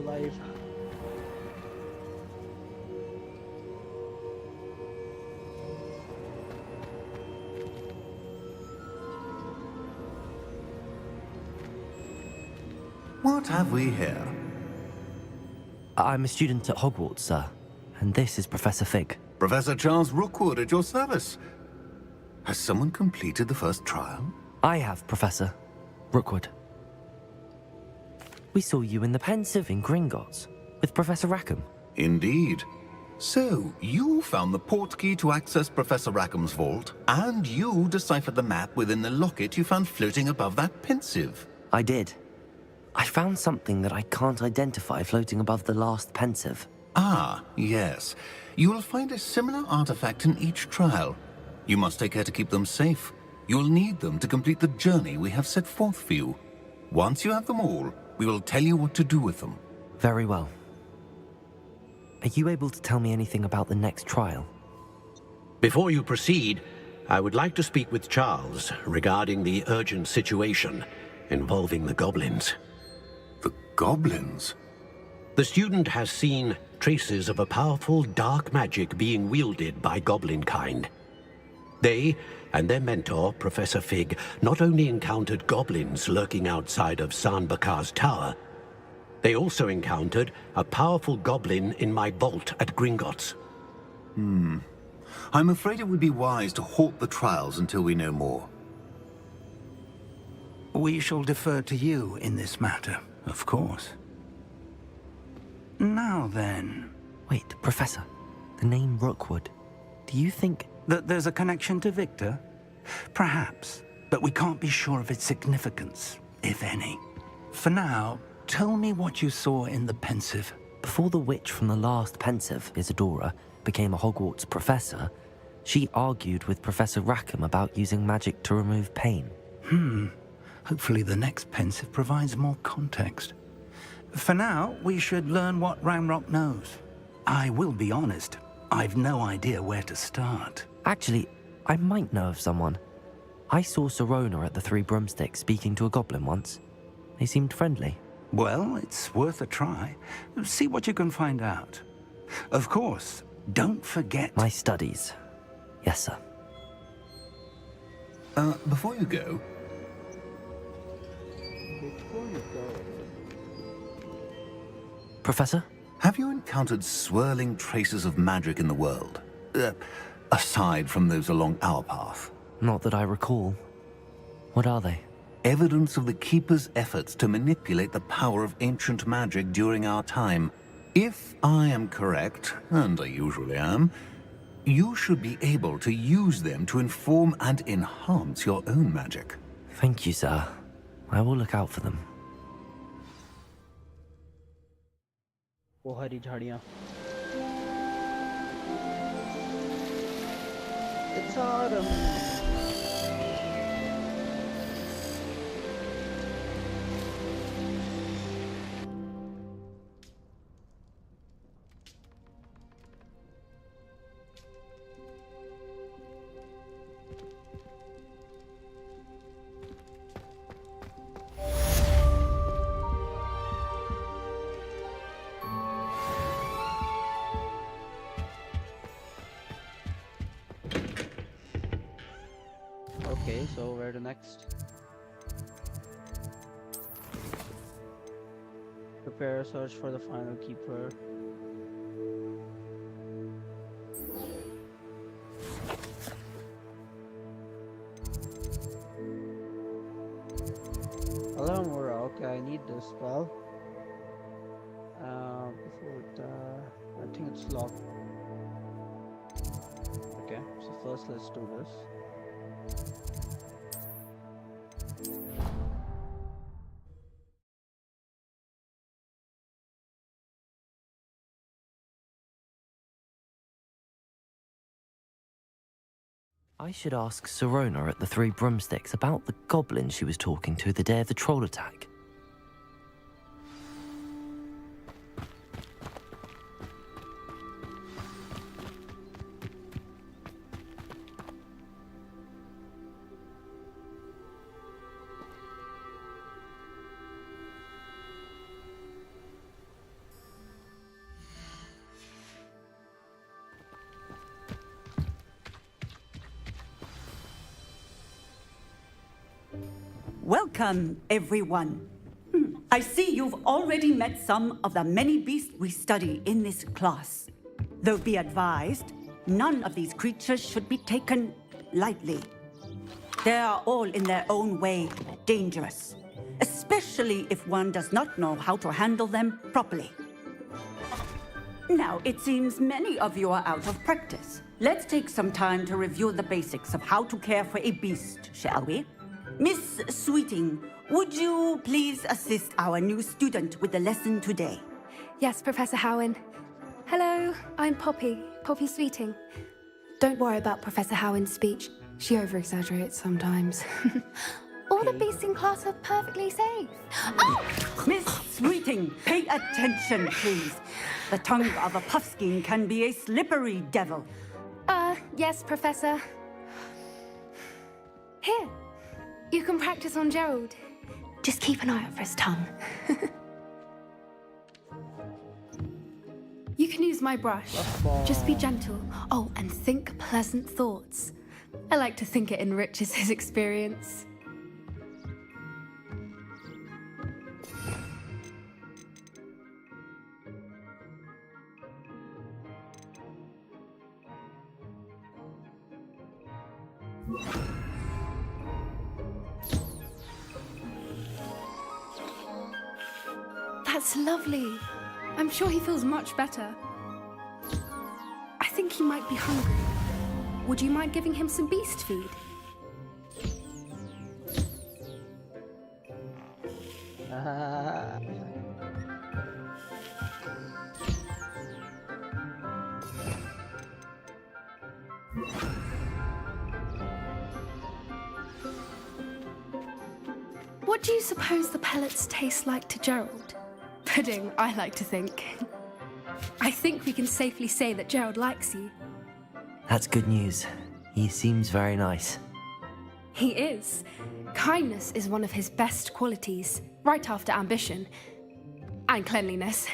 life. What have we here? I'm a student at Hogwarts, sir. And this is Professor Fig. Professor Charles Rookwood at your service. Has someone completed the first trial? I have, Professor Rookwood. We saw you in the Pensive in Gringotts with Professor Rackham. Indeed. So, you found the portkey to access Professor Rackham's vault, and you deciphered the map within the locket you found floating above that Pensive. I did. I found something that I can't identify floating above the last Pensive. Ah, yes. You will find a similar artifact in each trial. You must take care to keep them safe. You'll need them to complete the journey we have set forth for you. Once you have them all, we will tell you what to do with them. Very well. Are you able to tell me anything about the next trial? Before you proceed, I would like to speak with Charles regarding the urgent situation involving the goblins. The goblins? The student has seen traces of a powerful dark magic being wielded by goblin kind. They and their mentor, Professor Fig, not only encountered goblins lurking outside of Sanbakar's tower, they also encountered a powerful goblin in my vault at Gringotts. I'm afraid it would be wise to halt the trials until we know more. We shall defer to you in this matter, of course. Now then... Wait, Professor. The name Rookwood. Do you think... that there's a connection to Victor? Perhaps, but we can't be sure of its significance, if any. For now, tell me what you saw in the Pensive. Before the witch from the last Pensive, Isadora, became a Hogwarts professor, she argued with Professor Rackham about using magic to remove pain. Hopefully the next Pensive provides more context. For now, we should learn what Ranrock knows. I will be honest, I've no idea where to start. Actually, I might know of someone. I saw Sirona at the Three Broomsticks speaking to a goblin once. They seemed friendly. Well, it's worth a try. See what you can find out. Of course, don't forget... My studies. Yes, sir. Before you go, Professor? have you encountered swirling traces of magic in the world? Aside from those along our path. Not that I recall. What are they? Evidence of the Keeper's efforts to manipulate the power of ancient magic during our time. If I am correct, and I usually am, you should be able to use them to inform and enhance your own magic. Thank you, sir. I will look out for them. वो हरी झाड़ियाँ. It's autumn. Okay, so where to next? Prepare a search for the final keeper. Alamora, okay, I need this spell. Before it, I think it's locked. Okay, so first let's do this. I should ask Sirona at the Three Broomsticks about the goblin she was talking to the day of the troll attack. Welcome, everyone. I see you've already met some of the many beasts we study in this class. Though be advised, none of these creatures should be taken lightly. They are all in their own way dangerous, especially if one does not know how to handle them properly. Now, it seems many of you are out of practice. Let's take some time to review the basics of how to care for a beast, shall we? Miss Sweeting, would you please assist our new student with the lesson today? Yes, Professor Howen. Hello, I'm Poppy Sweeting. Don't worry about Professor Howen's speech. She over-exaggerates sometimes. All the beasts in class are perfectly safe. Oh! Miss Sweeting, pay attention, please. The tongue of a puffskein can be a slippery devil. Yes, Professor. Here, you can practice on Gerald. Just keep an eye out for his tongue. You can use my brush. Just be gentle. Oh, and think pleasant thoughts. I like to think it enriches his experience. That's lovely. I'm sure he feels much better. I think he might be hungry. Would you mind giving him some beast feed? What do you suppose the pellets taste like to Gerald? Pudding, I like to think. I think we can safely say that Gerald likes you. That's good news. He seems very nice. He is. Kindness is one of his best qualities, right after ambition. And cleanliness.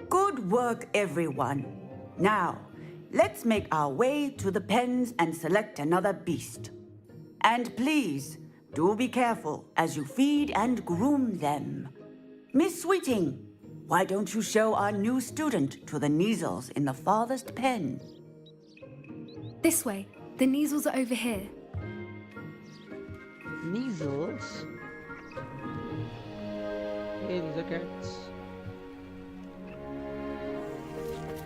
Good work, everyone. Now, let's make our way to the pens and select another beast. And please, do be careful as you feed and groom them. Miss Sweeting, why don't you show our new student to the Neasels in the farthest pen? This way. The Neasels are over here. Measles? Hey, these are carrots.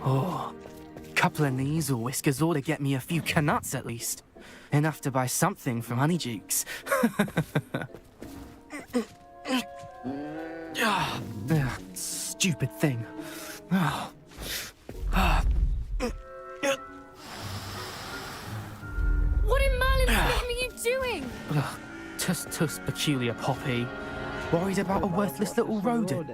Oh, couple of Neasel whiskers ought to get me a few canuts at least. Enough to buy something from Honeydukes. Stupid thing. What in Merlin's name are you doing? Tuss, peculiar Poppy. Worried about a worthless little rodent.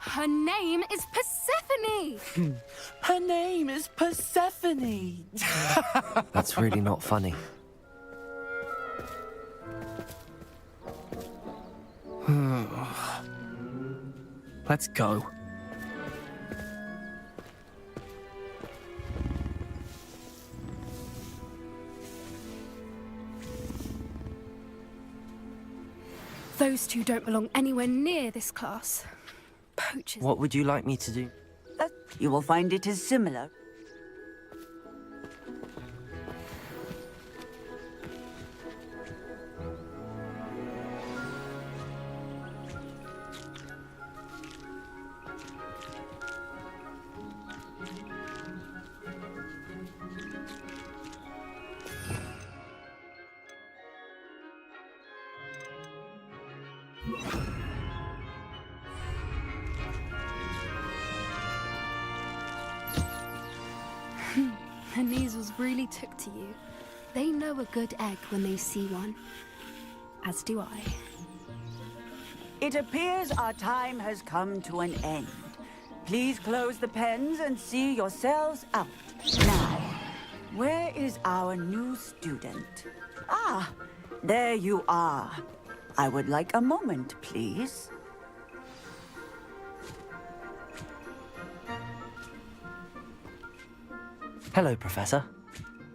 Her name is Persephone! Her name is Persephone! That's really not funny. Let's go. Those two don't belong anywhere near this class. Poachers. What would you like me to do? You will find it is similar. The Neasels really took to you. They know a good egg when they see one. As do I. It appears our time has come to an end. Please close the pens and see yourselves out. Now, where is our new student? Ah, there you are. I would like a moment, please. Hello, Professor.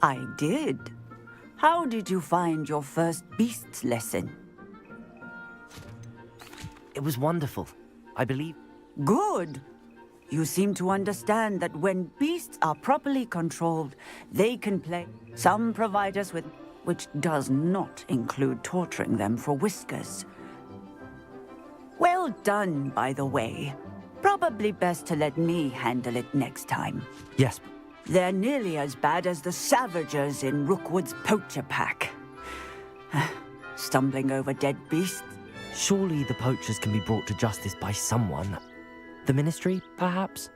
I did. how did you find your first beasts lesson? It was wonderful. I believe. Good. You seem to understand that when beasts are properly controlled, they can play. Some provide us with, which does not include torturing them for whiskers. Well done, by the way. Probably best to let me handle it next time. Yes. They're nearly as bad as the Savagers in Rookwood's poacher pack. Stumbling over dead beasts. Surely the poachers can be brought to justice by someone. The Ministry, perhaps?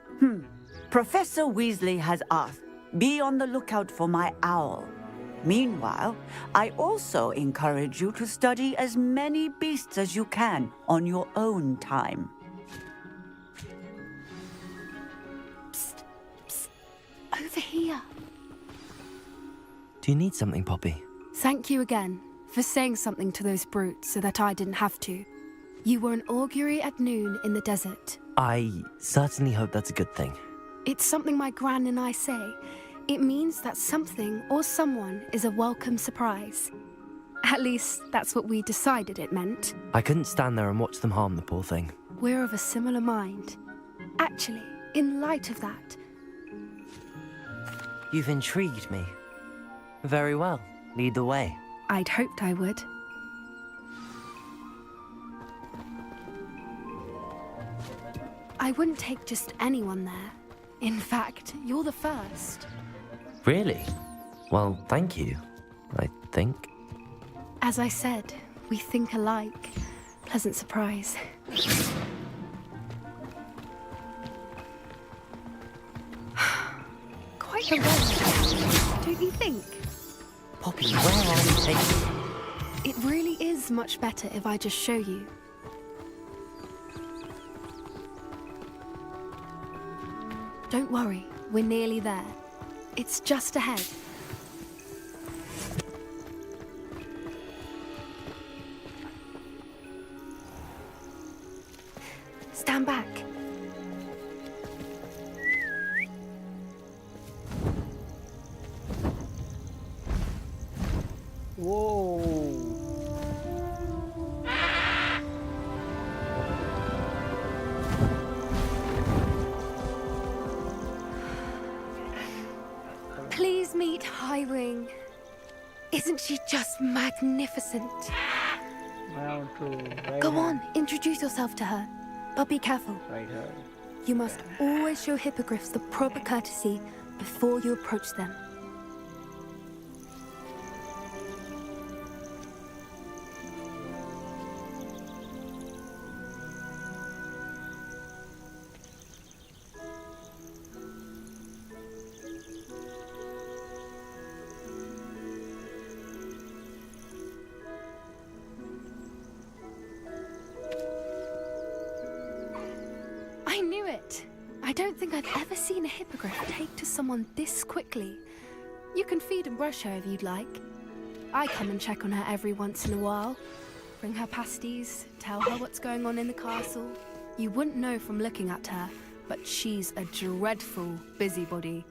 Professor Weasley has asked, be on the lookout for my owl. Meanwhile, I also encourage you to study as many beasts as you can on your own time. Psst, psst. Over here. Do you need something, Poppy? Thank you again for saying something to those brutes so that I didn't have to. You were an augury at noon in the desert. I certainly hope that's a good thing. It's something my gran and I say. It means that something or someone is a welcome surprise. At least, that's what we decided it meant. I couldn't stand there and watch them harm the poor thing. We're of a similar mind. Actually, in light of that, You've intrigued me. Very well. Lead the way. I'd hoped I would. I wouldn't take just anyone there. In fact, you're the first. Really? Well, thank you, I think. As I said, we think alike. Pleasant surprise. Quite a road, don't you think? Poppy, where are you taking me? It really is much better if I just show you. Don't worry, we're nearly there. It's just ahead. Stand back. Whoa. Please meet Highwing. Isn't she just magnificent? Round two. Right Go hand, on, introduce yourself to her. But be careful. Right hand. You must always show hippogriffs the proper courtesy before you approach them. I knew it! I don't think I've ever seen a hippogriff take to someone this quickly. You can feed and brush her if you'd like. I come and check on her every once in a while. Bring her pasties, tell her what's going on in the castle. You wouldn't know from looking at her, but she's a dreadful busybody.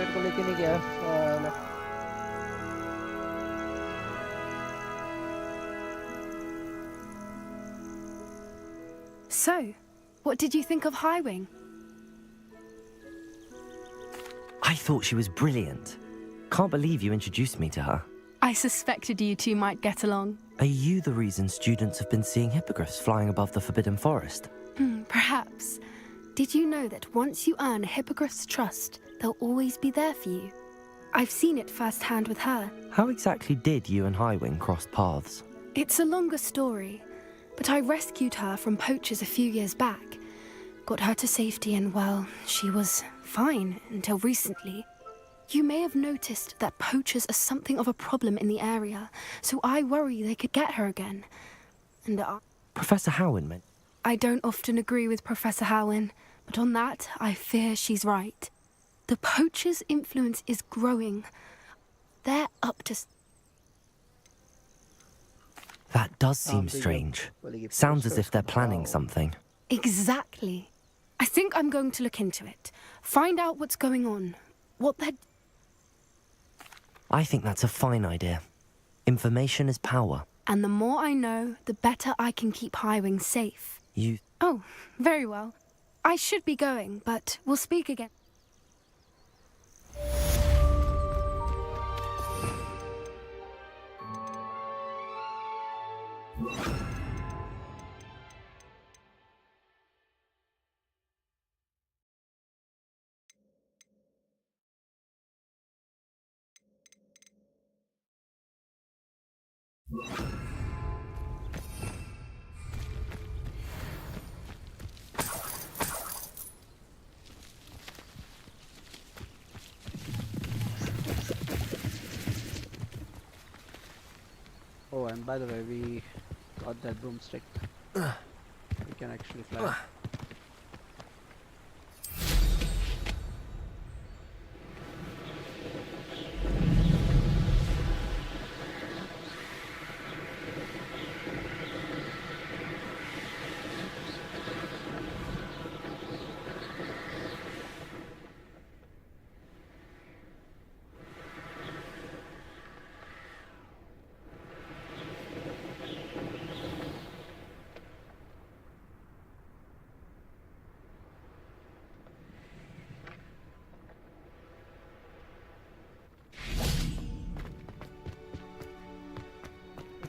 मेरे को लेके नहीं गया So, what did you think of Highwing? I thought she was brilliant. Can't believe you introduced me to her. I suspected you two might get along. Are you the reason students have been seeing hippogriffs flying above the Forbidden Forest? Perhaps. Did you know that once you earn a hippogriff's trust, they'll always be there for you? I've seen it firsthand with her. How exactly did you and Highwing cross paths? It's a longer story, but I rescued her from poachers a few years back. Got her to safety and, well, she was fine until recently. You may have noticed that poachers are something of a problem in the area, so I worry they could get her again. And Professor Howin meant... I don't often agree with Professor Howin, but on that, I fear she's right. The poacher's influence is growing. They're up to... That does seem so strange. yeah, Sounds as if they're planning wow. something. Exactly. I think I'm going to look into it. Find out what's going on. What they're... I think that's a fine idea. Information is power. And the more I know, the better I can keep Highwing safe. You... Oh, very well. I should be going, but we'll speak again. Oh, and by the way, we got that broomstick. We can actually fly.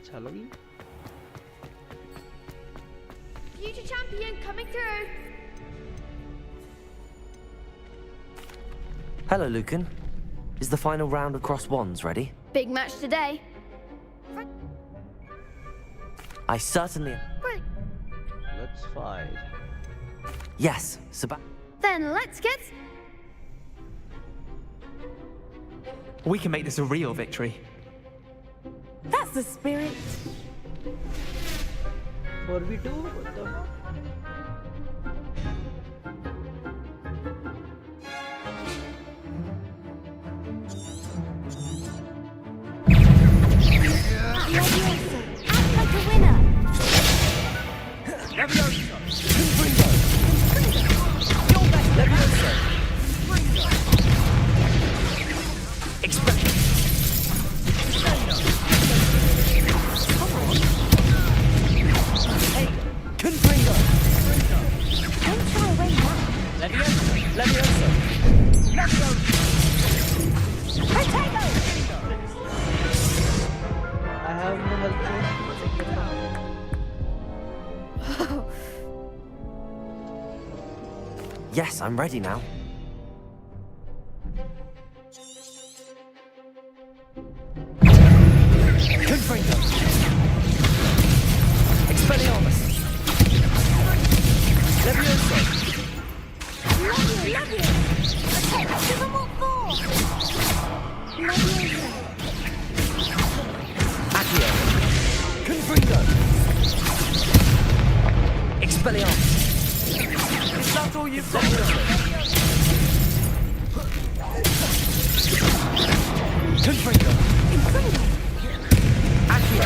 It's Halloween. Future champion coming through. Hello, Lucan. Is the final round of Cross Wands ready? Big match today. I certainly... Let's fight. Yes, Then let's get... We can make this a real victory. That's the spirit. 4v2? What the fuck? Act like a winner. I have no health. Yes, I'm ready now. Confringo! Expelliarmus! Levioso! Love you. Okay, give them all four. Levioso. Accio! Confringo! Expelliarmus! Is that all you've got? Confringo! Accio!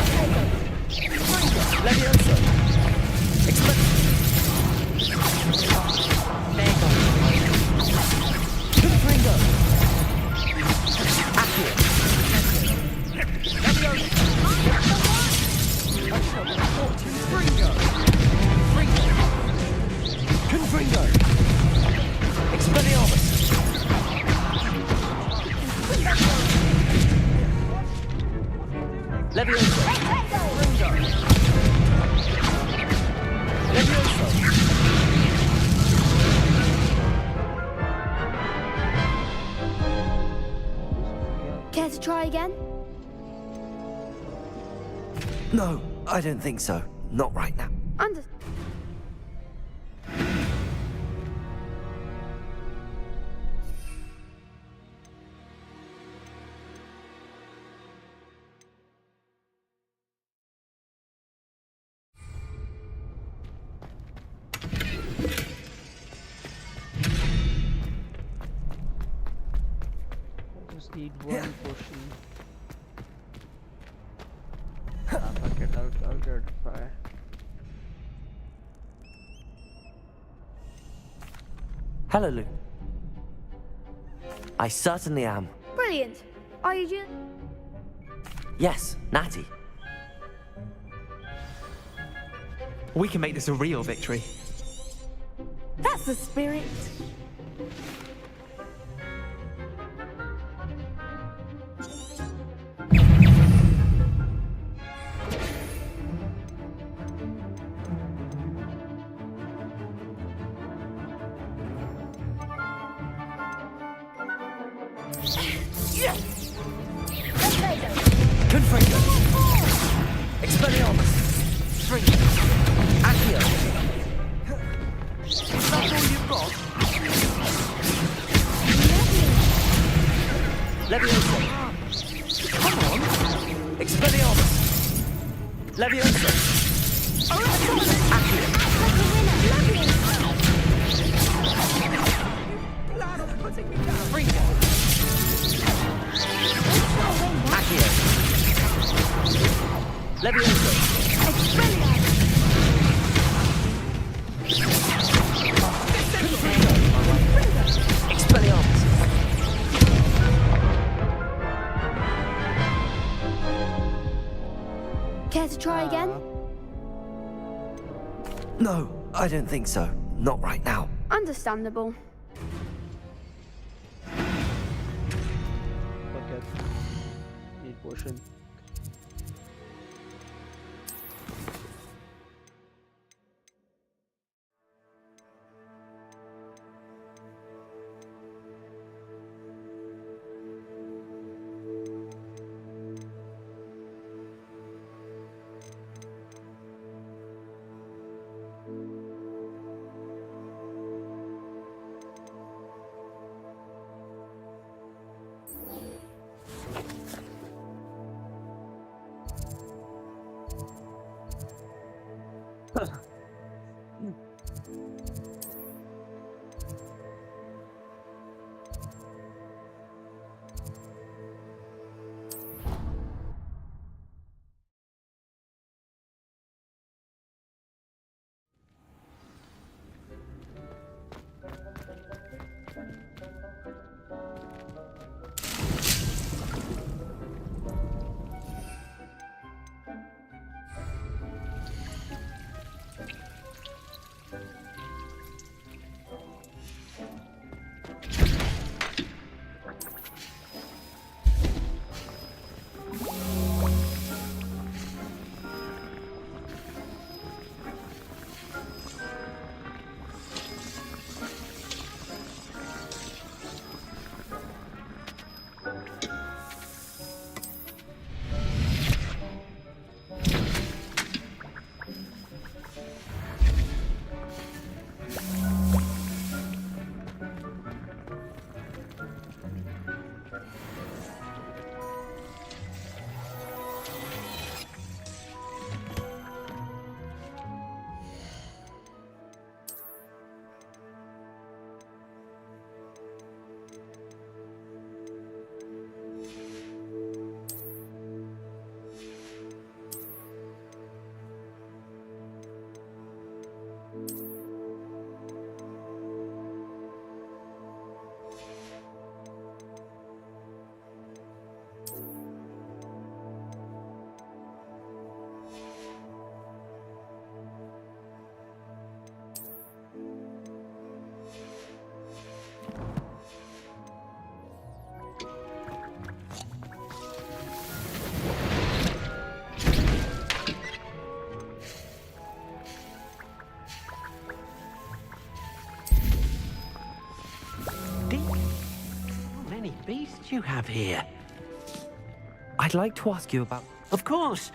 Levioso! Confringo! Accio! Confringo! Expelliarmus! Levioso! Levioso! Care to try again? No, I don't think so. Not right now. Under... Need one potion. Fuck it, I'll get it. Bye. Hello, Lou. I certainly am. Brilliant. Are you just... Yes, Natty. We can make this a real victory. That's the spirit. Confringo. Expelliarmus. Three. Accio. Is that all you've got? Levioso. Come on. Expelliarmus. Levioso. Accio. Fringo. Accio. Levioso. Expelliarmus. Care to try again? No, I don't think so. Not right now. Understandable. Okay. Need potion. Beasts you have here. I'd like to ask you about... Of course.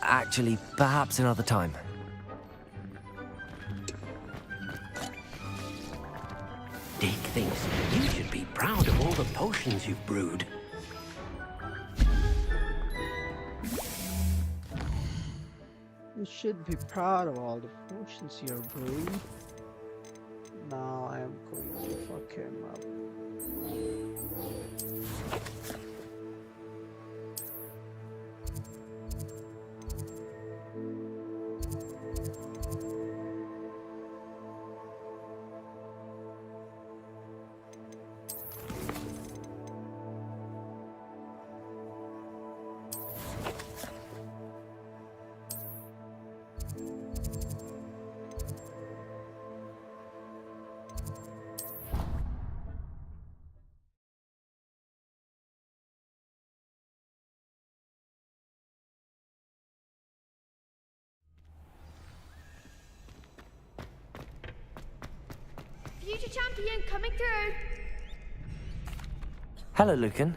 Actually, perhaps another time. Dick thinks you should be proud of all the potions you've brewed. You should be proud of all the potions you're brewing. Now I am going to fuck him up. Future champion coming through. Hello, Lucan.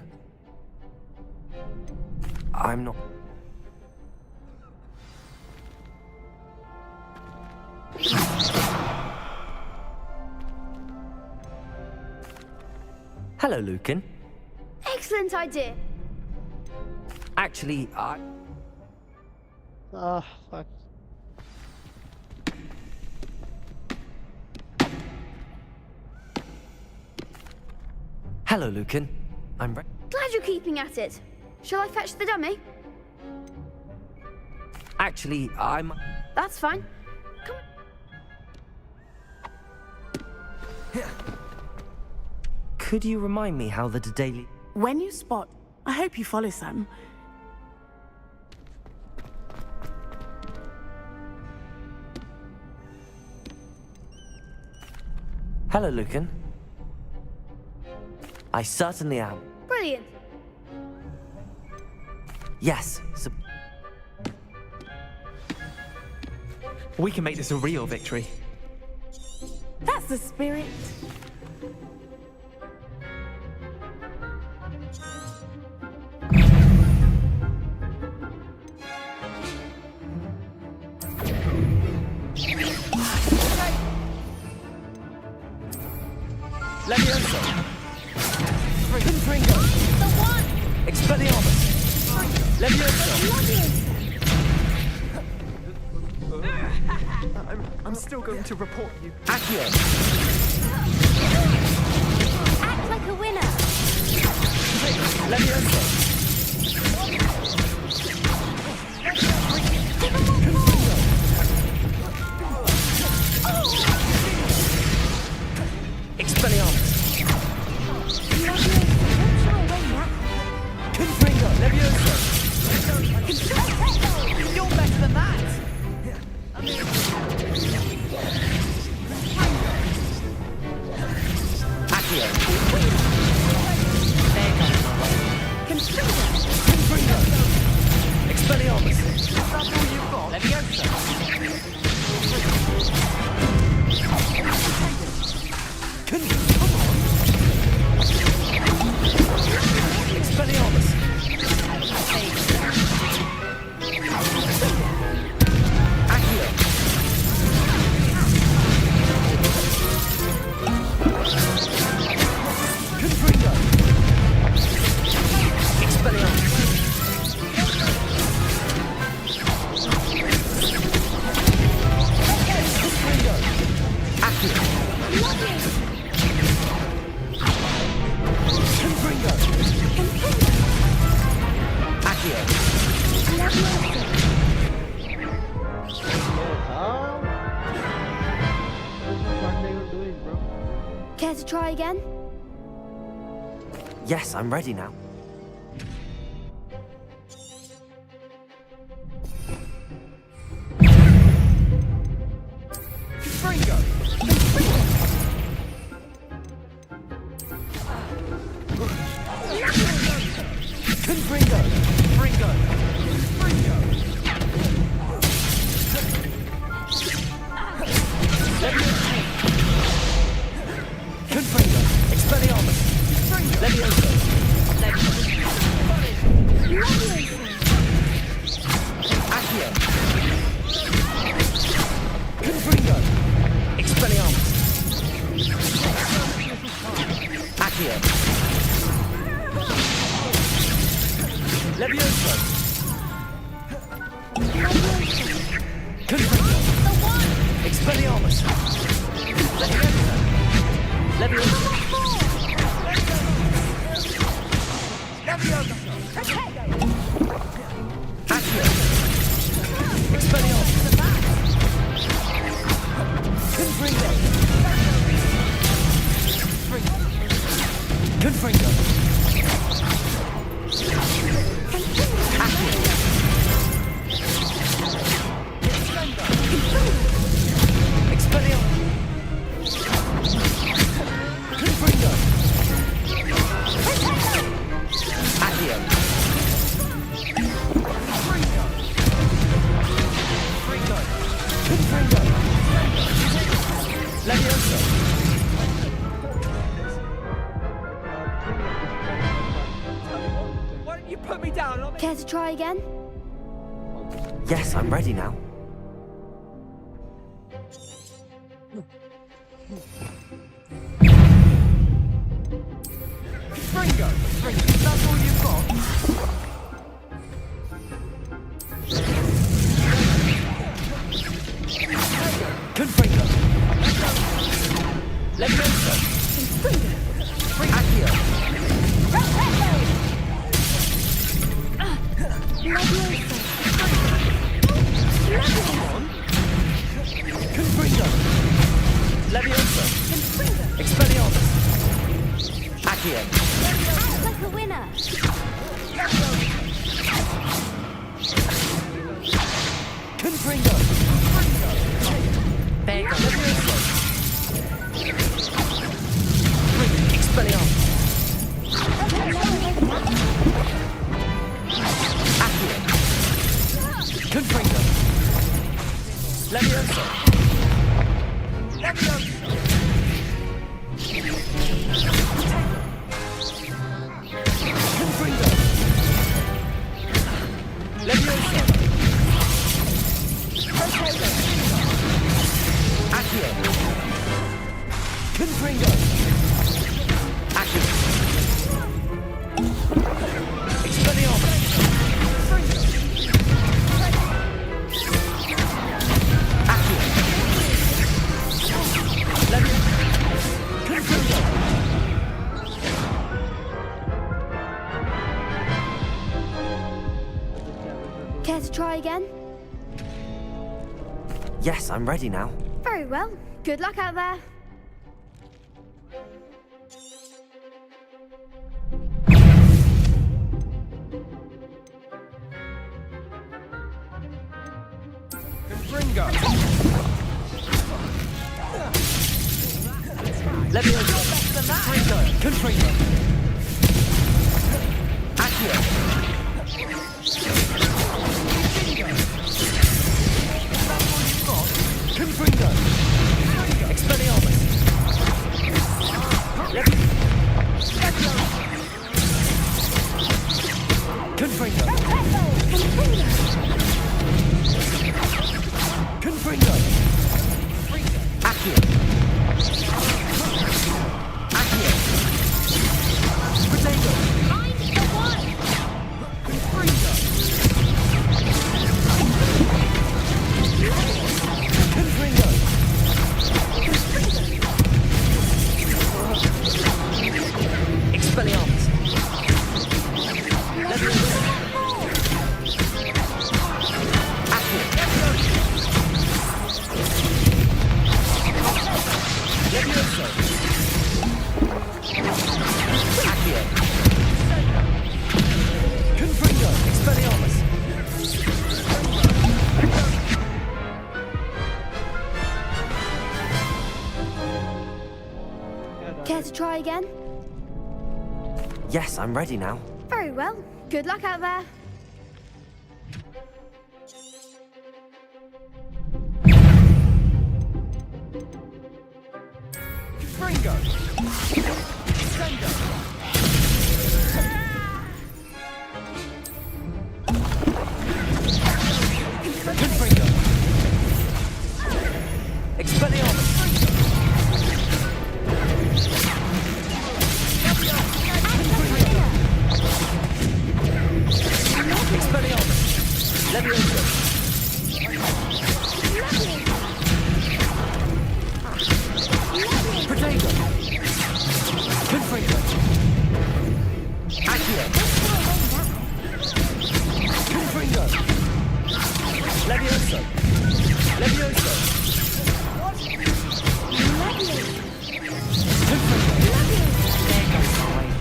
I'm not... Hello, Lucan. Excellent idea. Actually, Ah, fuck. Hello, Lucan. I'm Glad you're keeping at it. Shall I fetch the dummy? Actually, I'm... That's fine. Come Could you remind me how the daily... When you spot, I hope you follow Sam. Hello, Lucan. I certainly am. Brilliant. Yes, We can make this a real victory. That's the spirit. Levioso! Confringo! The one! Expelliarmus! Levioso! I'm still going to report you. Accio! Act like a winner. Levioso! Expelliarmus! Confringo! Levioso! You're better than that. Accio! Confringo. Expelliarmus! That's all you've got. Levioso! Expelliarmus! Accio! Confringo! Expelliarmus! Confringo! Accio! Confringo! Accio! How? What they were doing, bro? Care to try again? Yes, I'm ready now. Confringo. Confringo! Confringo. Confringo. Confringo! Expelliarmus! Levioso! Accio! Confringo! Expelliarmus! Accio! Levioso! Confringo! Expelliarmus! Levioso! Levioso! Confringo. Expelliarmus. Confringo. Accio. Confringo. Confringo. Levioso. Why don't you put me down? I'll Care to try again? Yes, I'm ready now. Confringo. That's all you've got? Confringo. Levioso. Accio. Confringo. Levioso. Expelliarmus. Accio. Act like a winner. Confringo. There you go. Levioso. Expelliarmus. Accio. Confringo. Levioso. Levioso. Confringo. Levioso. Accio. Confringo. Accio. Expelliarmus. Accio. Levioso. Confringo. Care to try again? Yes, I'm ready now. Very well. Good luck out there. Confringo. Levioso. Confringo. Confringo. Accio. Confringo. Expelliarmus. Confringo. Confringo. Accio. Accio. Potato. Find the one. Confringo. Confringo. Expelliarmus. Levioso. Accio. Levioso. Accio. Confringo. Expelliarmus. Care to try again? Yes, I'm ready now. Very well. Good luck out there. Confringo. Sendo. Confringo. Expelliarmus. Expelliarmus. Levioso. Potato. Confringo. Accio. Confringo. Levioso. Levioso. Confringo. There goes mine.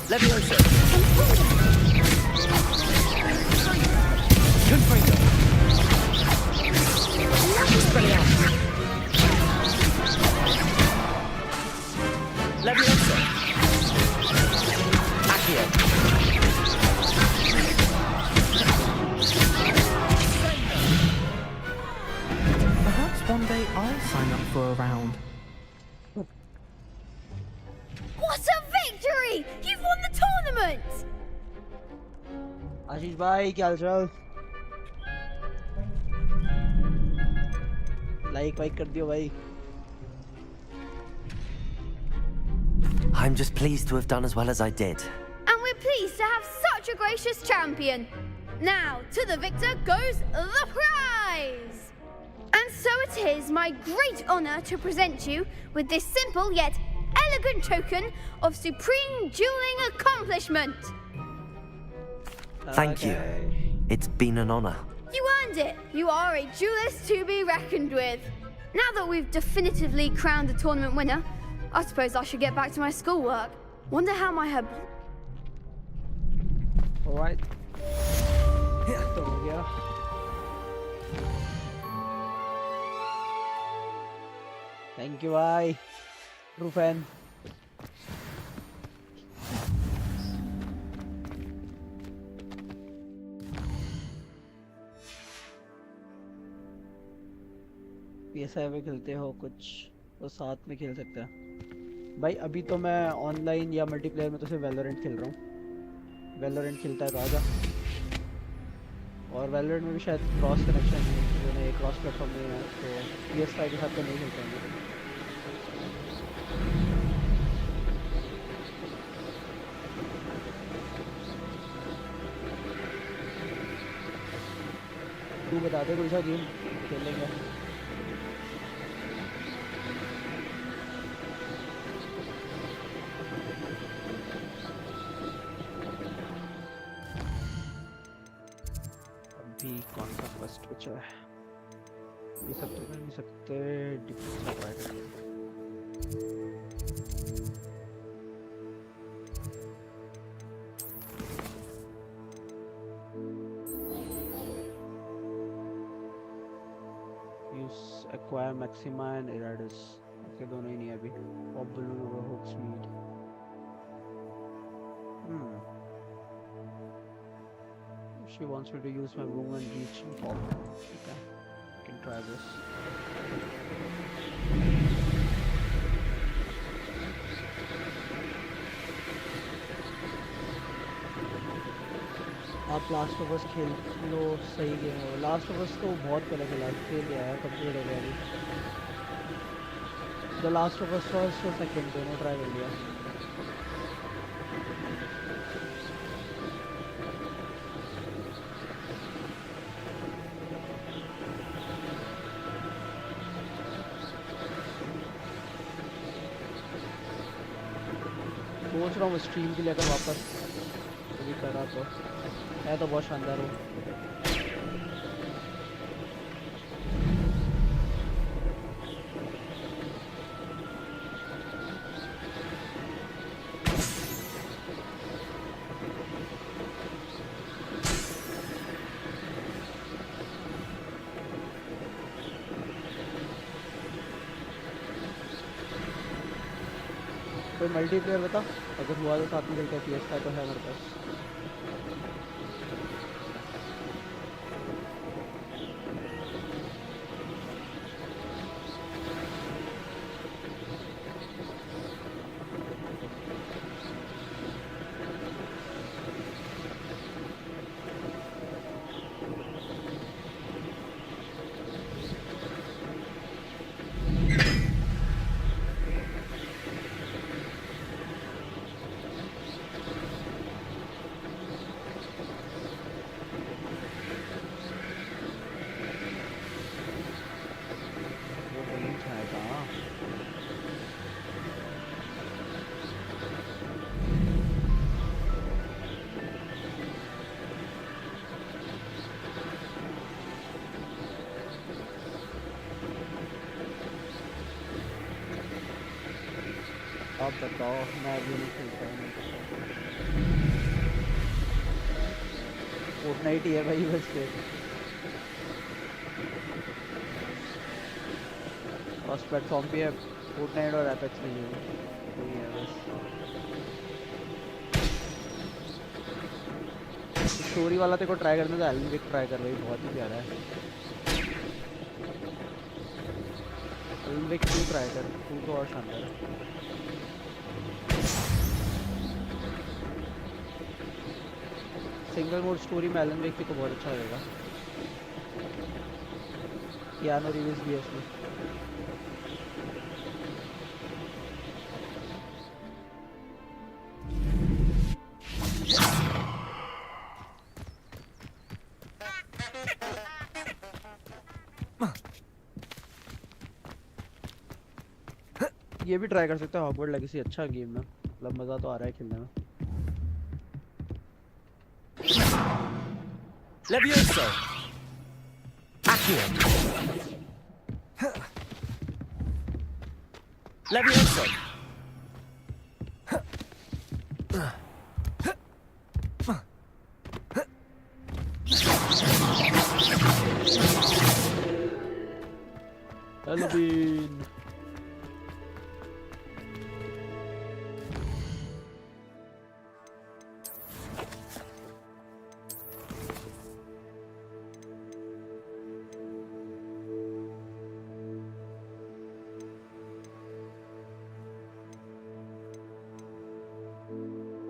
Levioso. Confringo. Expelliarmus. Levioso. Accio. Perhaps one day I'll sign up for a round. What a victory! You've won the tournament! आशीष भाई क्या हालचाल? Like वाइक कर दियो भाई. I'm just pleased to have done as well as I did. And we're pleased to have such a gracious champion. Now, to the victor goes the prize! And so it is my great honor to present you with this simple yet elegant token of supreme dueling accomplishment. Thank you. It's been an honor. You earned it. You are a duelist to be reckoned with. Now that we've definitively crowned the tournament winner, I suppose I should get back to my schoolwork. Wonder how my head... Alright. तो हो गया. Thank you भाई. True fan. PS5 में खेलते हो कुछ तो साथ में खेल सकते हैं भाई. अभी तो मैं ऑनलाइन या मल्टीप्लेयर में तो सिर्फ वैलोरेंट खेल रहा हूँ. वैलोरेंट खेलता है तो आजा. और वैलोरेंट में भी शायद क्रॉस कनेक्शन जो है क्रॉस प्लेटफॉर्म में है तो PS5 के साथ तो नहीं खेल पाएंगे. तू बता दे कोई सा गेम खेलेंगे. अभी कौन सा फर्स्ट बचा है? ये सब तो कर नहीं सकते. डिफेंस का ट्राई करेंगे. Acquire Maxima and Iradus. Okay, दोनों ही नहीं है अभी. Balloon over Hogsmeade. She wants me to use my room and reach and pop. Okay, I can try this. आप लास्ट ऑफ अस खेल लो. सही गेम है. लास्ट ऑफ अस तो बहुत पहले खेला. खेल लिया है. कंप्लीट हो गया अभी. The last of us first और सेकंड दोनों ट्राई कर लिया. सोच रहा हूँ स्ट्रीम के लिए अगर वापस कभी करा तो है तो बहुत शानदार हो. कोई मल्टीप्लेयर बता अगर हुआ तो साथ में खेलते हैं. PS5 तो है हमारे पास. आप बताओ, मैं अभी नहीं खेलता हूँ। फोर्टनाइट ही है भाई बस फिर। क्रॉस प्लेटफॉर्म पे है, फोर्टनाइट और एपेक्स लेजेंड वही है बस। स्टोरी वाला तेरे को ट्राई करना तो एलन वेक ट्राई कर भाई, बहुत ही प्यारा है। एलन वेक 2 ट्राई कर, 2 तो और शानदार है। सिंगल मोड स्टोरी में एलन वेक को बहुत अच्छा लगेगा। कियानो रीव्स भी है उसमें। ये भी ट्राई कर सकते हैं, हॉगवर्ट्स लेगेसी अच्छा गेम है, मतलब मज़ा तो आ रहा है खेलने में। Levioso! Accio! Levioso! Halloween!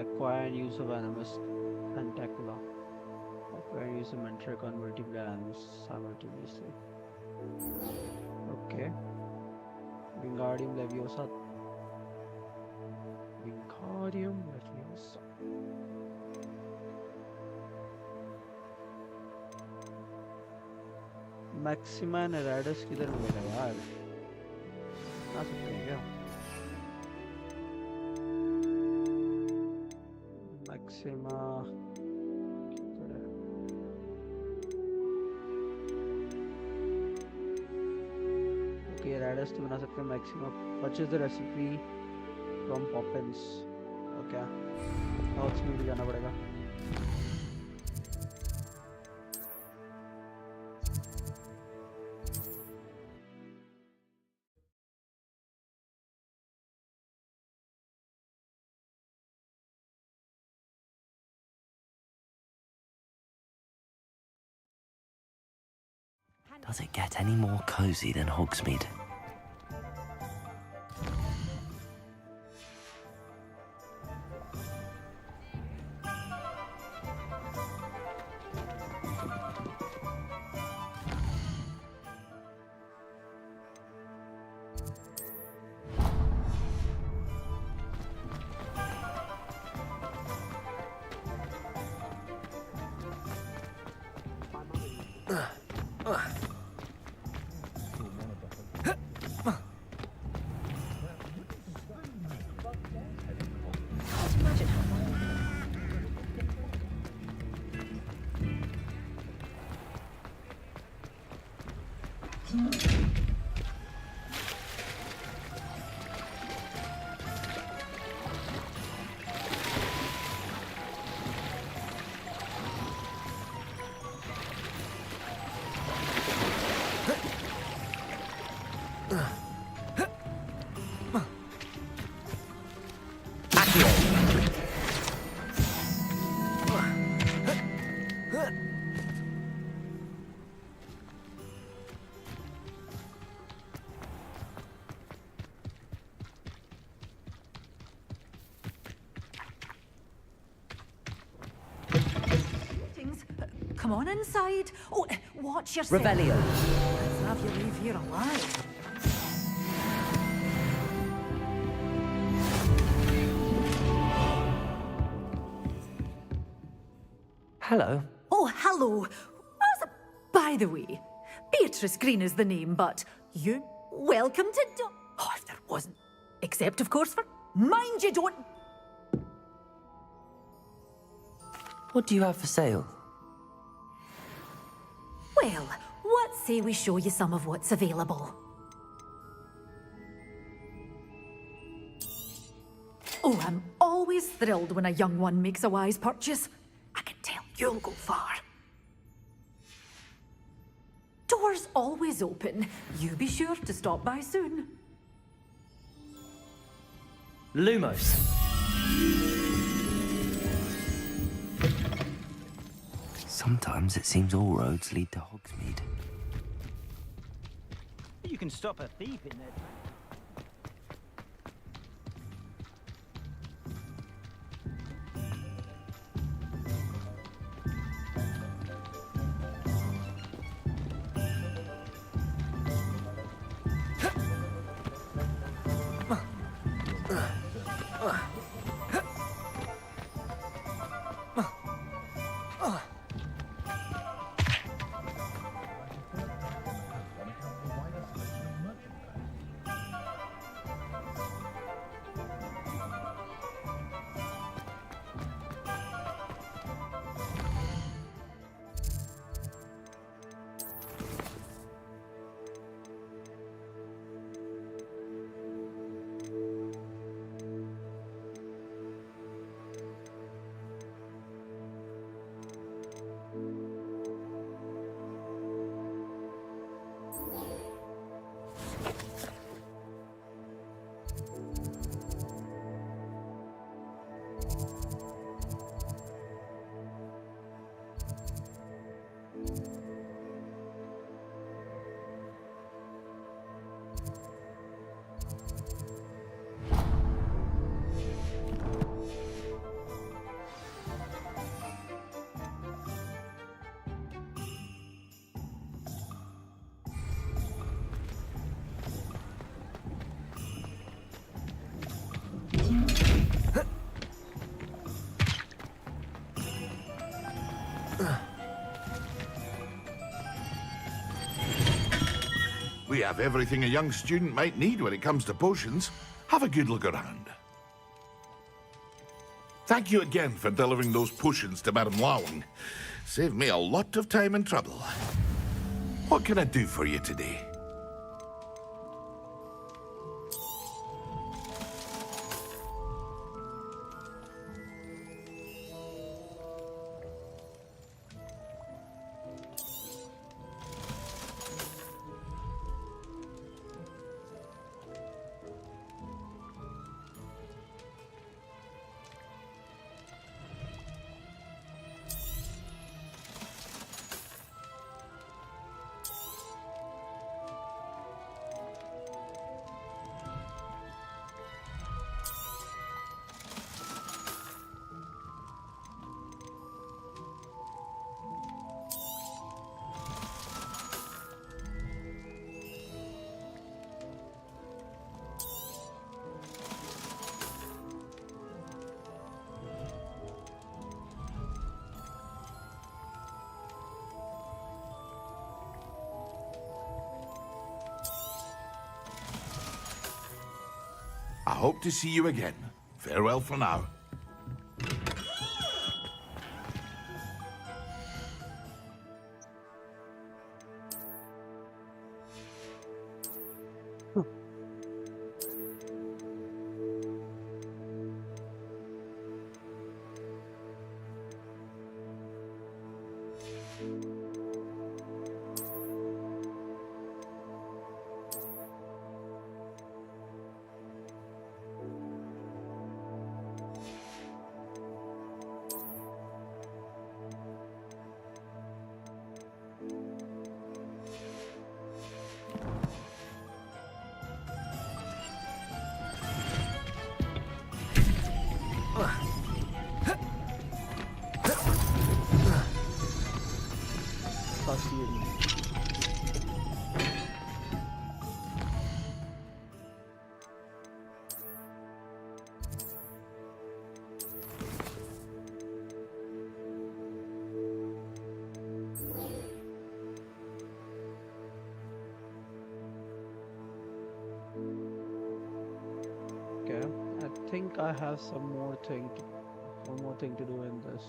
Acquire and use of animus tentacula. Acquire and use of mentoric on multiplayer animus simultaneously. Okay. Wingardium Leviosa. Wingardium Leviosa. Maxima and Eradus किधर मिलेगा यार? आ सकते हैं क्या? Maxima. Okay, Eradus तो बना सकते हैं Maxima. Purchase the recipe from Poppins. Okay. House में भी जाना पड़ेगा. Does it get any more cozy than Hogsmeade? Come on inside. Oh, watch yourself. Revelio. Let's have you leave here alive. Hello. Oh, hello. By the way, Beatrice Green is the name, but you welcome to oh, if there wasn't. Except, of course, for mind you don't. What do you have for sale? Well, what say we show you some of what's available? Oh, I'm always thrilled when a young one makes a wise purchase. I can tell you'll go far. Doors always open. You be sure to stop by soon. Lumos. Sometimes it seems all roads lead to Hogsmeade. You can stop a thief in there. We have everything a young student might need when it comes to potions. Have a good look around. Thank you again for delivering those potions to Madame Lawing. Saved me a lot of time and trouble. What can I do for you today? I hope to see you again. Farewell for now. Okay, I think I have one more thing to do in this.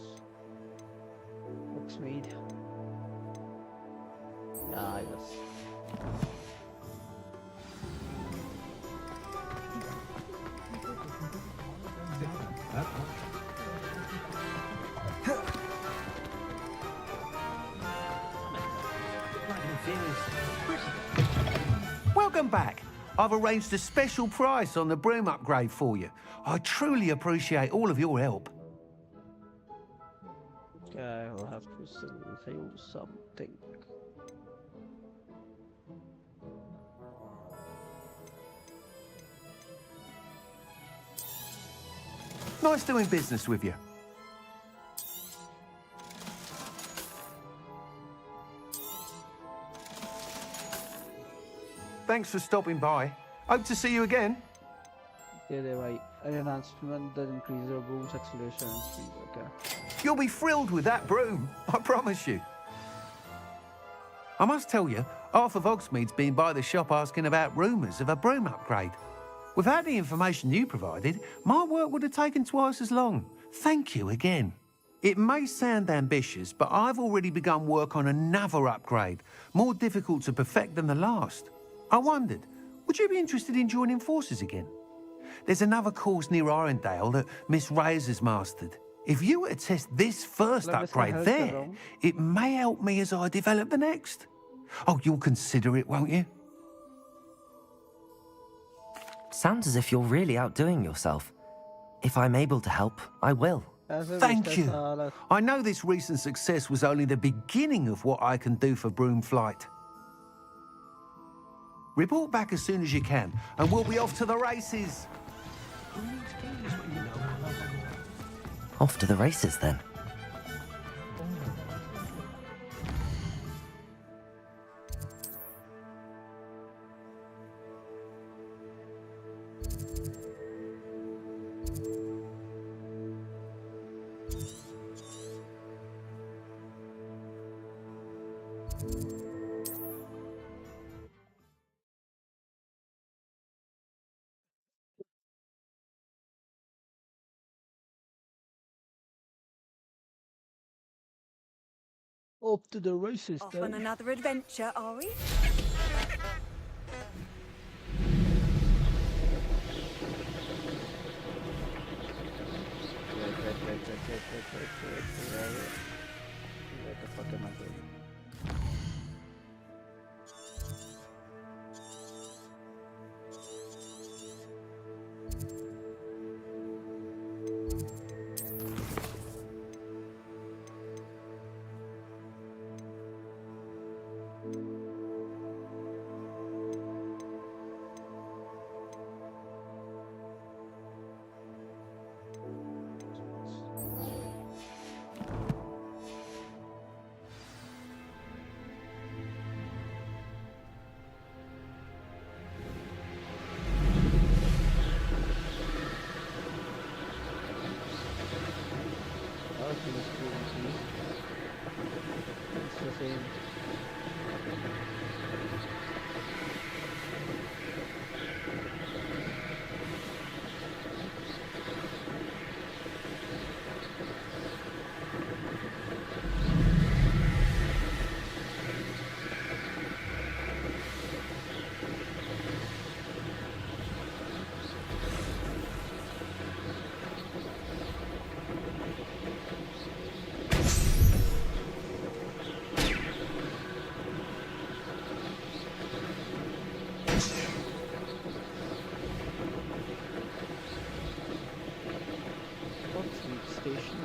Hogsmeade. Ah, yes. Welcome back. I've arranged a special price on the broom upgrade for you. I truly appreciate all of your help. Okay, I will have to sell you something. Nice doing business with you. Thanks for stopping by. Hope to see you again. Okay, bhai. An enhancement that increases your broom's acceleration and speed. Okay. You'll be thrilled with that broom, I promise you. I must tell you, half of Hogsmeade's been by the shop asking about rumours of a broom upgrade. Without the information you provided, my work would have taken twice as long. Thank you again. It may sound ambitious, but I've already begun work on another upgrade, more difficult to perfect than the last. I wondered, would you be interested in joining forces again? There's another course near Irondale that Miss Reyes has mastered. If you were to test this first upgrade there, it may help me as I develop the next. Oh, you'll consider it, won't you? Sounds as if you're really outdoing yourself. If I'm able to help, I will. Thank you. I know this recent success was only the beginning of what I can do for broom flight. Report back as soon as you can, and we'll be off to the races. Off to the races, then. Up to the races, Off then. on another adventure, are we? Where the fuck am I going? It's the same. Station.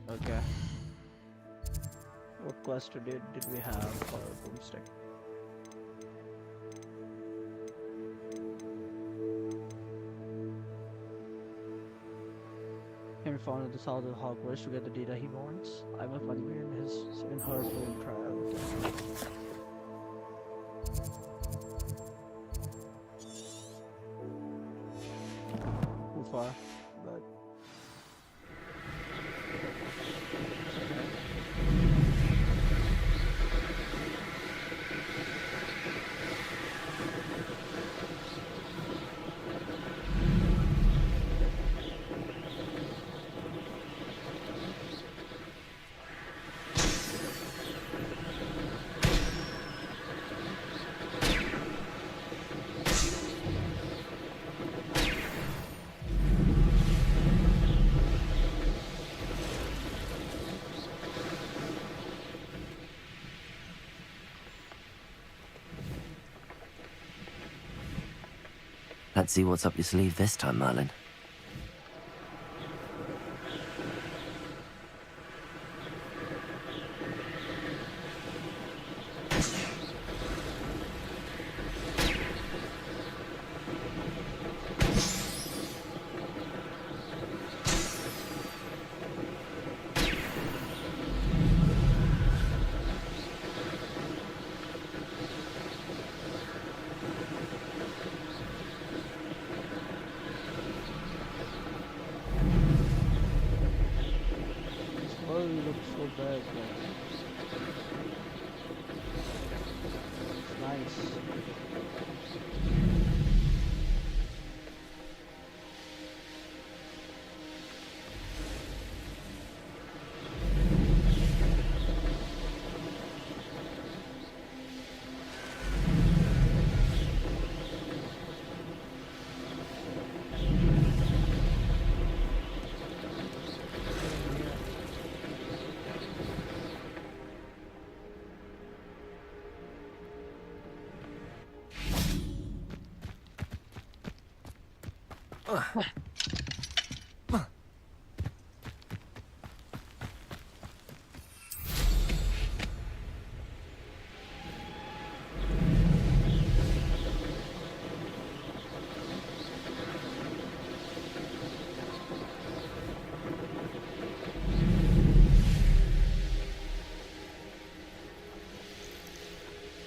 Okay. What quest did we have for Boomstick? Can be found at the south of Hogwarts to get the data he wants. I'm a funny man in her broom trial. Too far, but Let's see what's up your sleeve this time, Merlin.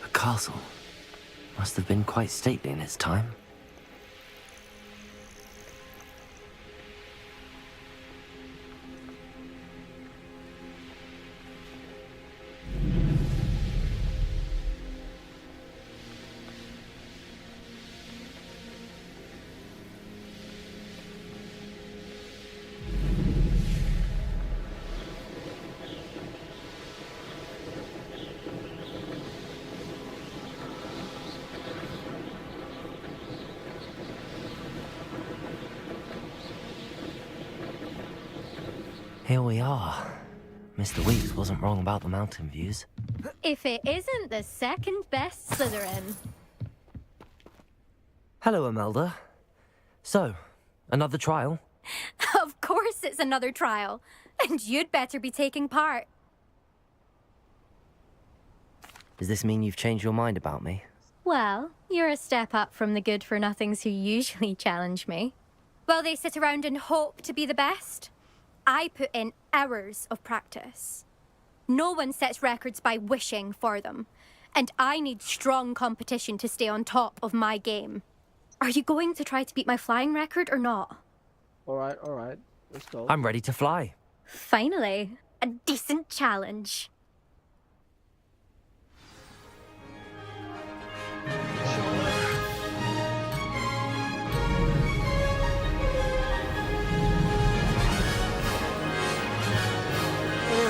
A castle. Must have been quite stately in its time. Here we are. Mr. Weeks wasn't wrong about the mountain views. If it isn't the second best Slytherin. Hello, Imelda. So, another trial? Of course it's another trial. And you'd better be taking part. Does this mean you've changed your mind about me? Well, you're a step up from the good-for-nothings who usually challenge me. While they sit around and hope to be the best, I put in hours of practice. No one sets records by wishing for them, and I need strong competition to stay on top of my game. Are you going to try to beat my flying record or not? Alright, let's go. I'm ready to fly. Finally, a decent challenge.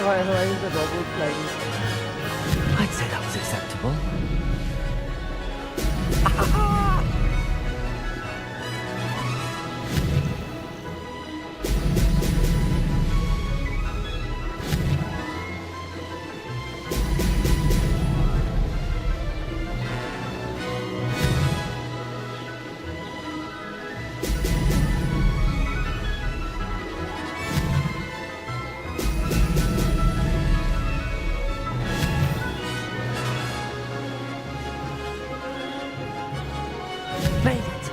Why is the robot flying? I'd say that was acceptable. Made it!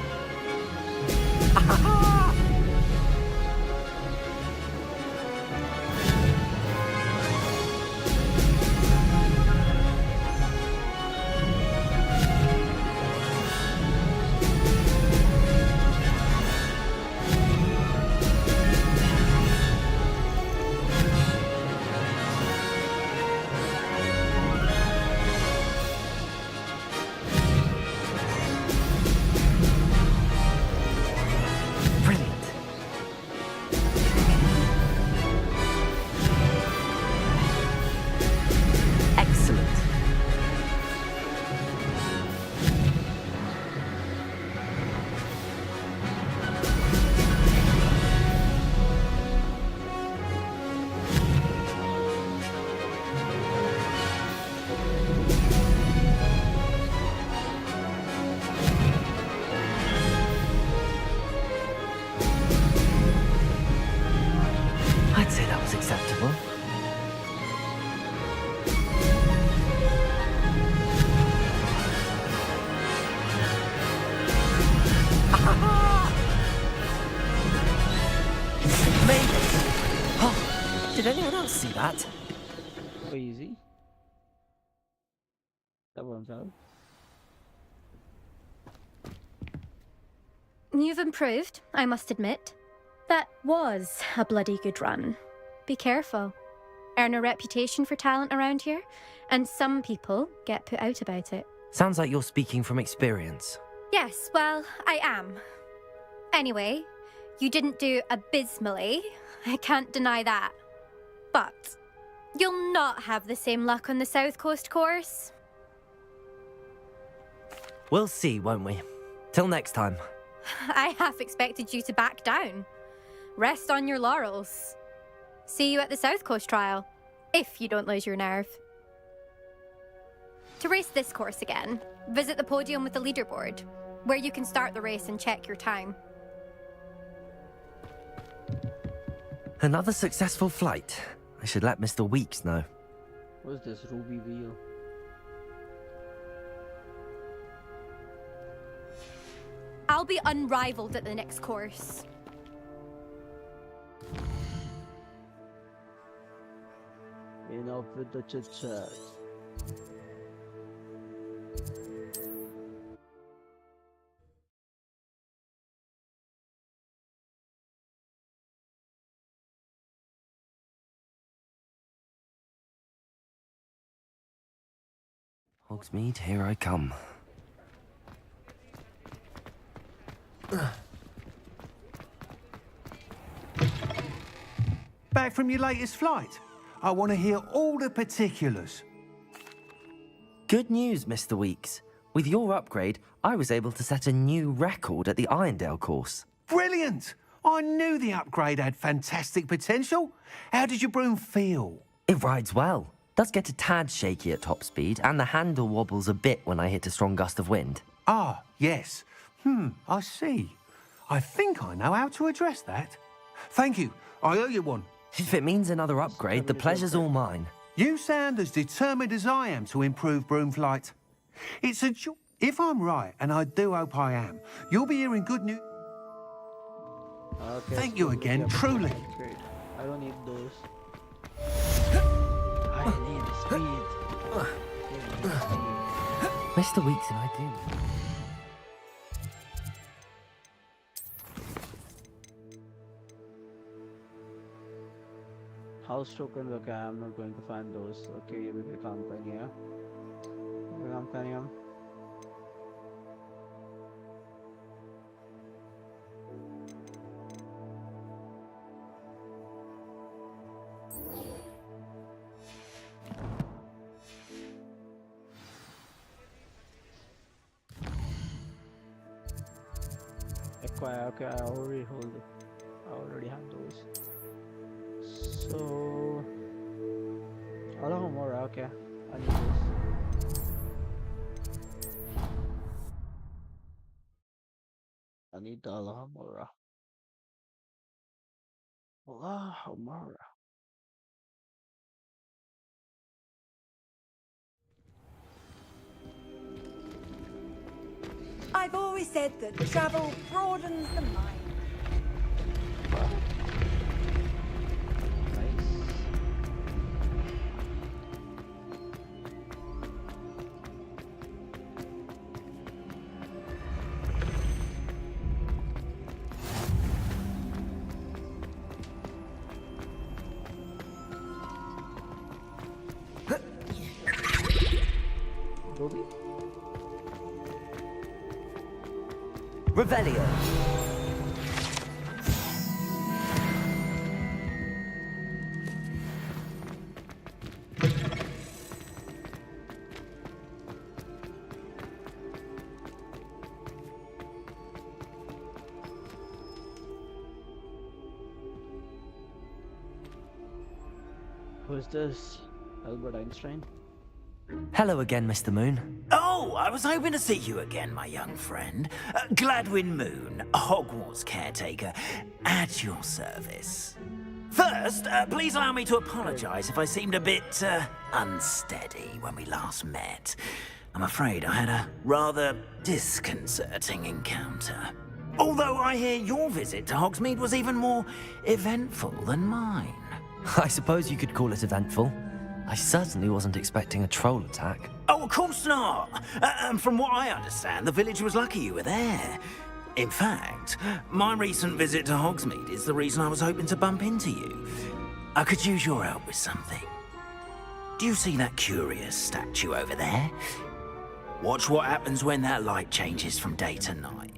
see that. Oh, easy. That one's out. You've improved, I must admit. That was a bloody good run. Be careful. Earn a reputation for talent around here, and some people get put out about it. Sounds like you're speaking from experience. Yes, well, I am. Anyway, you didn't do abysmally. I can't deny that. But you'll not have the same luck on the South Coast course. We'll see, won't we? Till next time. I half expected you to back down. Rest on your laurels. See you at the South Coast trial, if you don't lose your nerve. To race this course again, visit the podium with the leaderboard, where you can start the race and check your time. Another successful flight. I should let Mr. Weeks know. What's this ruby wheel? I'll be unrivaled at the next course. Enough with the chit chat. Hogsmeade, here I come. Back from your latest flight? I want to hear all the particulars. Good news, Mr. Weeks. With your upgrade, I was able to set a new record at the Irondale course. Brilliant! I knew the upgrade had fantastic potential. How did your broom feel? It rides well. Does get a tad shaky at top speed, and the handle wobbles a bit when I hit a strong gust of wind. Ah, yes. I see. I think I know how to address that. Thank you. I owe you one. If it means another upgrade, the pleasure's all mine. You sound as determined as I am to improve broom flight. It's a joy. If I'm right, and I do hope I am, you'll be hearing good news. Okay, Thank you again, truly. Great. I don't need those. I need speed. Mr. Weeks and I do. House token, okay, I'm not going to find those. Okay, ये भी काम करेंगे यार. ये काम करेंगे हम. Acquire, okay, I already hold it. I already have those. So, I'll have more, okay. I need this. I need the Alhambra. Alhambra. I've always said that travel broadens the mind. Revelio. Who's this? Albert Einstein? Hello again, Mr. Moon. Oh, I was hoping to see you again, my young friend. Gladwin Moon, Hogwarts caretaker, at your service. First, please allow me to apologize if I seemed a bit unsteady when we last met. I'm afraid I had a rather disconcerting encounter. Although I hear your visit to Hogsmeade was even more eventful than mine. I suppose you could call it eventful. I certainly wasn't expecting a troll attack. Oh, of course not. And from what I understand, the village was lucky you were there. In fact, my recent visit to Hogsmeade is the reason I was hoping to bump into you. I could use your help with something. Do you see that curious statue over there? Watch what happens when that light changes from day to night.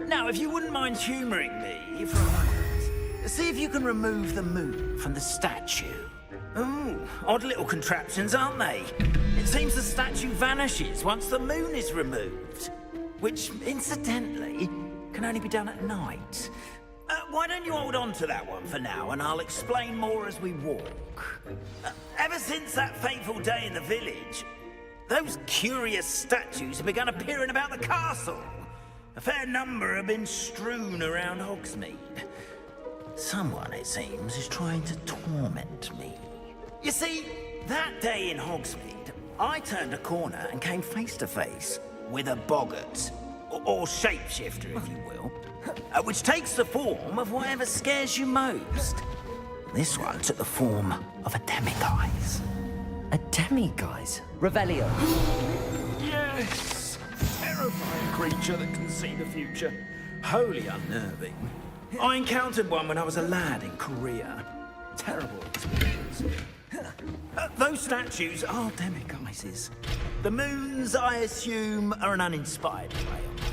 Now, if you wouldn't mind humouring me for a moment, see if you can remove the moon from the statue. Ooh, odd little contraptions, aren't they? It seems the statue vanishes once the moon is removed, which, incidentally, can only be done at night. Why don't you hold on to that one for now, and I'll explain more as we walk. Ever since that fateful day in the village, those curious statues have begun appearing about the castle. A fair number have been strewn around Hogsmeade. Someone, it seems, is trying to torment me. You see, that day in Hogsmeade, I turned a corner and came face to face with a boggart, or shapeshifter, if you will, which takes the form of whatever scares you most. This one took the form of a demiguise. A demiguise? Revelio. Yes! Terrifying creature that can see the future. Wholly unnerving. I encountered one when I was a lad in Korea. Terrible experience. Those statues are demiguises. The moons, I assume, are an uninspired play on them.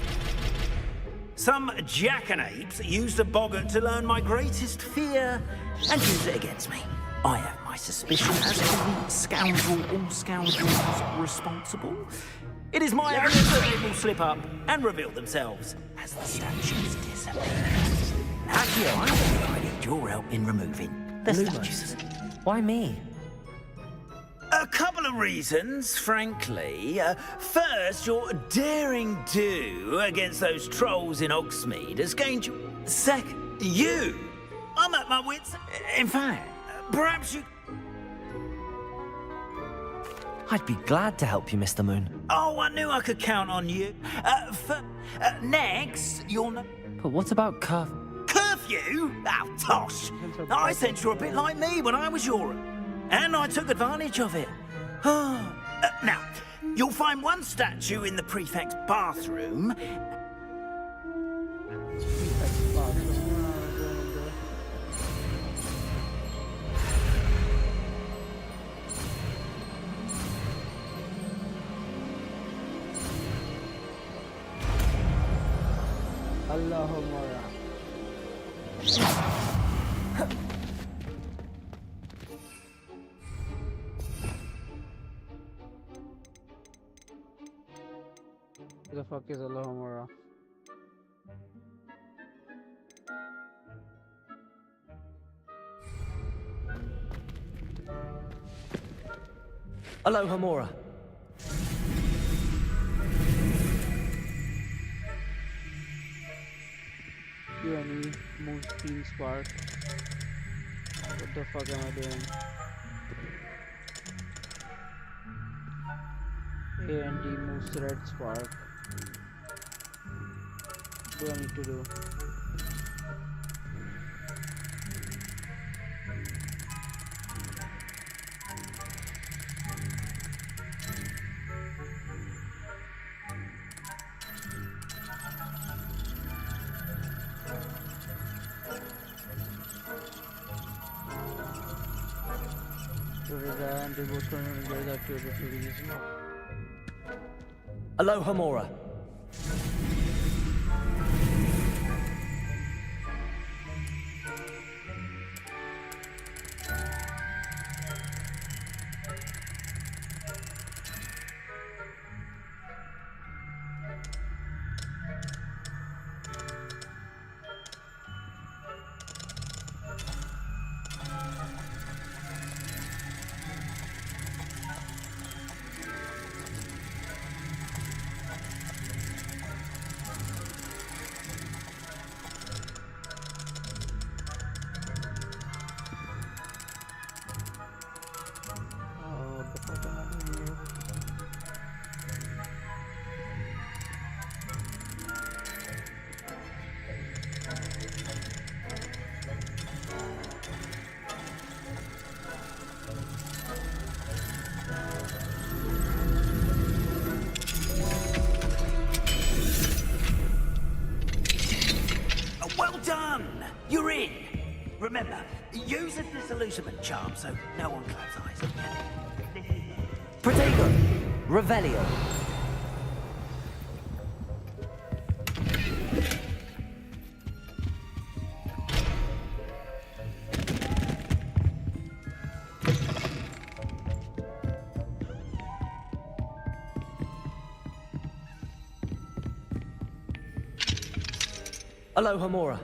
Some jackanapes used a boggart to learn my greatest fear and use it against me. I have my suspicion as to the scoundrel or scoundrels responsible. It is my hope that they will slip up and reveal themselves as the statues disappear. Akio, I think I need your help in removing the statues. Why me? A couple of reasons, frankly. First, your daring do against those trolls in Hogsmeade has gained you... Second, you! I'm at my wits... In fact, perhaps you... I'd be glad to help you, Mr. Moon. Oh, I knew I could count on you. Next, you'll know... But what about Curfew? Oh, tosh! I sense you're a bit like me when I was your... And I took advantage of it. Now, you'll find one statue in the prefect's bathroom. Allahumma. The fuck is Allahumma? Alohomora. Any move steam spark. What the fuck am I doing? A and D moves red spark. What do I need to do? And they both come and get activated to release them. Alohomora. Remember, use a disillusionment charm so no one claps eyes on you. Protego! Revelio! Aloha Mora.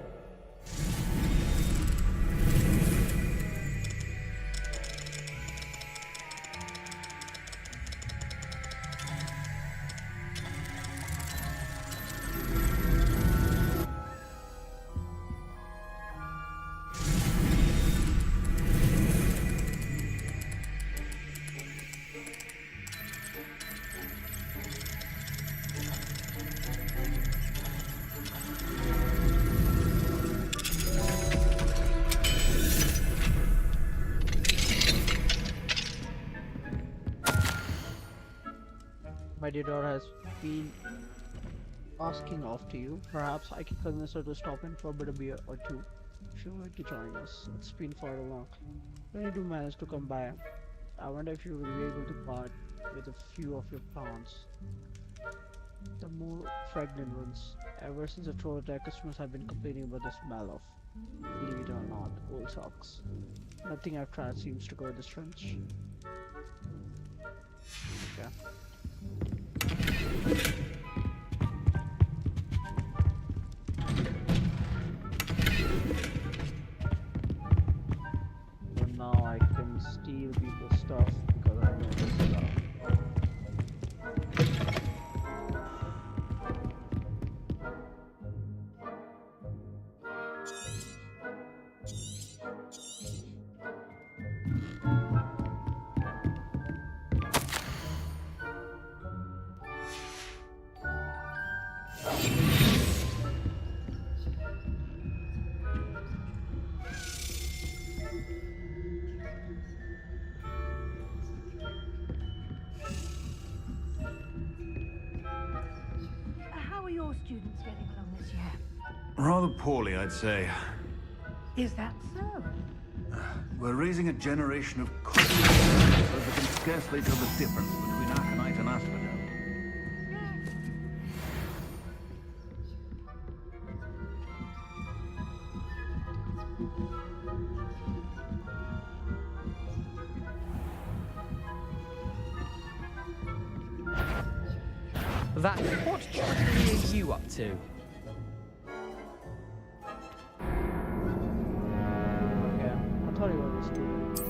My dear daughter has been asking after you. Perhaps I can convince her to stop in for a bit of beer or two. If you're willing to join us, it's been far long. When you do manage to come by, I wonder if you will be able to part with a few of your plants. The more fragrant ones. Ever since the troll attack, customers have been complaining about the smell of, believe it or not, old socks. Nothing I've tried seems to go this trench. Okay. But now I can steal people's stuff because I know this stuff. How are your students getting along this year? Rather poorly, I'd say. Is that so? We're raising a generation of cops, so they can scarcely tell the difference between Aconite and Asphodel. That, what trickery are you up to? Okay, I thought you were a student.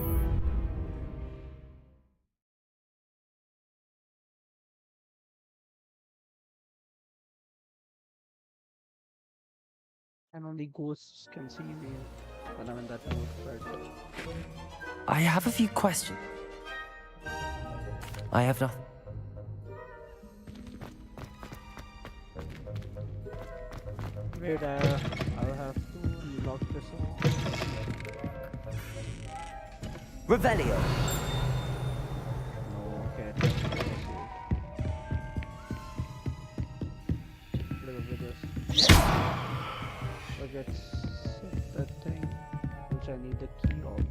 And only ghosts can see me when I'm in that mood, right? I have a few questions. I have nothing. Wait, I'll have to unlock this one. Revelio! No, okay. Look at this. Look at that thing, which I need the key of.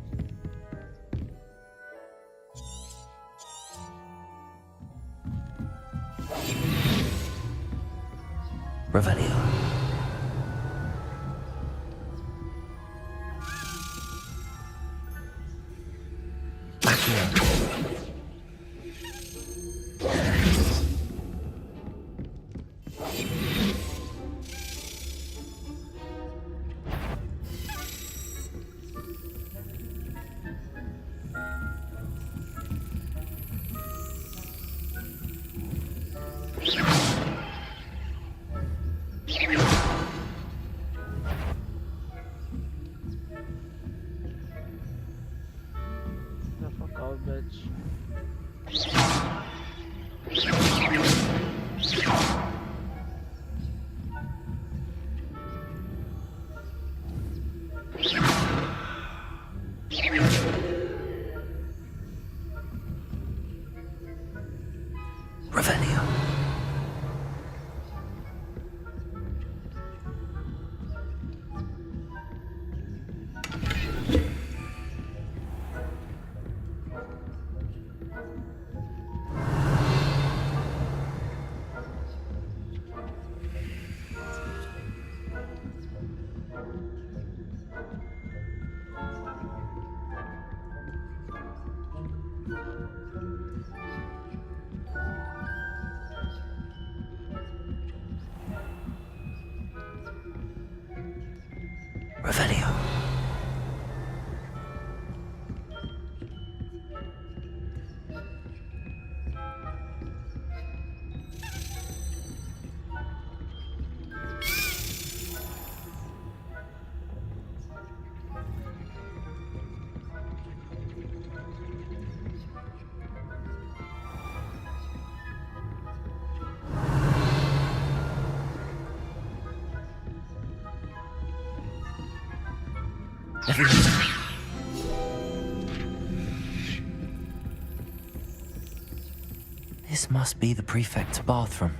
Revelio. Yeah. Revelio. This must be the prefect's bathroom.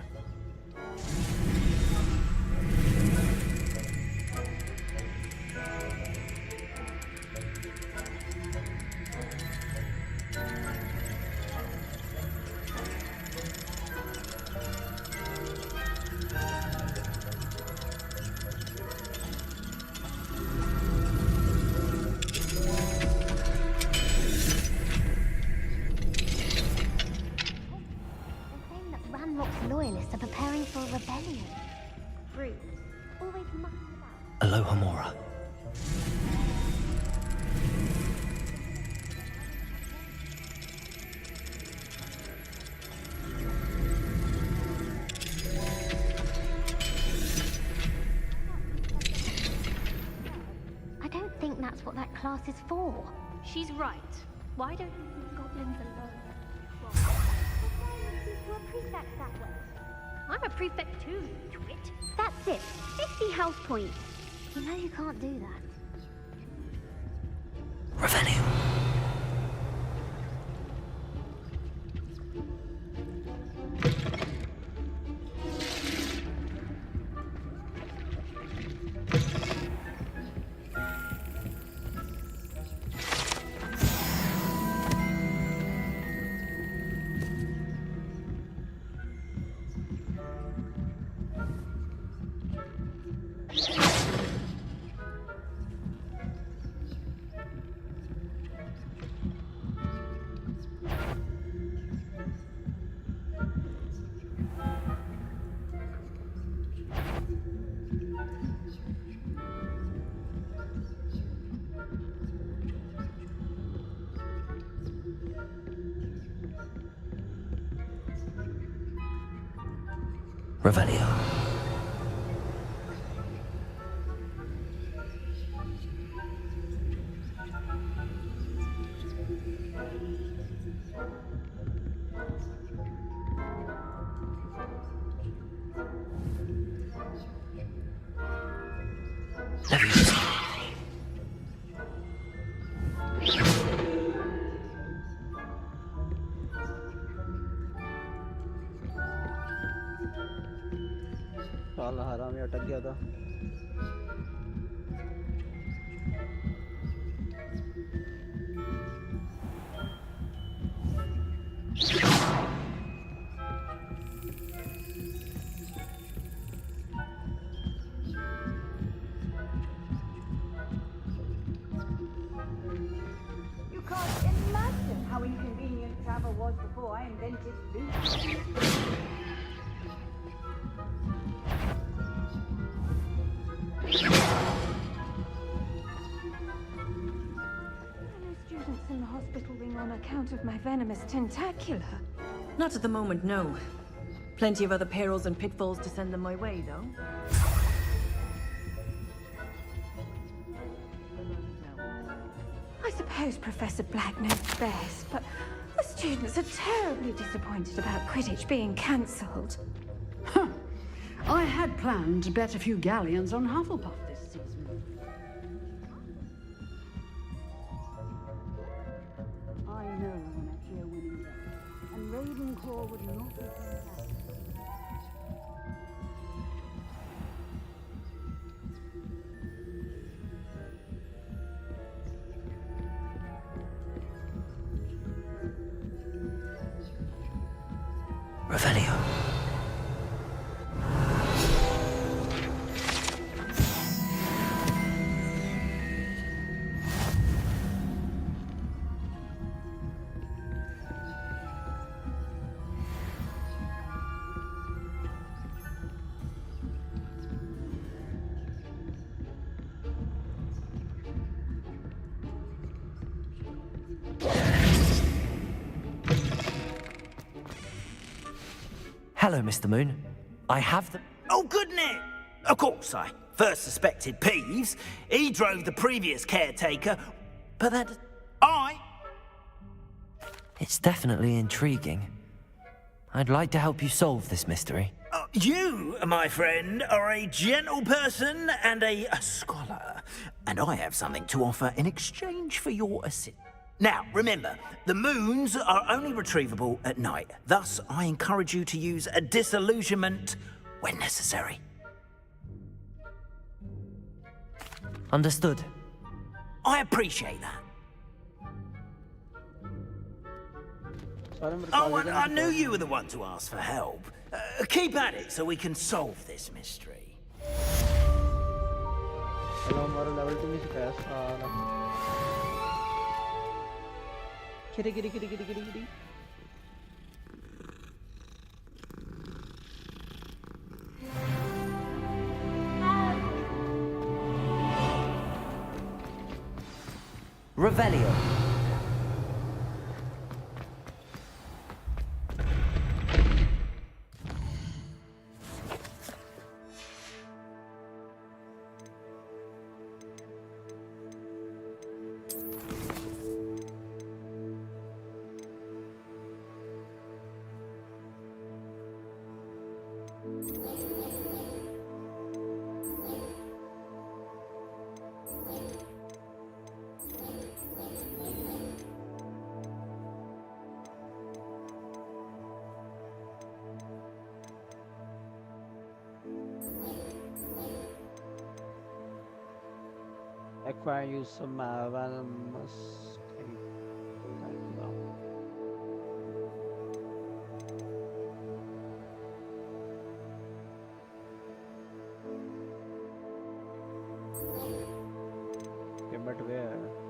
Loyalists are preparing for a rebellion. Rude. Always mucking about. Aloha Mora. I don't think that's what that class is for. She's right. Why don't you leave goblins alone? You're a prefect that way. I'm a prefect too, you twit. That's it. 50 house points. You know you can't do that. Revenue. Revelio. साला हरामी अटक गया था. You can't imagine how inconvenient travel was before I invented loot. Students in the hospital wing on account of my venomous tentacular. Not at the moment, no. Plenty of other perils and pitfalls to send them my way, though. I suppose Professor Black knows best, but the students are terribly disappointed about Quidditch being cancelled. Huh. I had planned to bet a few galleons on Hufflepuff this season. I know when I hear winning them, and Ravenclaw would not be content. Revelio. Hello, Mr. Moon. I have the... Oh, goodness! Of course, I first suspected Peeves. He drove the previous caretaker, but that... It's definitely intriguing. I'd like to help you solve this mystery. You, my friend, are a gentle person and a scholar, and I have something to offer in exchange for your assistance. Now, remember, the moons are only retrievable at night. Thus, I encourage you to use a disillusionment when necessary. Understood. I appreciate that. Oh, and I knew you were the one to ask for help. Keep at it so we can solve this mystery. Kitty. Revelio. Acquire use some Avalanche. Okay, but where?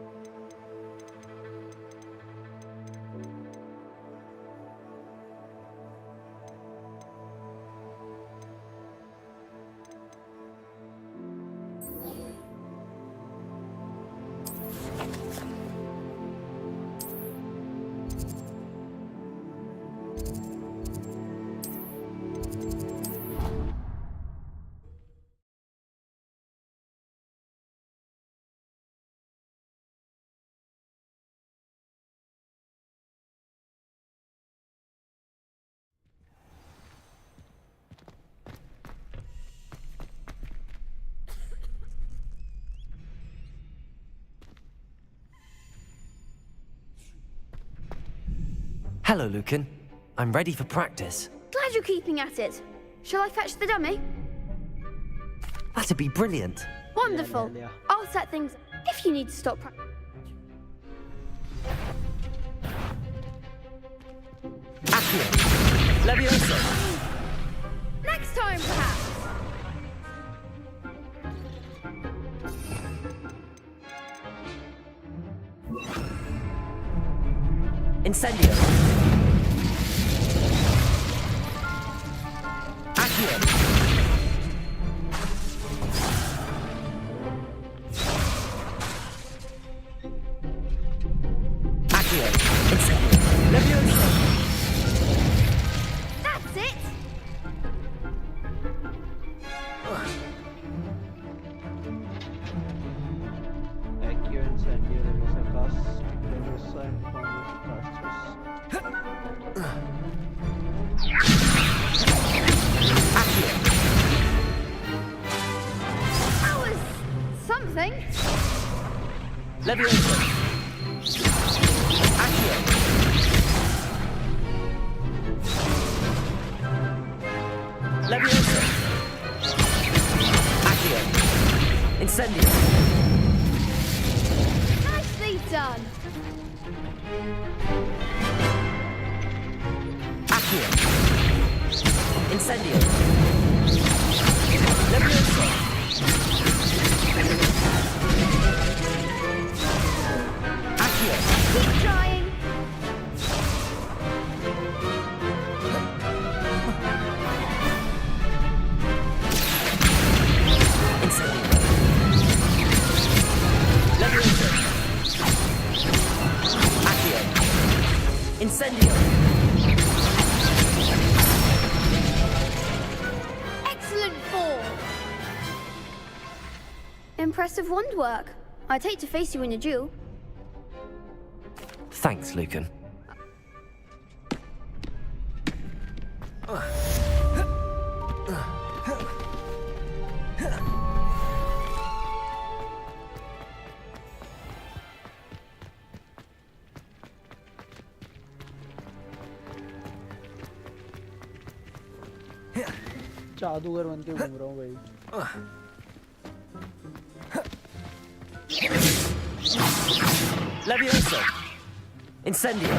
Hello, Lucan. I'm ready for practice. Glad you're keeping at it. Shall I fetch the dummy? That'd be brilliant. Wonderful. Yeah. I'll set things if you need to stop practice. Accio. Levioso. Next time, perhaps. Incendio. Accio. Accio. Incendio. Levioso. That's it. Accio Incendio Leviosa cast Leviosa and That was something. Levioso. Accio. Levioso. Accio. Incendio. Nicely done. Accio. Incendio. Levioso. Accio. Keep trying. Incendio. Levioso. Accio. Incendio. impressive wand work. I'd hate to face you in a duel. Thanks, Lucan. जादूगर बन के घूम रहा हूँ भाई। Leviosa! Incendio!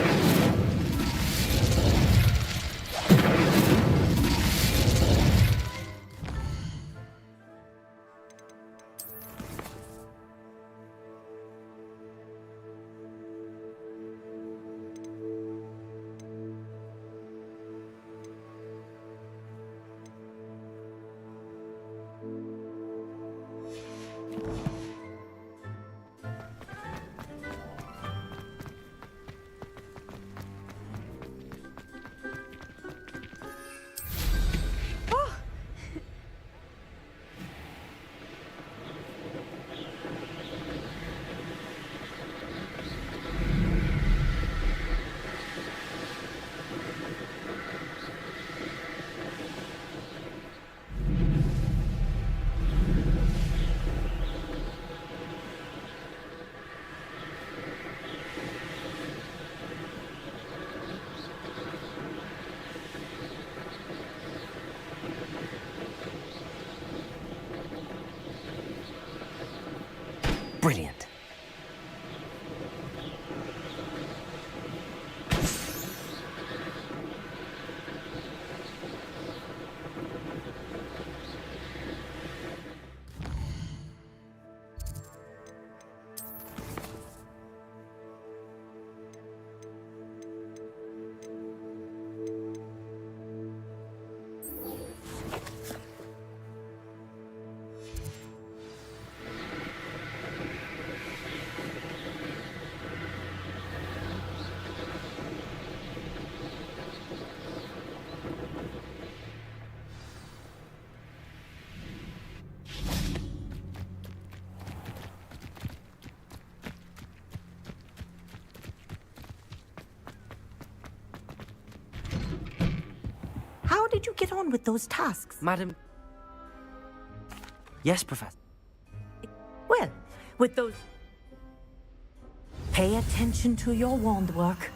Brilliant. How did you get on with those tasks? Madam... Yes, Professor. Well, with those... Pay attention to your wand work.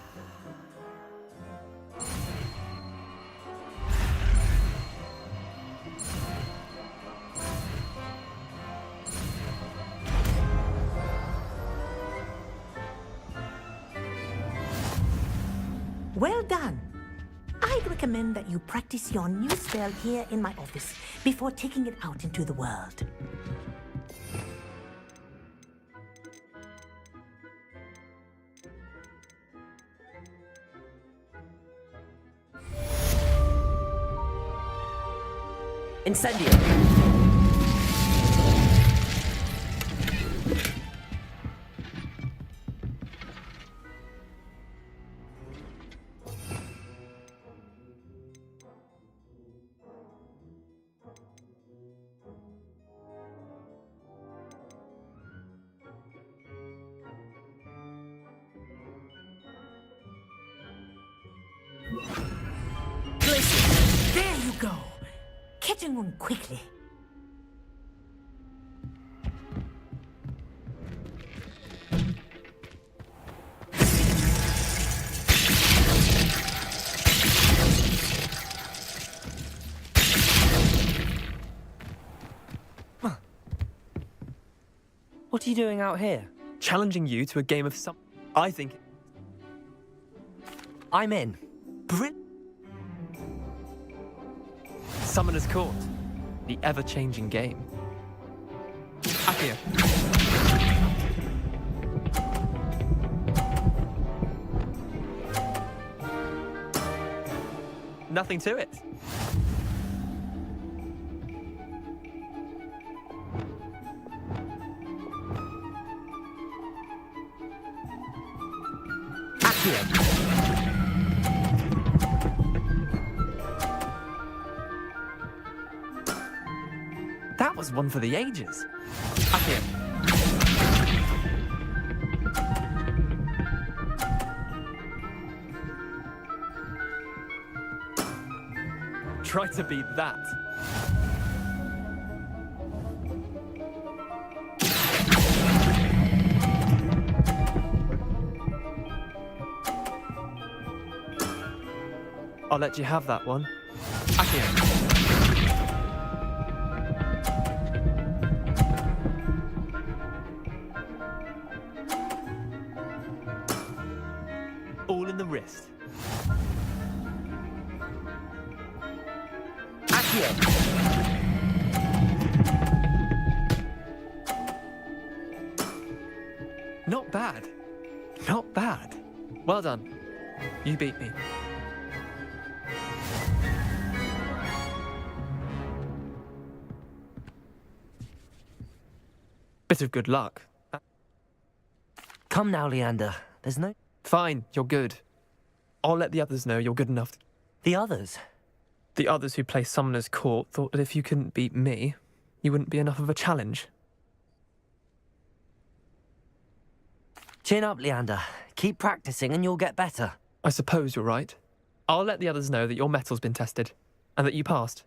Well done. I'd recommend that you practice your new spell here in my office before taking it out into the world. Incendio! There you go. Catching one quickly. What are you doing out here? Challenging you to a game of some... I think... I'm in. Summoner's Court. The ever-changing game. Accio. Nothing to it. That was one for the ages. Accio. Try to beat that. I'll let you have that one. Accio. All in the wrist. Not bad. Not bad. Well done. You beat me. Bit of good luck. Come now, Leander. There's no... Fine, you're good. I'll let the others know you're good enough. The others? The others who play Summoner's Court thought that if you couldn't beat me, you wouldn't be enough of a challenge. Chin up, Leander. Keep practicing and you'll get better. I suppose you're right. I'll let the others know that your metal's been tested, and that you passed.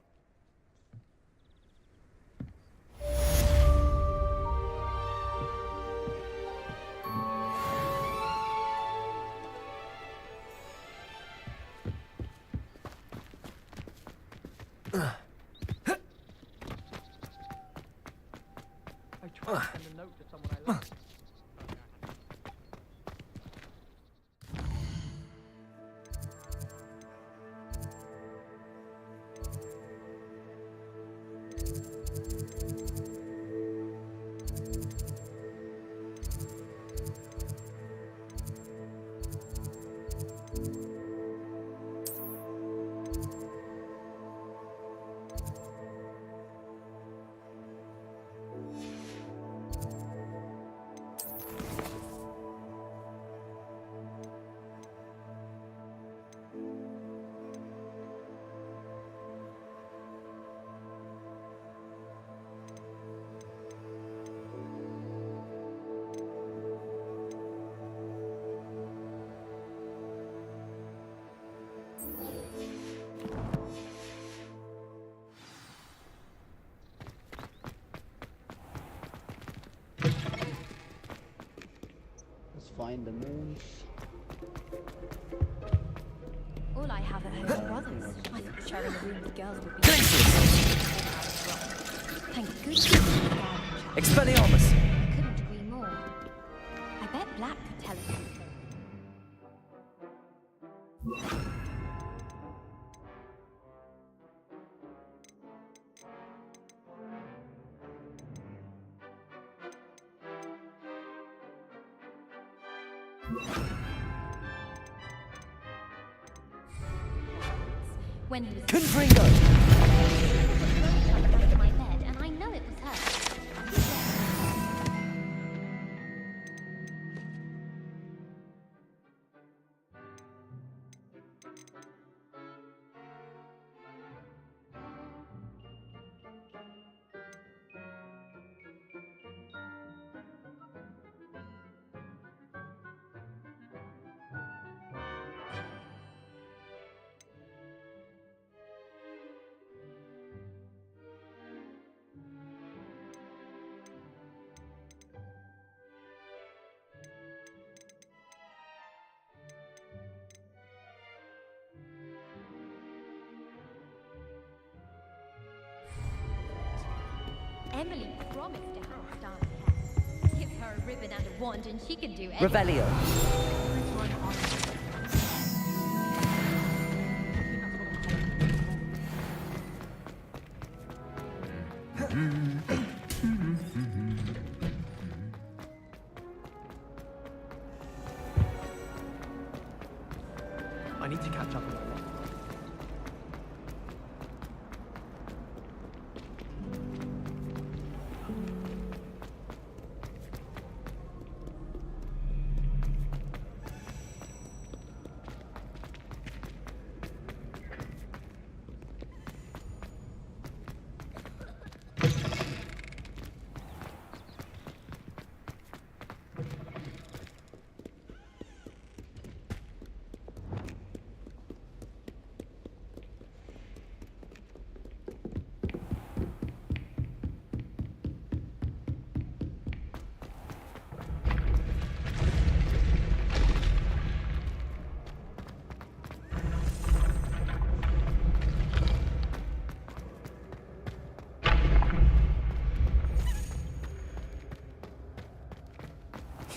I tried to send a note to someone I love. Find the moons. All I have at home are brothers. I thought sharing a room with girls would be... Thank goodness. Expelliarmus! I couldn't agree more. I bet Black could tell us something. When he was Confringo! under my bed, and I know it was her. Emily promised to help Starry Cat. Give her a ribbon and a wand and she can do anything. Revelio. I need to catch up on that one.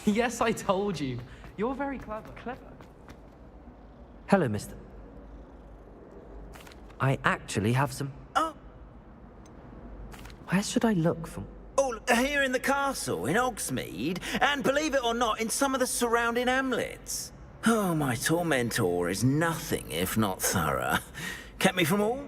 Yes, I told you. You're very clever. Hello, mister. I actually have some... Oh. Where should I look for... Oh, here in the castle, in Hogsmeade, and believe it or not, in some of the surrounding hamlets. Oh, my tormentor is nothing if not thorough. Kept me from all?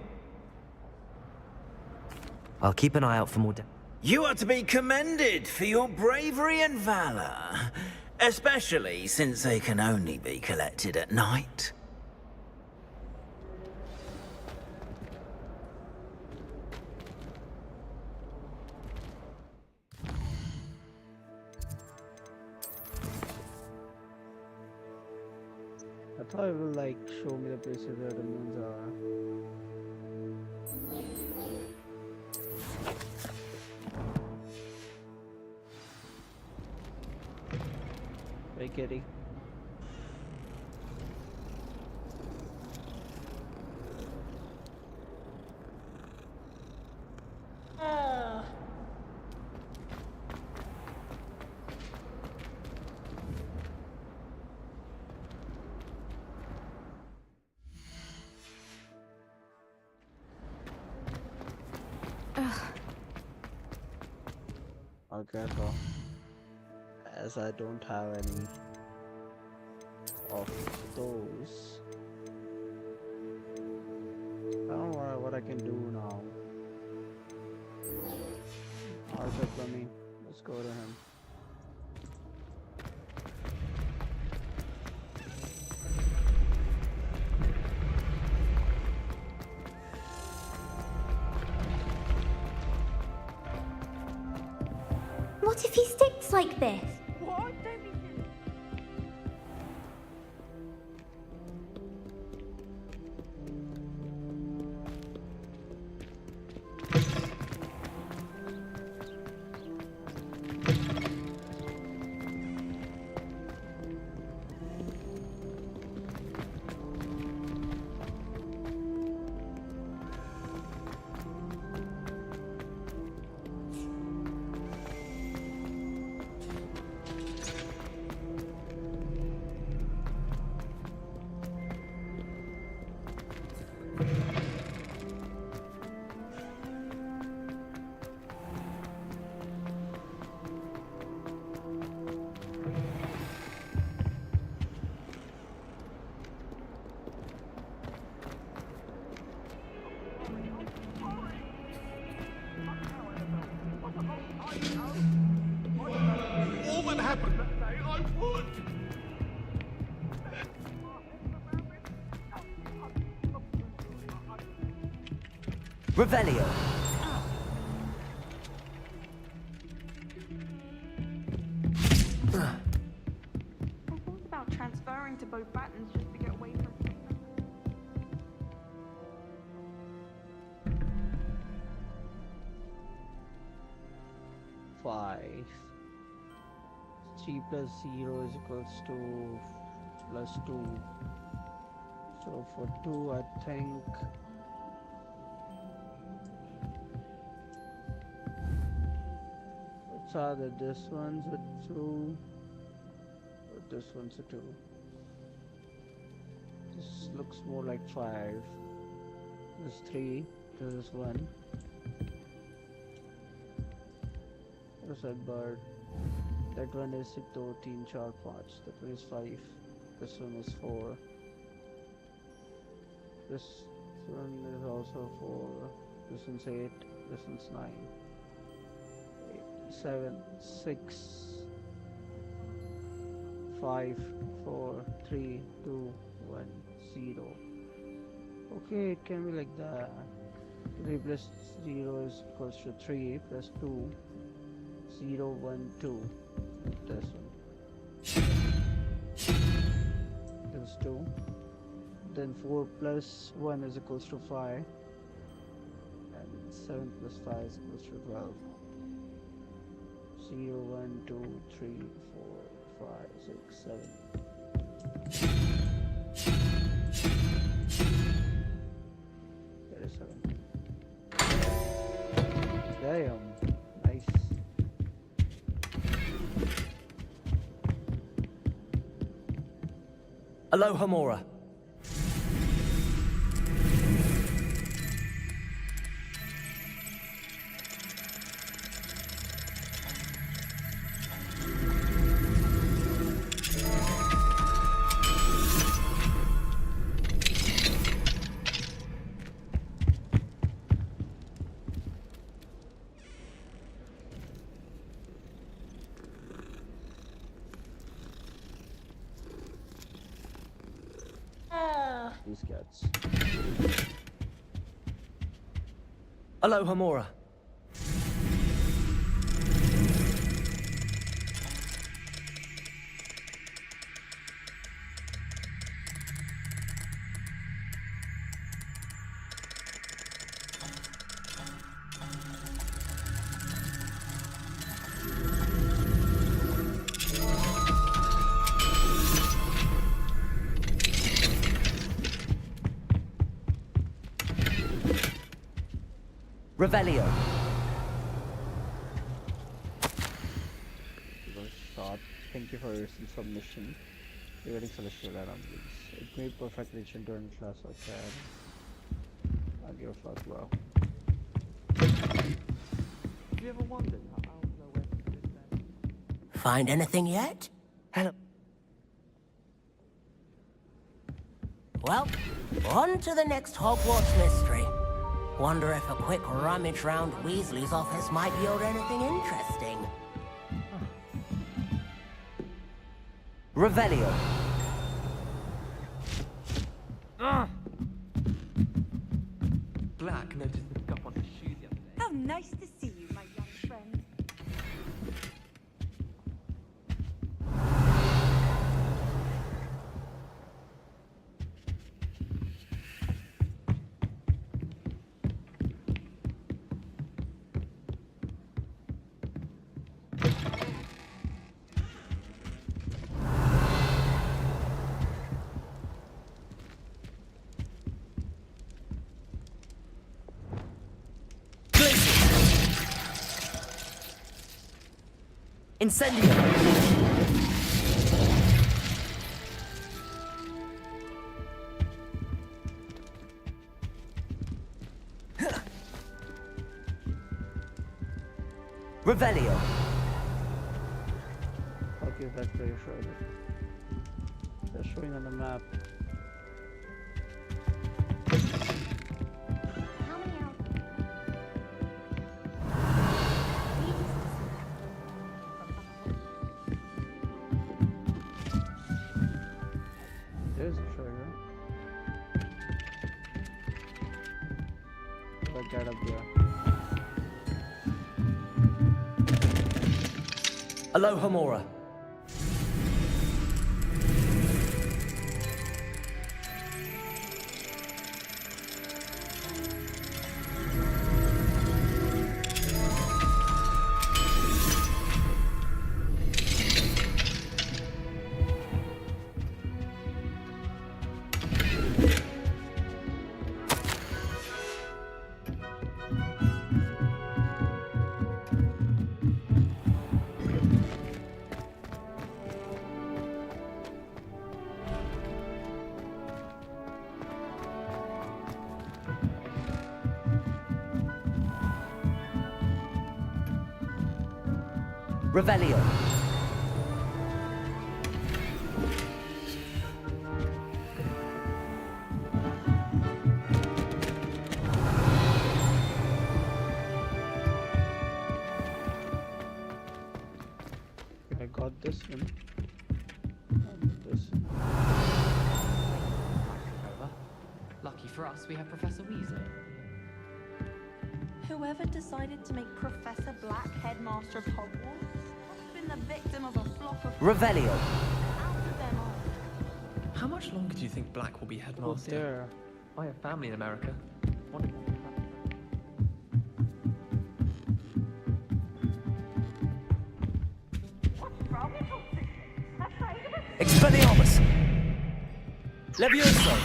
I'll keep an eye out for more... You are to be commended for your bravery and valor, especially since they can only be collected at night. I thought it would like show me the places where the moons are. Hey, kitty. Okay, so as I don't have any of those, I don't know what I can do now. Arthur Plumbing, let's go to him. What if he sticks like this? What? Don't be silly. All that happened that day, I would. Revelio. I thought about transferring to both battens just to get away from it. 5. 3 plus 0 is equals to plus 2. So for 2, I think it's either this one's a 2 or this one's a 2. This looks more like 5. This is 3. This is 1. What's that bird? That one is 13 sharp parts. That one is 5. This one is 4. This one is also 4. This one's 8. This one's 9. 8, 7, 6, 5, 4, 3, 2, 1, 0. Okay, it can be like that. 3 plus 0 is equals to 3 plus 2. 0, 1, 2. This one. This is 2. Then 4 plus 1 is equals to 5. And 7 plus 5 is equals to 12. 0, 1, 2, 3, 4, 5, 6, 7. There is 7. Damn. Nice. Alohomora. These cats. Alohomora. Revelio. Good shot. Thank you for your submission. Regarding celestial anomalies. It made perfect reach into any class I can. I'll give a fuck well. Have you ever wondered how owls know where to put their... Find anything yet? Hello. Well, on to the next Hogwarts mystery. Wonder if a quick rummage round Weasley's office might yield anything interesting. Revelio. Black noticed the scuff on his shoes the other day. How nice to see you, my young friend. Incendio. Revelio. Okay, that's pretty sure. They're showing on the map. There's a trigger. But get up there. Alohomora. Revelio. I got this one. And this one. Over. Lucky for us, we have Professor Weasley. Whoever decided to make Professor Black headmaster of Hogwarts must have been the victim of a flock of... Revelio. Out of their mind. How much longer do you think Black will be headmaster? There. I have family in America. Expelliarmus. Levioso.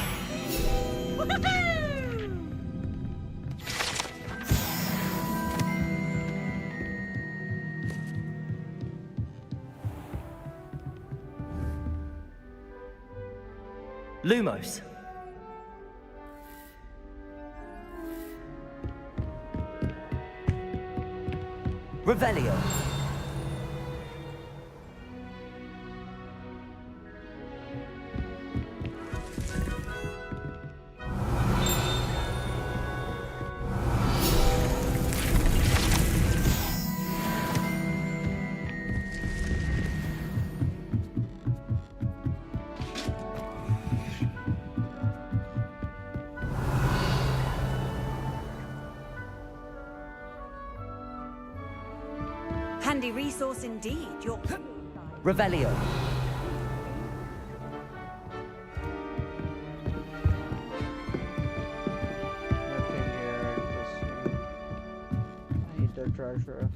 Lumos. Revelio. Handy resource indeed. Your Revelio. Nothing here. Just, I need the treasure.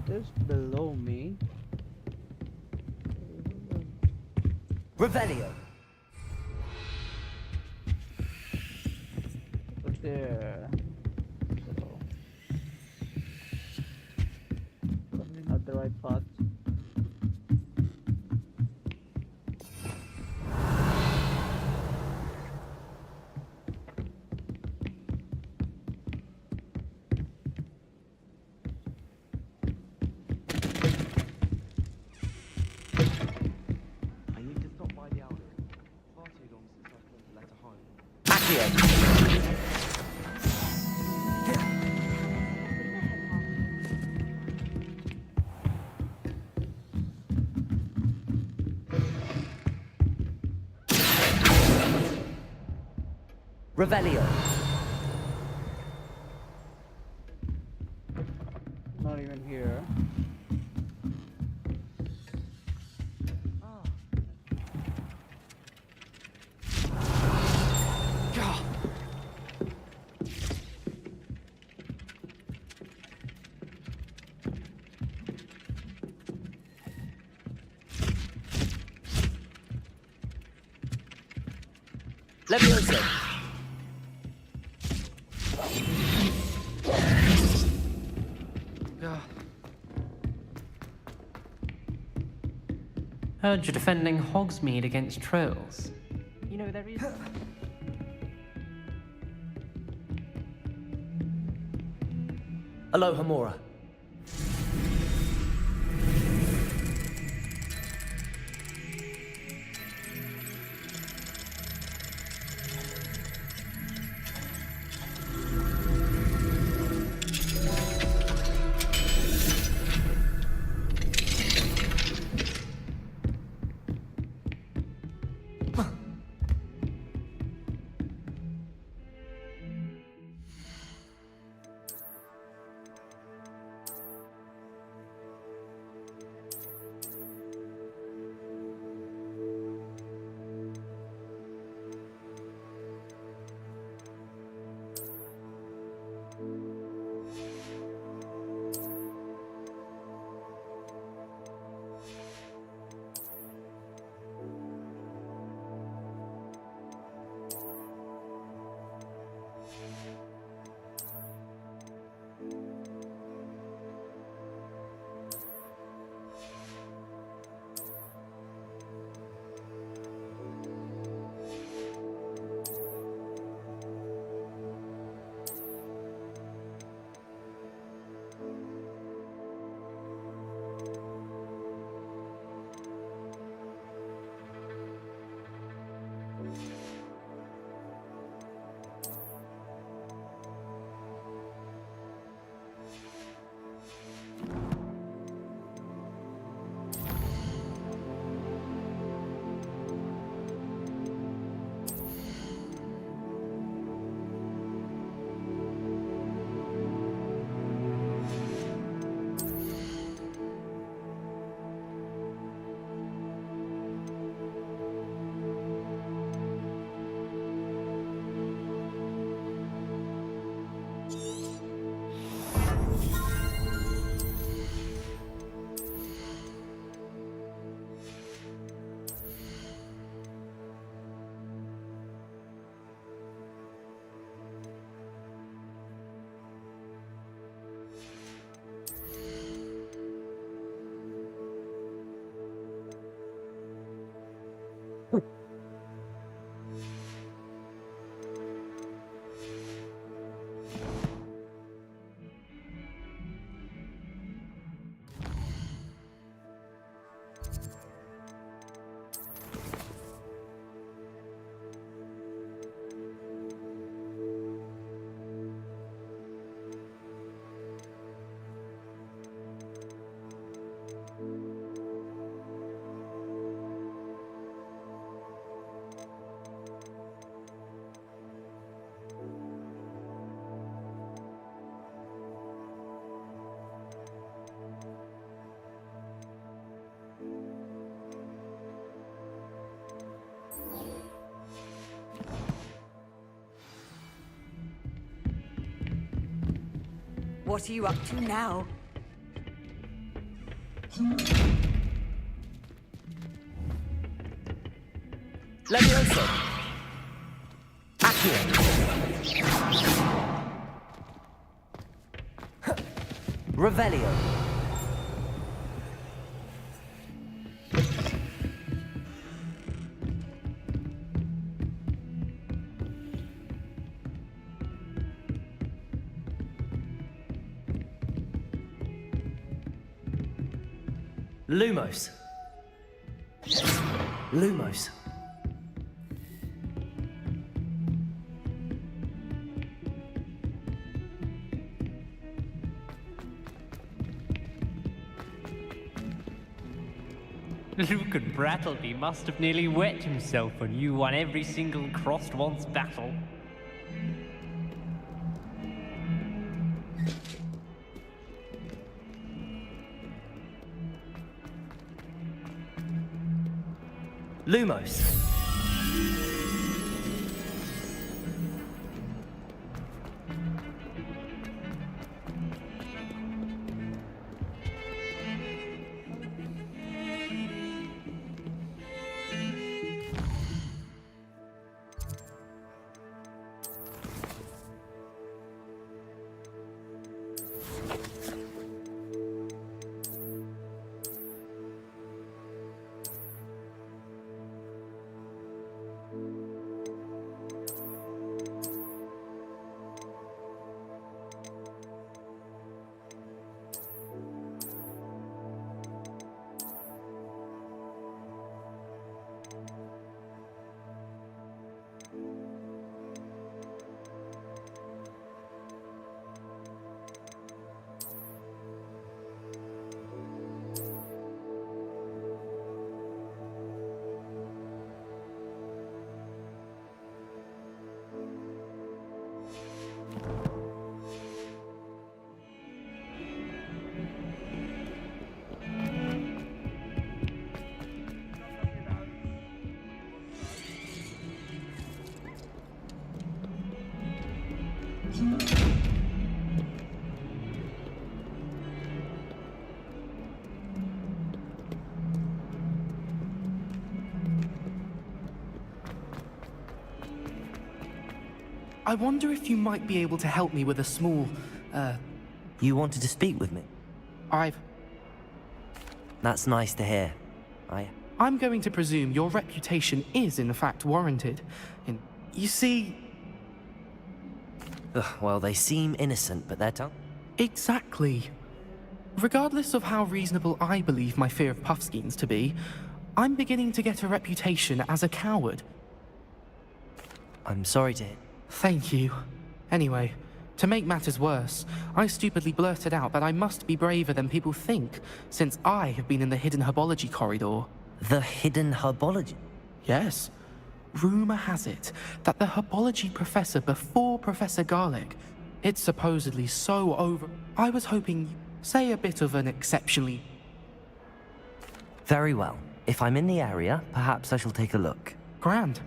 Just below me. Revelio. But there. So, probably not the right path. I need to stop by the outlet. Far too long since I've sent a letter home. Accio. Revelio. Not even here. Levioso. Heard you're defending Hogsmeade against trolls. You know, there is... Aloha Mora. What are you up to now? Levioso! Accio! Revelio! Lumos. Lumos. Luke and Brattleby must have nearly wet himself when you won every single crossed once battle. Lumos. I wonder if you might be able to help me with a small, You wanted to speak with me? That's nice to hear. I'm going to presume your reputation is in fact warranted. You see... Well, they seem innocent, but they're tongue. Exactly. Regardless of how reasonable I believe my fear of Puffskeins to be, I'm beginning to get a reputation as a coward. I'm sorry to hear. Thank you. Anyway, to make matters worse, I stupidly blurted out that I must be braver than people think, since I have been in the hidden herbology corridor. The hidden herbology? Yes. Rumor has it that the herbology professor before Professor Garlic, it's supposedly so over... I was hoping, say a bit of an exceptionally... Very well. If I'm in the area, perhaps I shall take a look. Grand.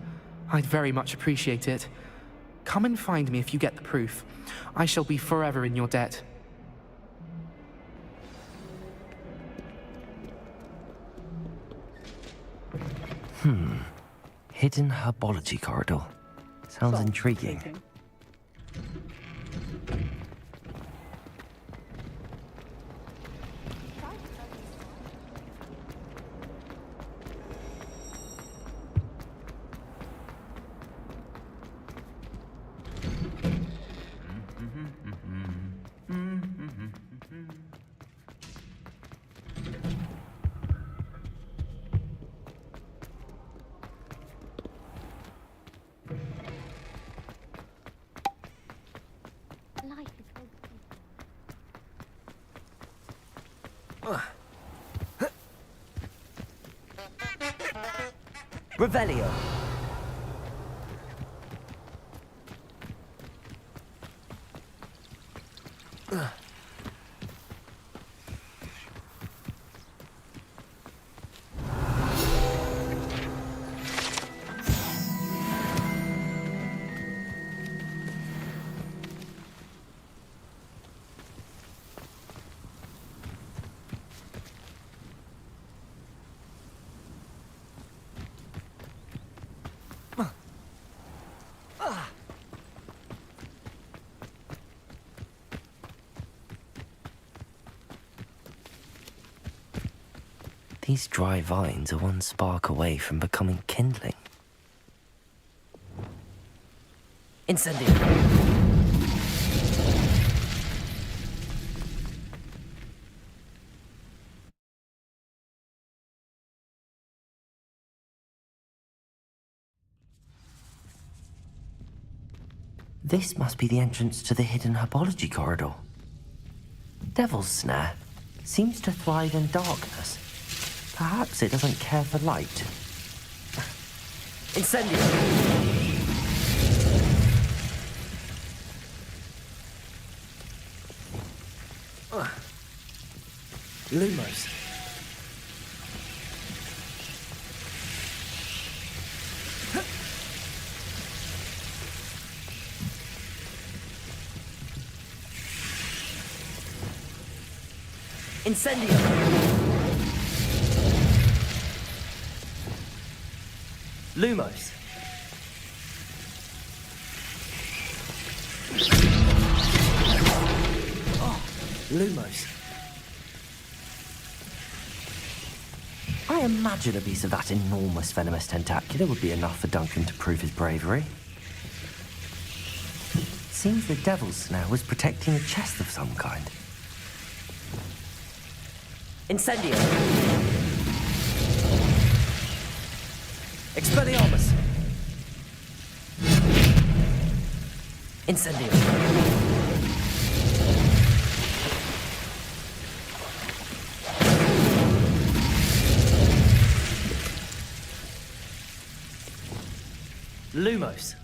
I'd very much appreciate it. Come and find me if you get the proof. I shall be forever in your debt. Hidden herbology corridor. Sounds intriguing. Revelio. These dry vines are one spark away from becoming kindling. Incendio! This must be the entrance to the hidden herbology corridor. Devil's Snare seems to thrive in darkness. Perhaps it doesn't care for light. Incendio! Lumos. Incendio! Lumos. Oh, Lumos. I imagine a piece of that enormous venomous tentacula would be enough for Duncan to prove his bravery. Seems the Devil's Snare was protecting a chest of some kind. Incendio! Expelliarmus! Incendio! Lumos!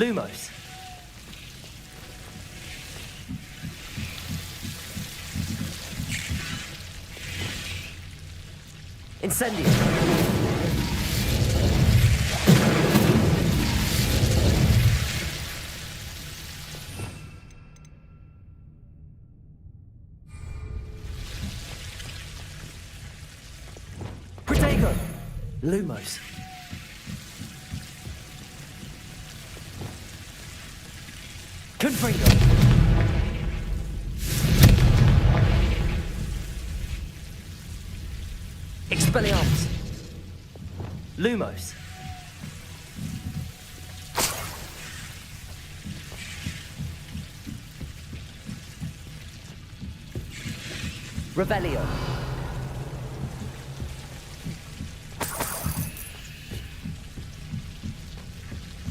Lumos. Incendio. Protego. Lumos. Confringo. Expelliarmus. Lumos. Revelio.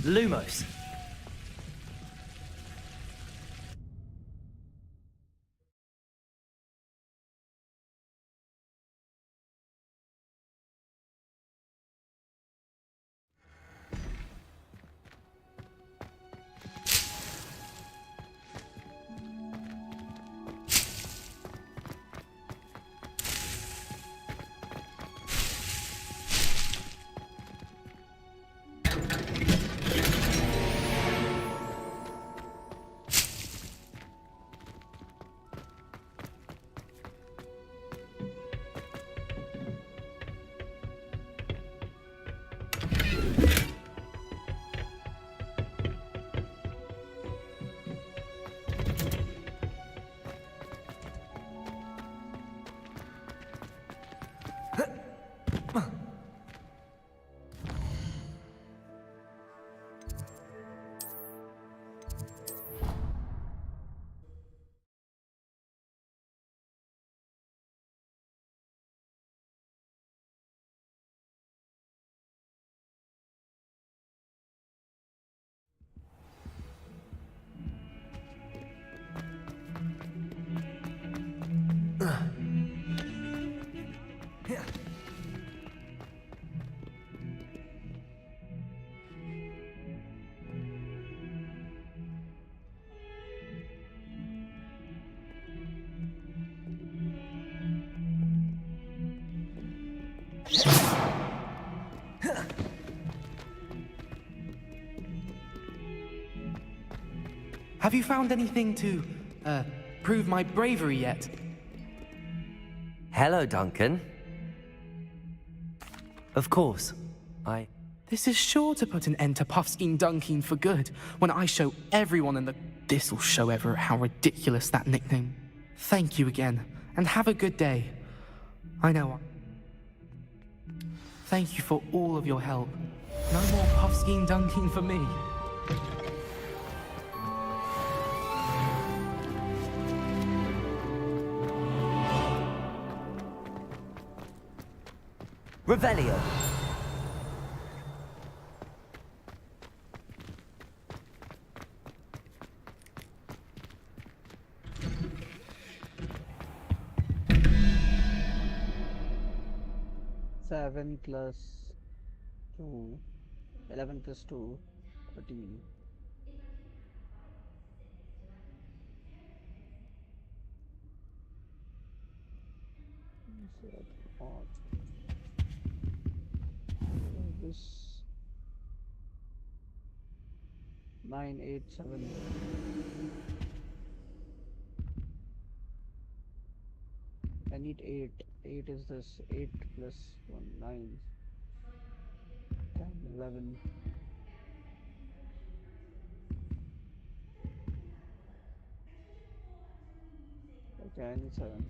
Lumos. Have you found anything to, prove my bravery yet? Hello, Duncan. Of course, This is sure to put an end to Puffskein Dunkin for good when I show everyone in the... This'll show Everett how ridiculous that nickname. Thank you again, and have a good day. I know. Thank you for all of your help. No more Puffskein Dunkin for me. Revelio. Seven plus 2, 11 plus 2, 13. So that's odd. This 9, 8, 7. I need 8. 8 is this. 8 plus 1, 9. 10, 11. Okay, I need 7.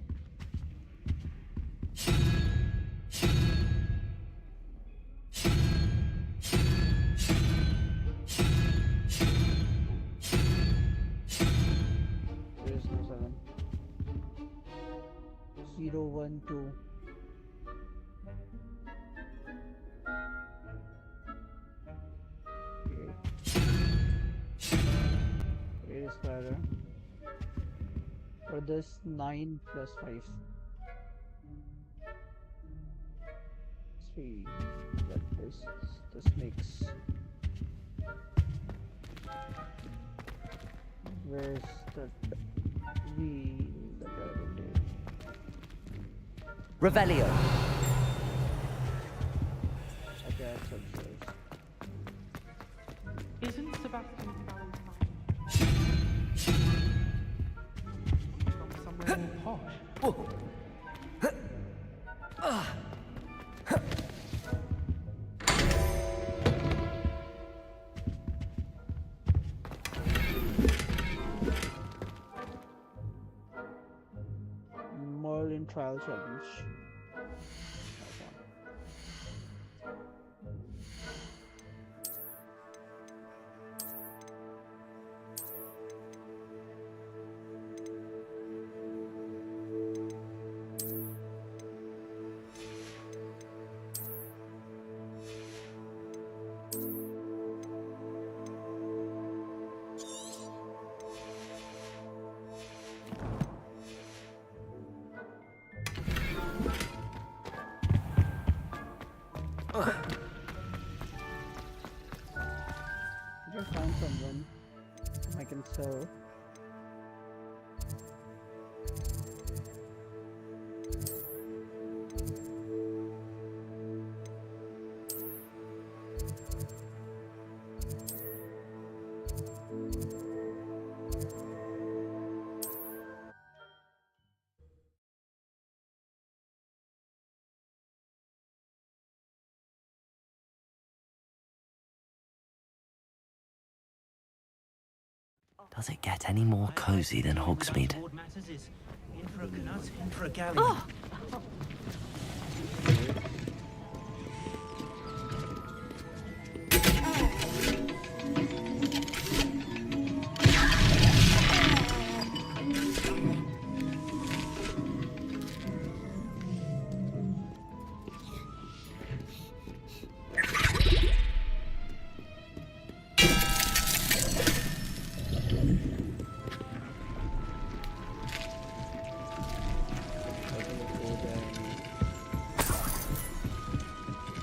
There is no 7. 0, 1, 2. It is better. For this 9 plus 5. 3. That this makes. Where's the V that I rotate? Revelio. Okay, that's upstairs. Isn't Sebastian from somewhere more posh? Merlin Trial Challenge. If I find someone I can sell. Does it get any more cozy than Hogsmeade? Oh!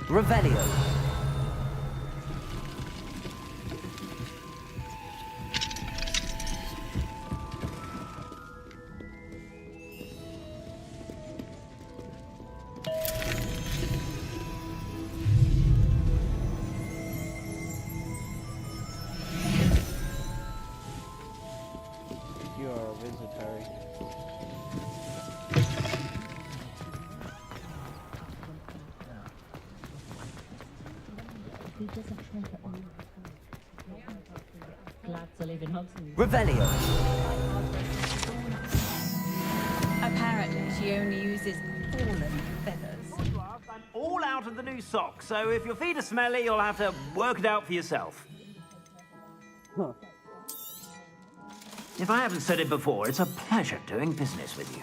Revelio. You are a wizard, Harry. Revelio. Apparently, she only uses fallen feathers. I'm all out of the new socks, so if your feet are smelly, you'll have to work it out for yourself. Huh. If I haven't said it before, it's a pleasure doing business with you.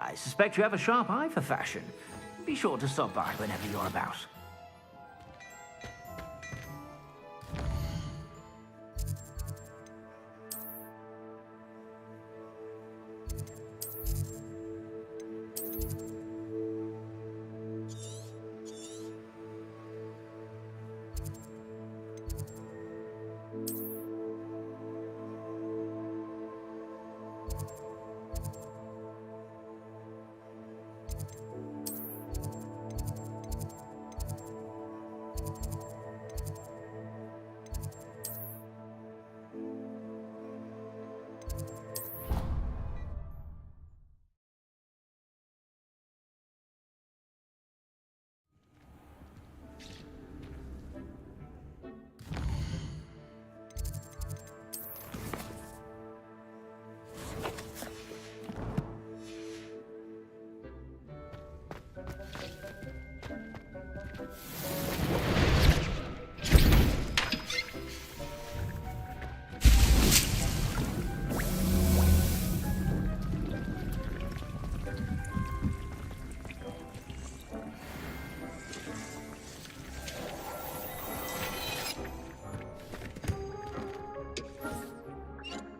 I suspect you have a sharp eye for fashion. Be sure to stop by whenever you're about.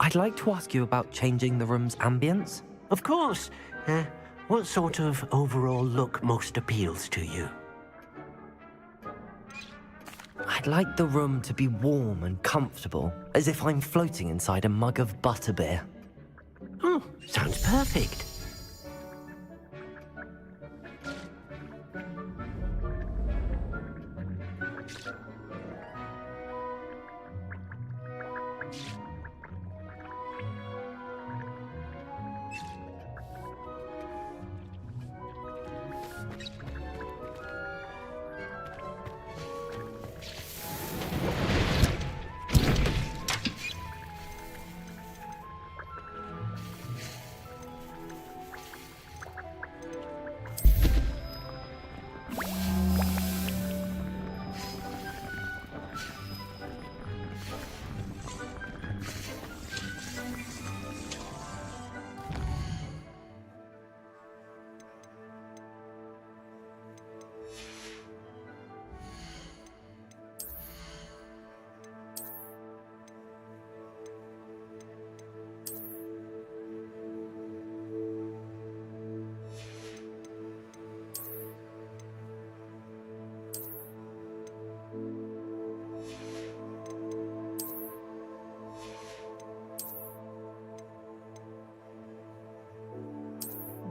I'd like to ask you about changing the room's ambience. Of course. What sort of overall look most appeals to you? I'd like the room to be warm and comfortable, as if I'm floating inside a mug of butterbeer. Oh, sounds perfect.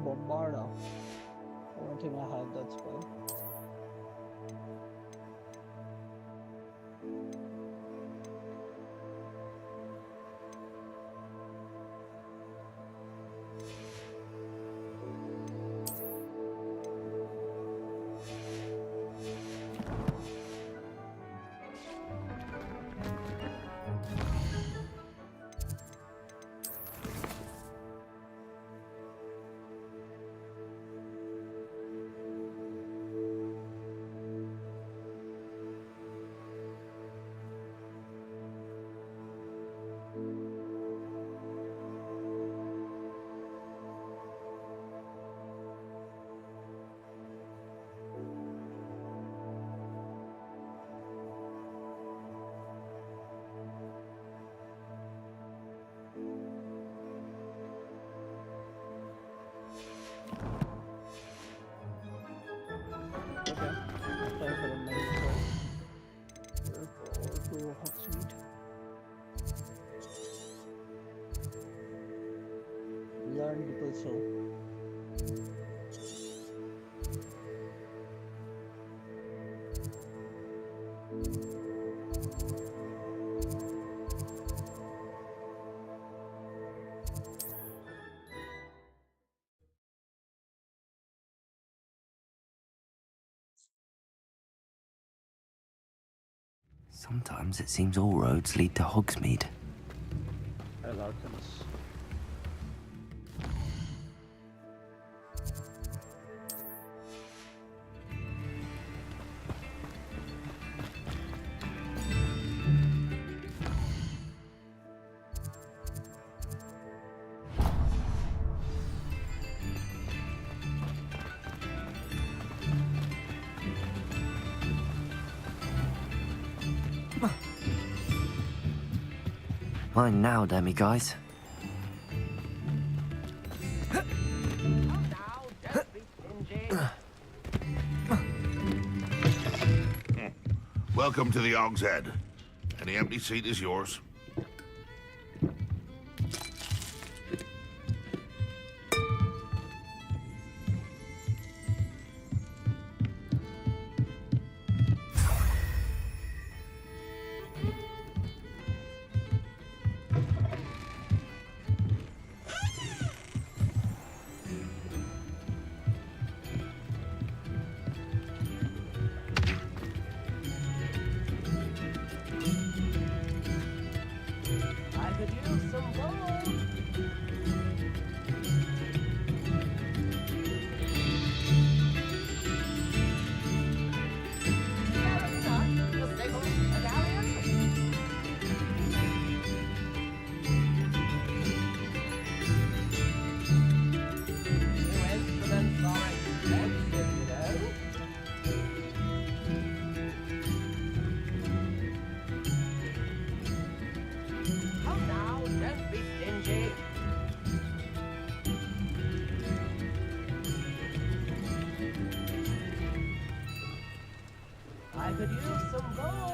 Bombarda. I don't think I had that spell. Okay. time for the main quest. Therefore, to Hogsmeade. Learn the puzzle. Sometimes it seems all roads lead to Hogsmeade. Alchemist. Mine now, guys. Welcome to the Og's Head. Any empty seat is yours. I could use some gold.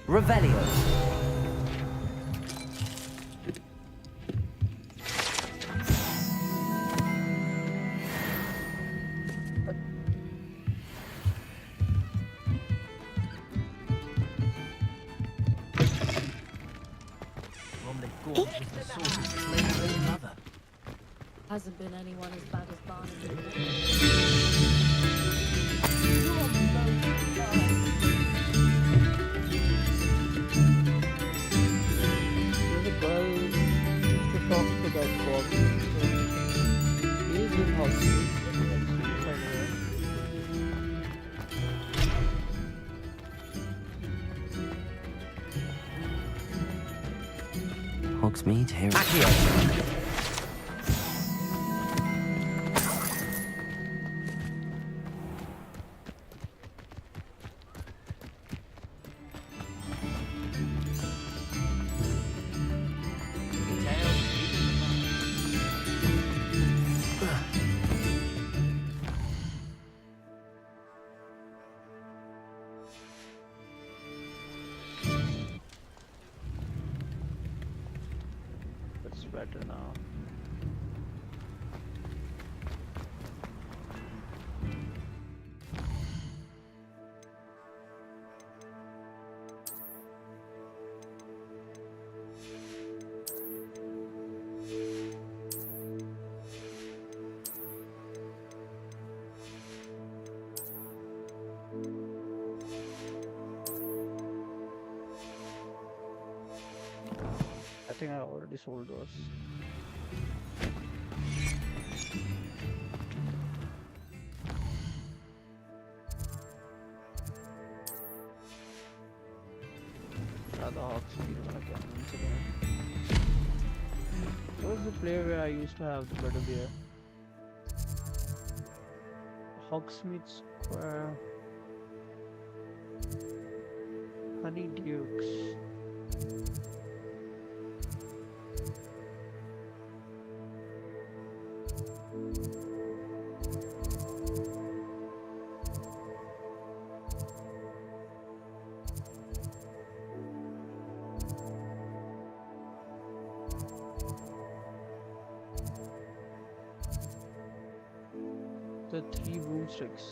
Revelio. Hasn't been anyone as bad as Barnaby. There's a girl to talk to that Bob. He's in Hogsmeade. Hogsmeade, here it It's better now. I think I already sold those. the Hogsmeade again once again. What was the player where I used to have the better beer? Hogsmeade Square. Honey Dukes. The 3 broomsticks.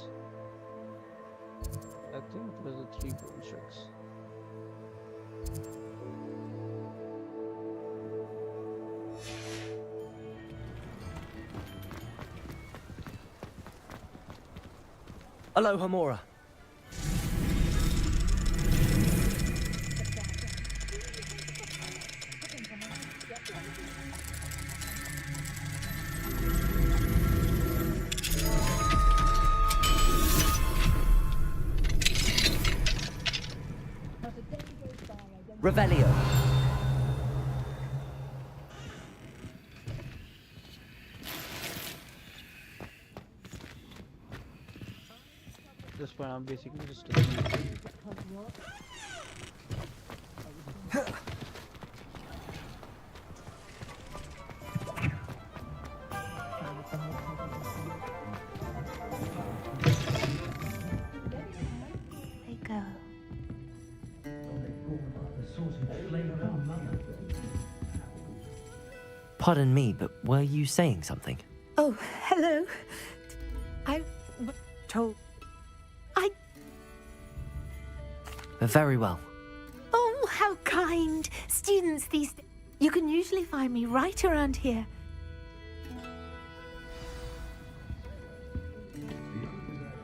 I think it was the 3 broomsticks. Aloha Mora. Revelio. At this point, I'm basically just a thief. They go. Pardon me, but were you saying something? Oh, hello. I was told. Very well. Oh, how kind. Students these days. You can usually find me right around here.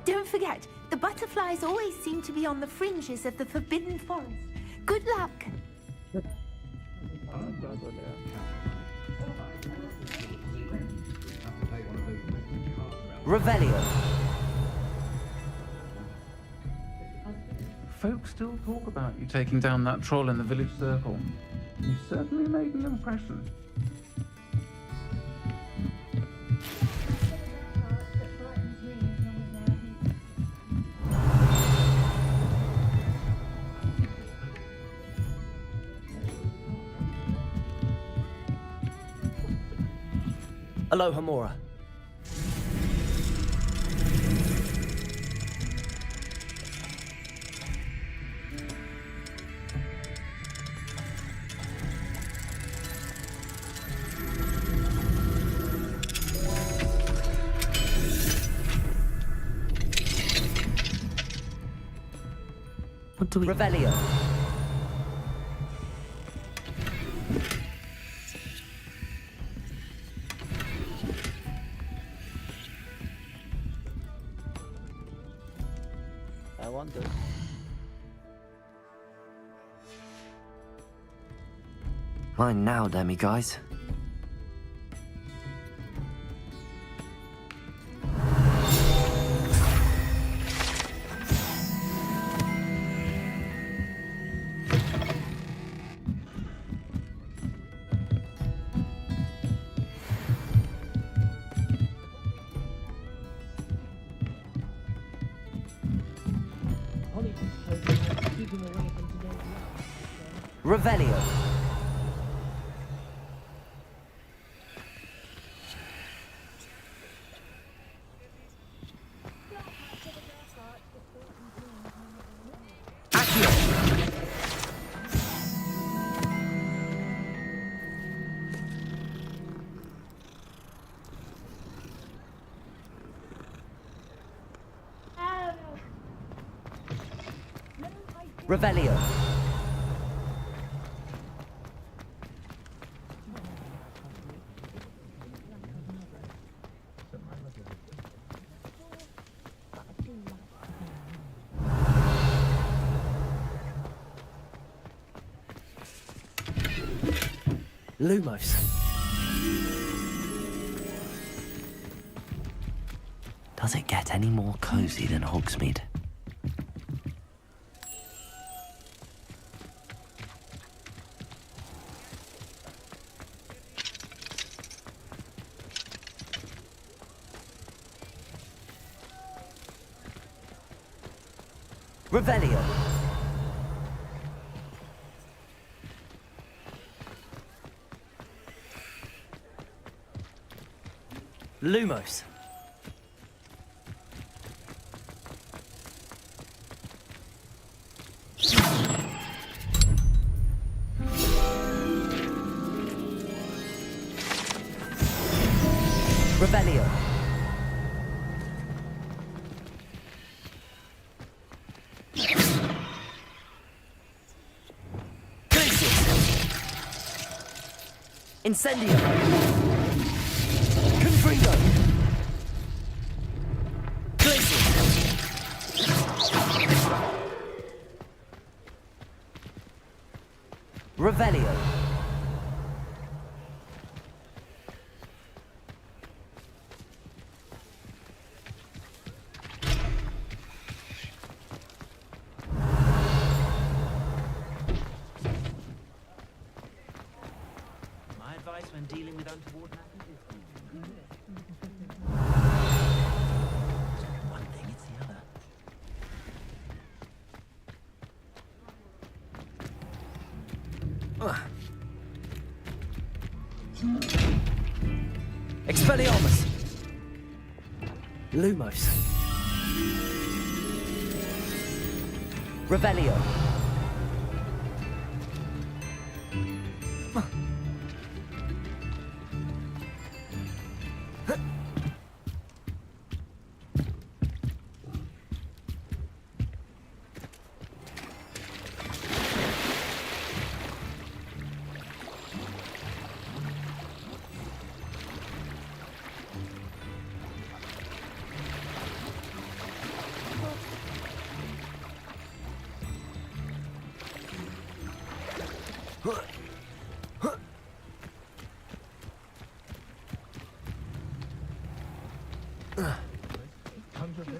Don't forget, the butterflies always seem to be on the fringes of the Forbidden Forest. Good luck. Revelio. Folks still talk about you taking down that troll in the village circle. You certainly made an impression. Aloha Mora. What do we... Revelio. I want this. Mine now, Demi guys. Revelio. Revelio. Lumos. Does it get any more cozy than Hogsmeade? Revelio. Lumos. Revelio. Incendio. Confringo. Revelio. My advice when dealing with untoward matters is one thing, it's the other. Expelliarmus. Lumos. Revelio.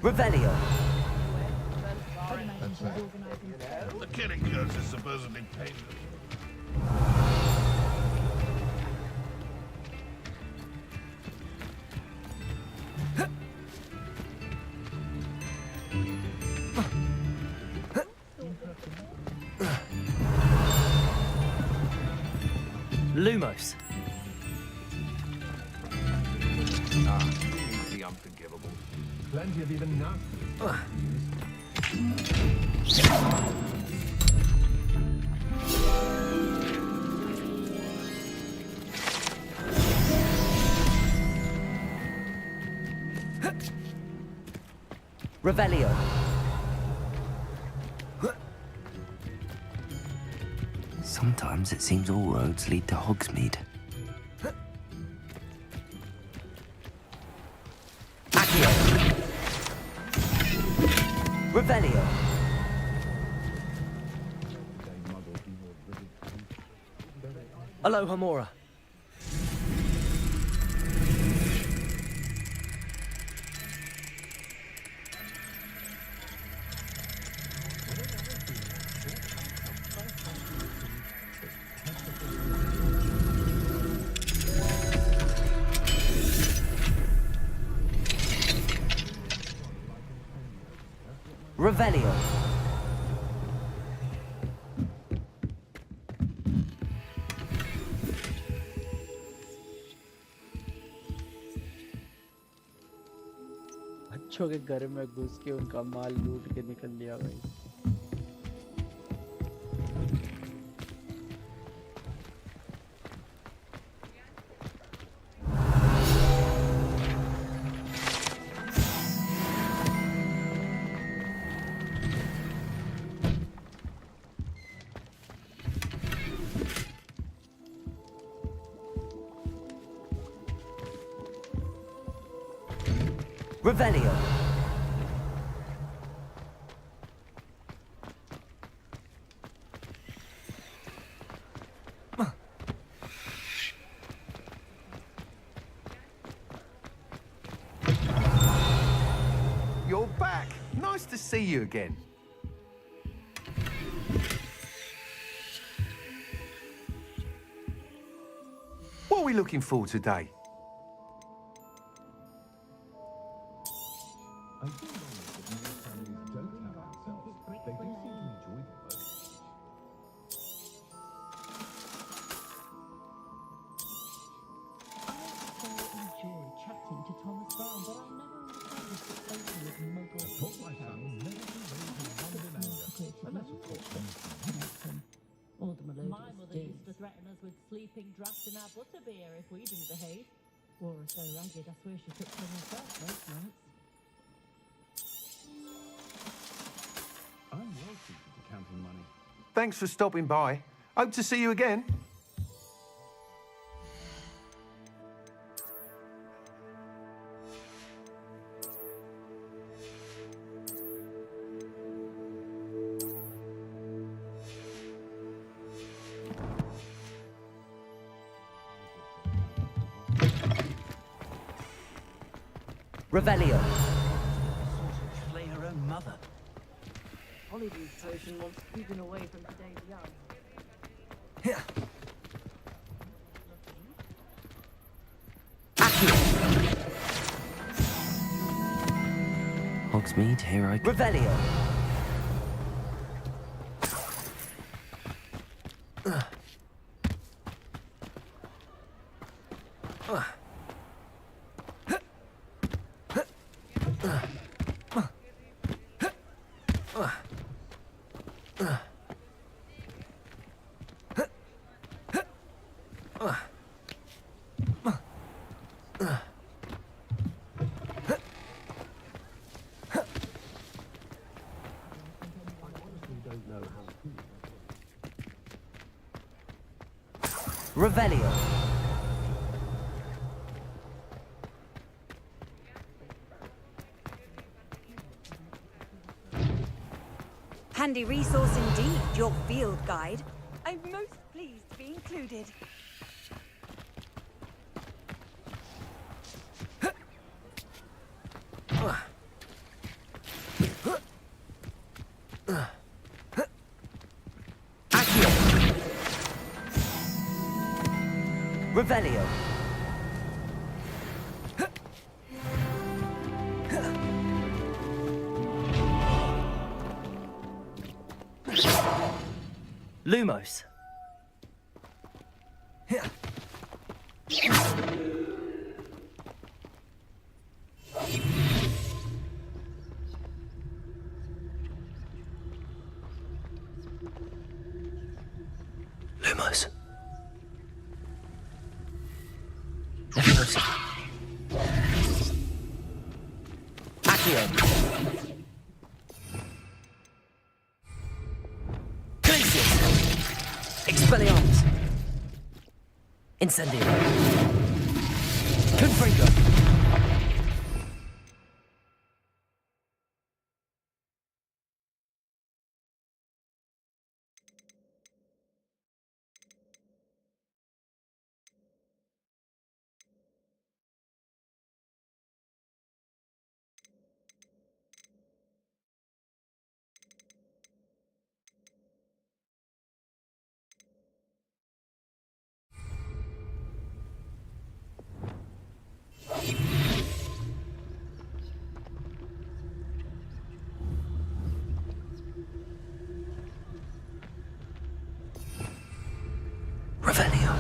Revelio. The killing curse is supposedly painless. Lumos. The unforgivable. Plenty of even now. Revelio. Sometimes it seems all roads lead to Hogsmeade. Accio. Revelio. Aloha Mora. Revelio. बच्चों के घर में घुस के उनका माल लूट के निकल लिया भाई। Revelio. You're back. Nice to see you again. What are we looking for today? us with sleeping draughts in our butterbeer if we didn't behave. Wore her so ragged, I swear she took some herself most nights. I'm well suited to counting money. Thanks for stopping by. Hope to see you again. Revelio. Slay her own mother. Hollywood potion wants keeping away from today's young. Here. Hogsmeade, here I go. Revelio. Revelio. Handy resource indeed, your field guide. I'm most pleased to be included. Revelio. Lumos. Lumos. Accio. Glacius. Expelliarmus. Incendio. Confringo. Revelio.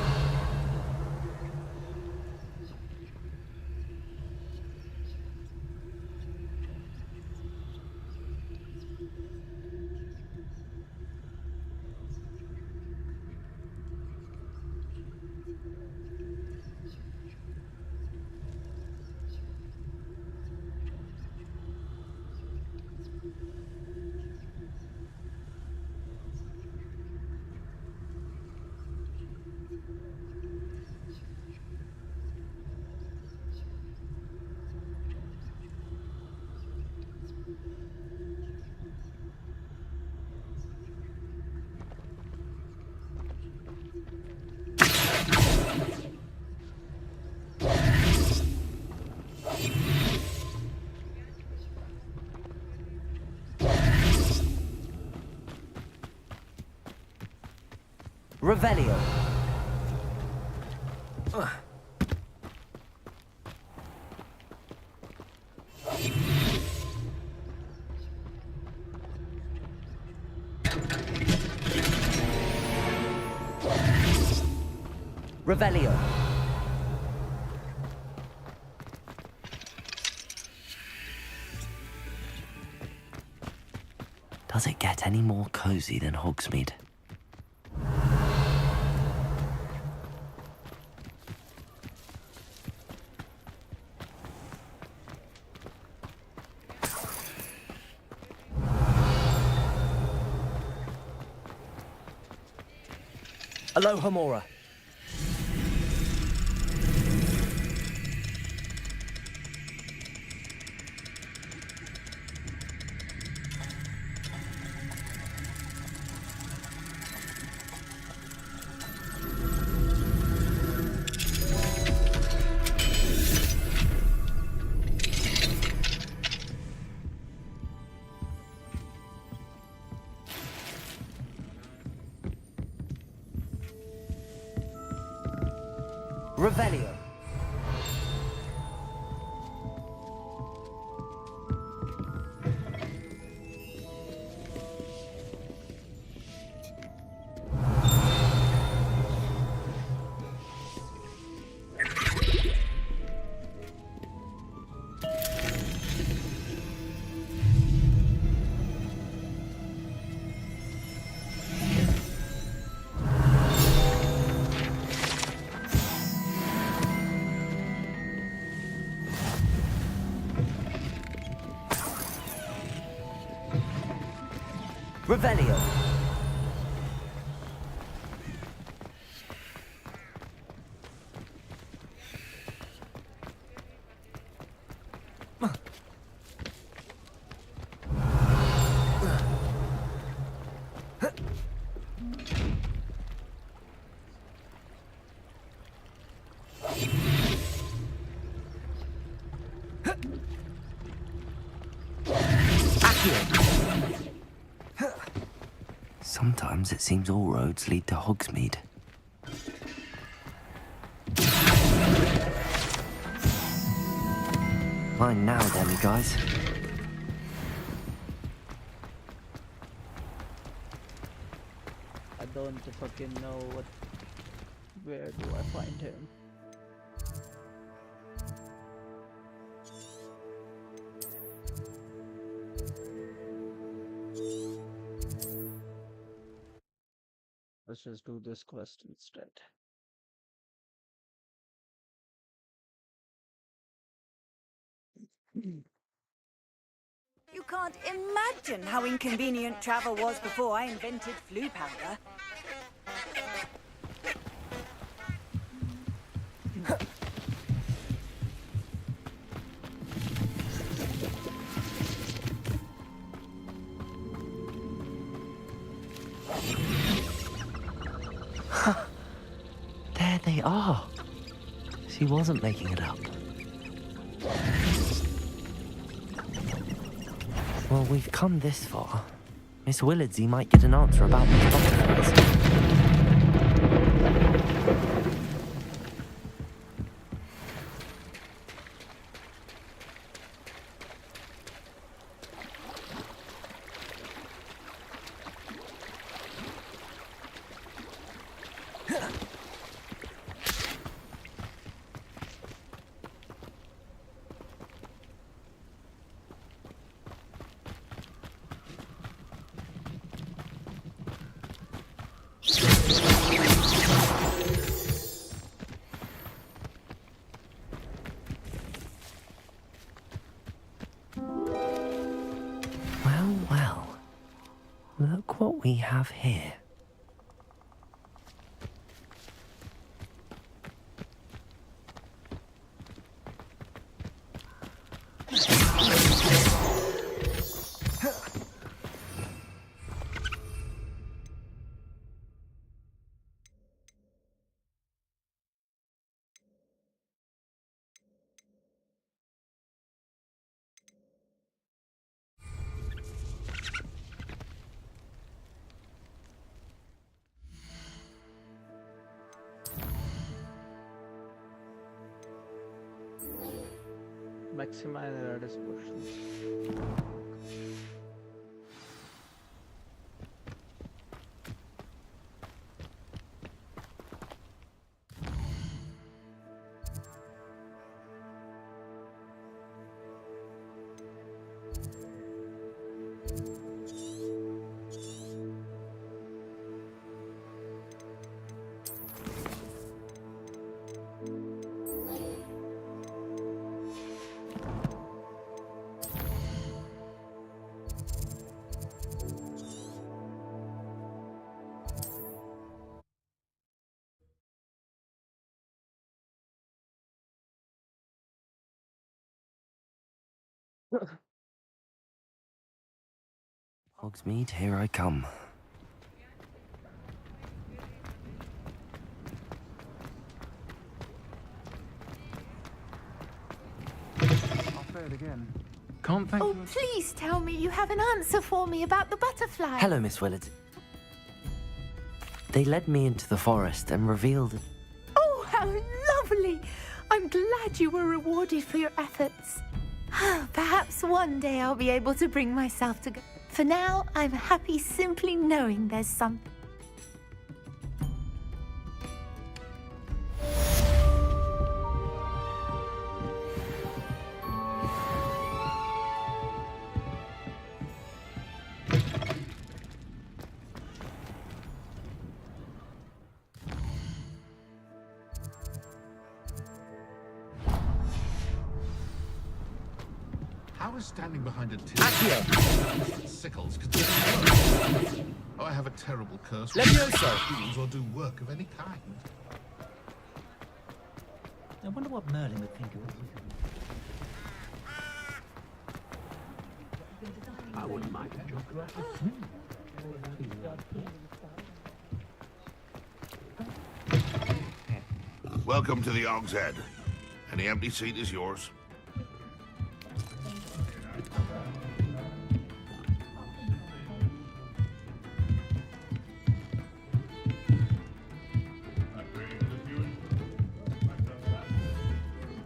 Revelio. Revelio. Does it get any more cozy than Hogsmeade? Alohomora. Revelio. Revelio. Sometimes it seems all roads lead to Hogsmeade. Mine now, demiguys. I don't fucking know what. Where do I find him? Let's just do this quest instead. You can't imagine how inconvenient travel was before I invented flu powder. There they are. She wasn't making it up. Well, we've come this far. Miss Willardsey might get an answer about these butterflies. Well, look what we have here. Maximize radius portions. Hogsmeade, here I come. I'll say it again. Can't thank Oh, you. please tell me you have an answer for me about the butterfly. Hello, Miss Willard. They led me into the forest and revealed... Oh, how lovely! I'm glad you were rewarded for your efforts. Perhaps one day I'll be able to bring myself to go. For now, I'm happy simply knowing there's something. How is standing behind a till sickles considered work? Oh, I have a terrible curse. Levioso! Or do work of any kind. I wonder what Merlin would think of it. I wouldn't mind a joke. Welcome to the Og's Head. Any empty seat is yours.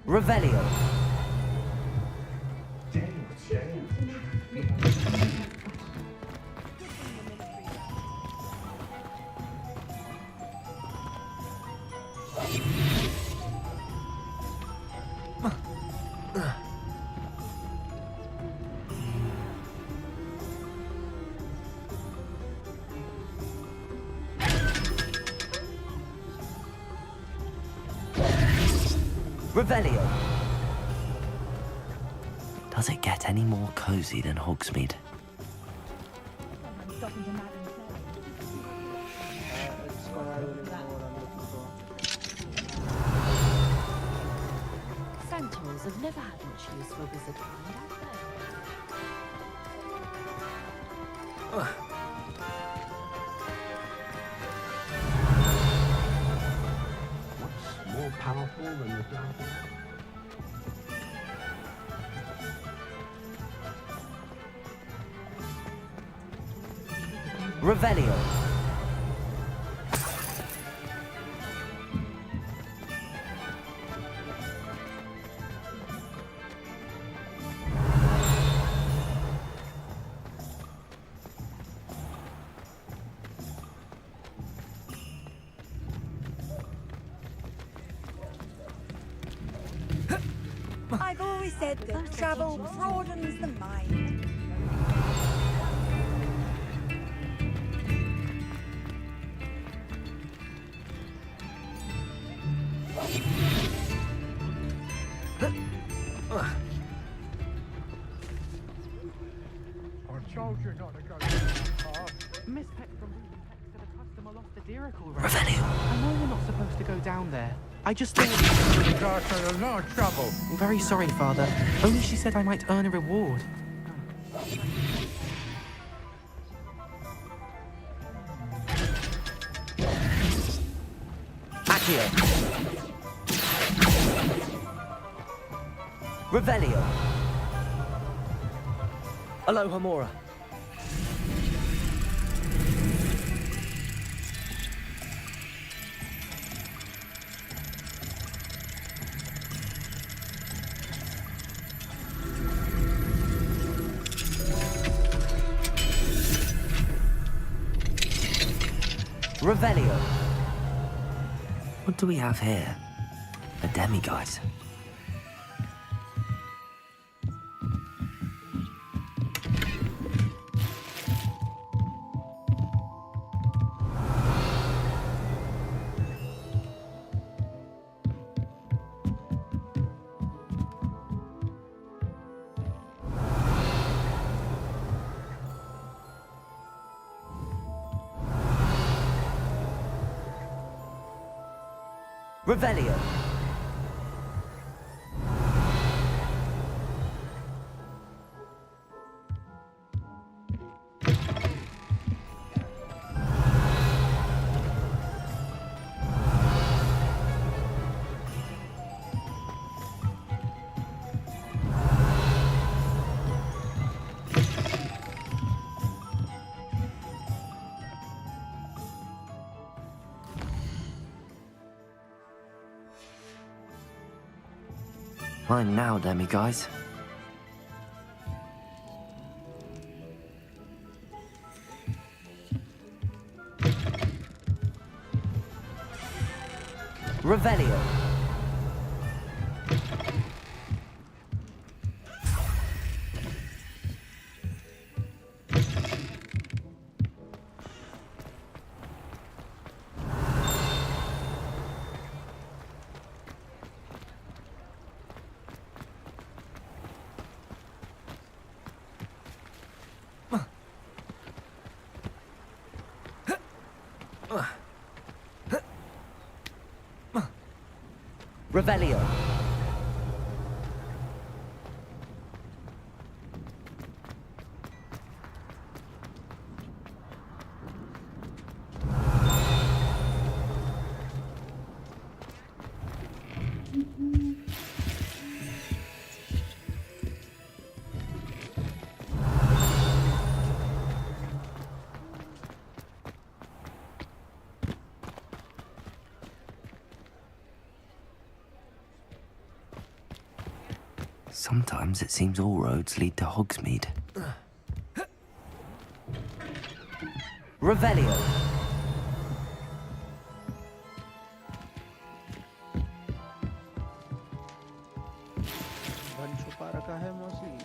Revelio. Revelio. Does it get any more cozy than Hogsmeade? Centaurs have never had much use for wizard kind, have What's more powerful than the dark? Revelio. I've always said that travel broadens the mind. I told you not to go down that path. Miss Peck from Ruby Peck said a customer lost a deer already. I know we're not supposed to go down there. I just thought... Carter, no trouble. I'm very sorry, Father. Only she said I might earn a reward. Accio. Revelio. Aloha Mora. Revelio. What do we have here? A demigod. Revelio. Time now, demiguise. Revelio. Revelio. Sometimes it seems all roads lead to Hogsmeade. Revelio. धन छुपा रखा है मौसी।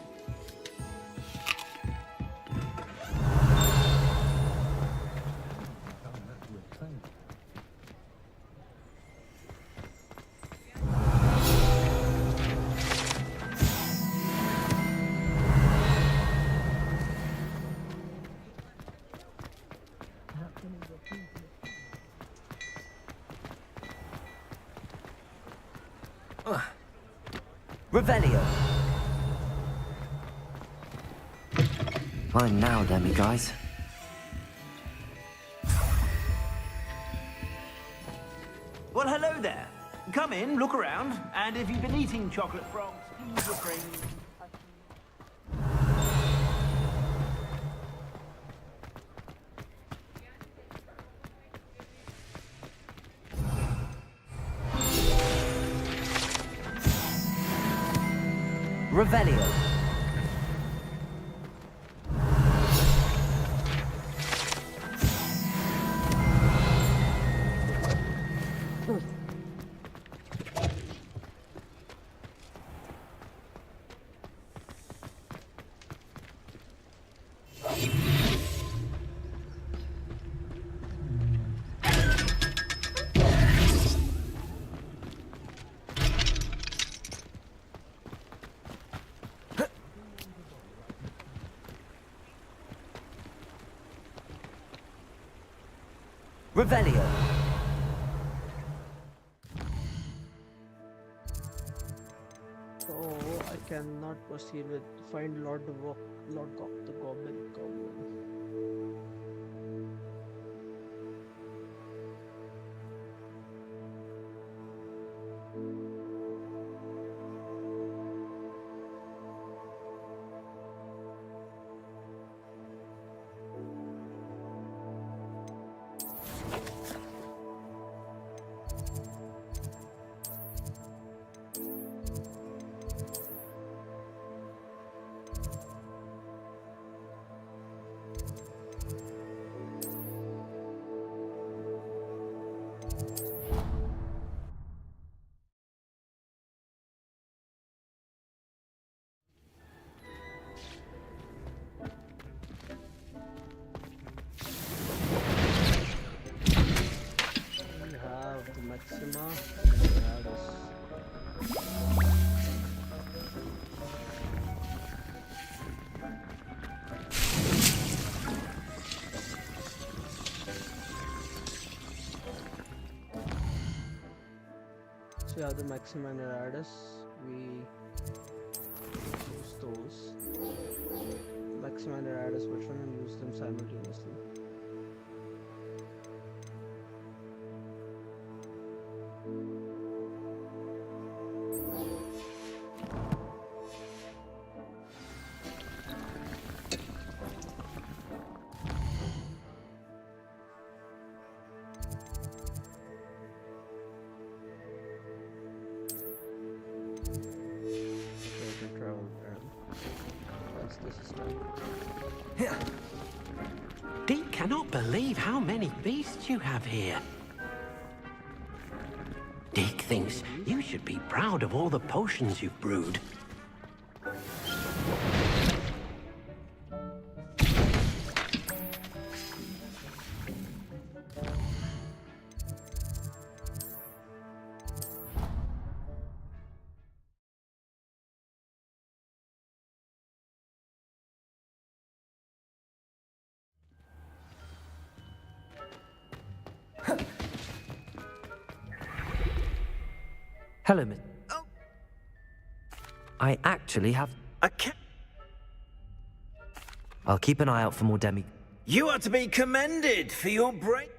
Revelio. Time now, demiguise. Well, hello there. Come in, look around, and if you've been eating chocolate frogs, please refrain. Revelio. Revelio. So I cannot proceed with find Lord the Goblin. Maxima. So we have the Maxima and Aradus. We use those. Maxima and Aradus, which one, and use them simultaneously. Deke cannot believe how many beasts you have here. Deke thinks you should be proud of all the potions you've brewed. Hello, Miss. I actually have. I'll keep an eye out for more demi. You are to be commended for your brain.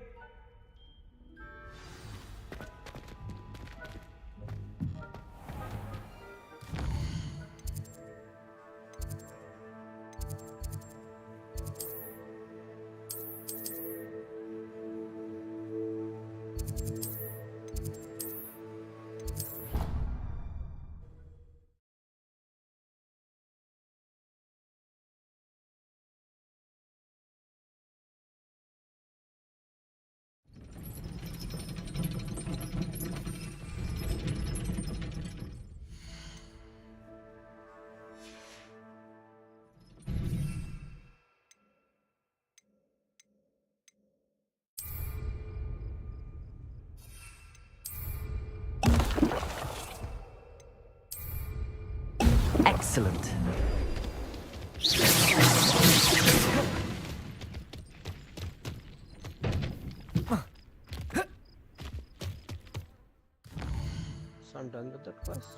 Excellent. So I'm done with that quest.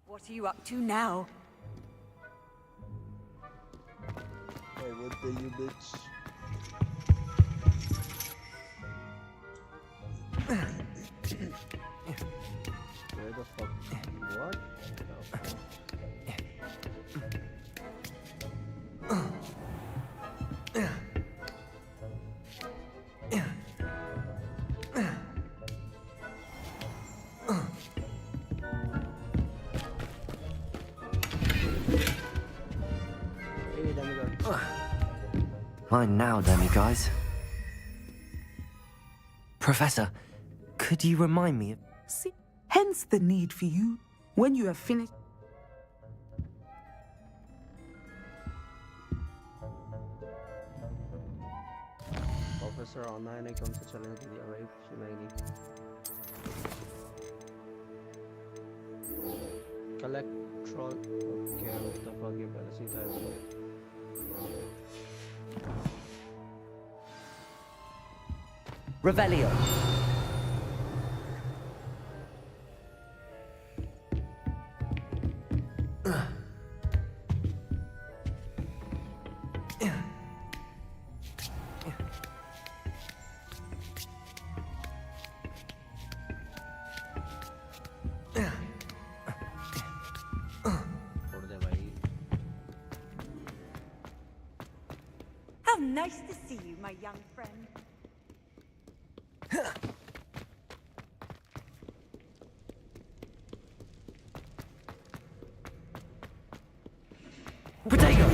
What are you up to now? Hey, what the you bitch? Where the fuck? What? Fine now, guys. Professor, could you remind me of... See, hence the need for you, when you have finished... Officer online icon से चलने के लिए भाई सुनाएगी. Collect troll. Okay, what the fuck ये पहले से था इसमें. Revelio. How nice to see you, my young friend. Potato!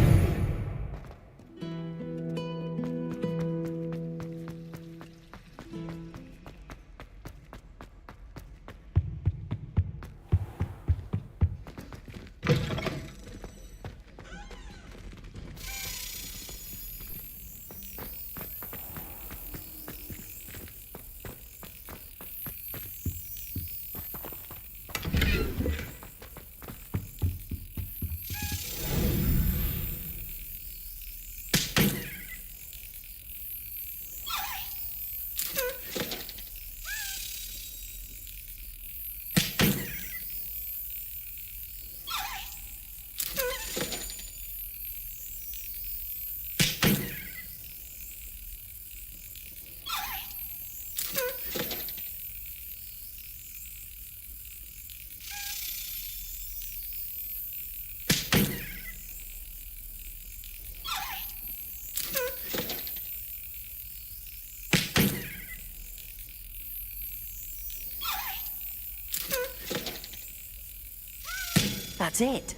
That's it.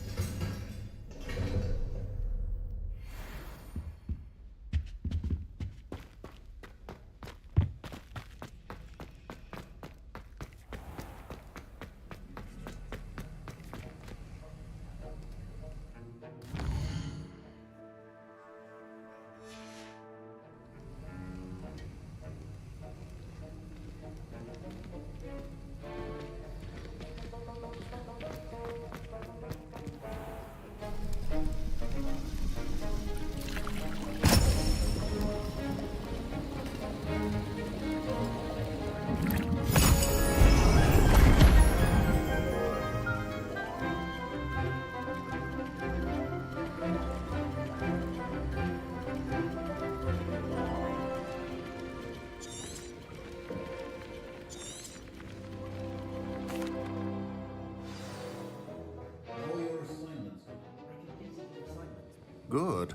Good.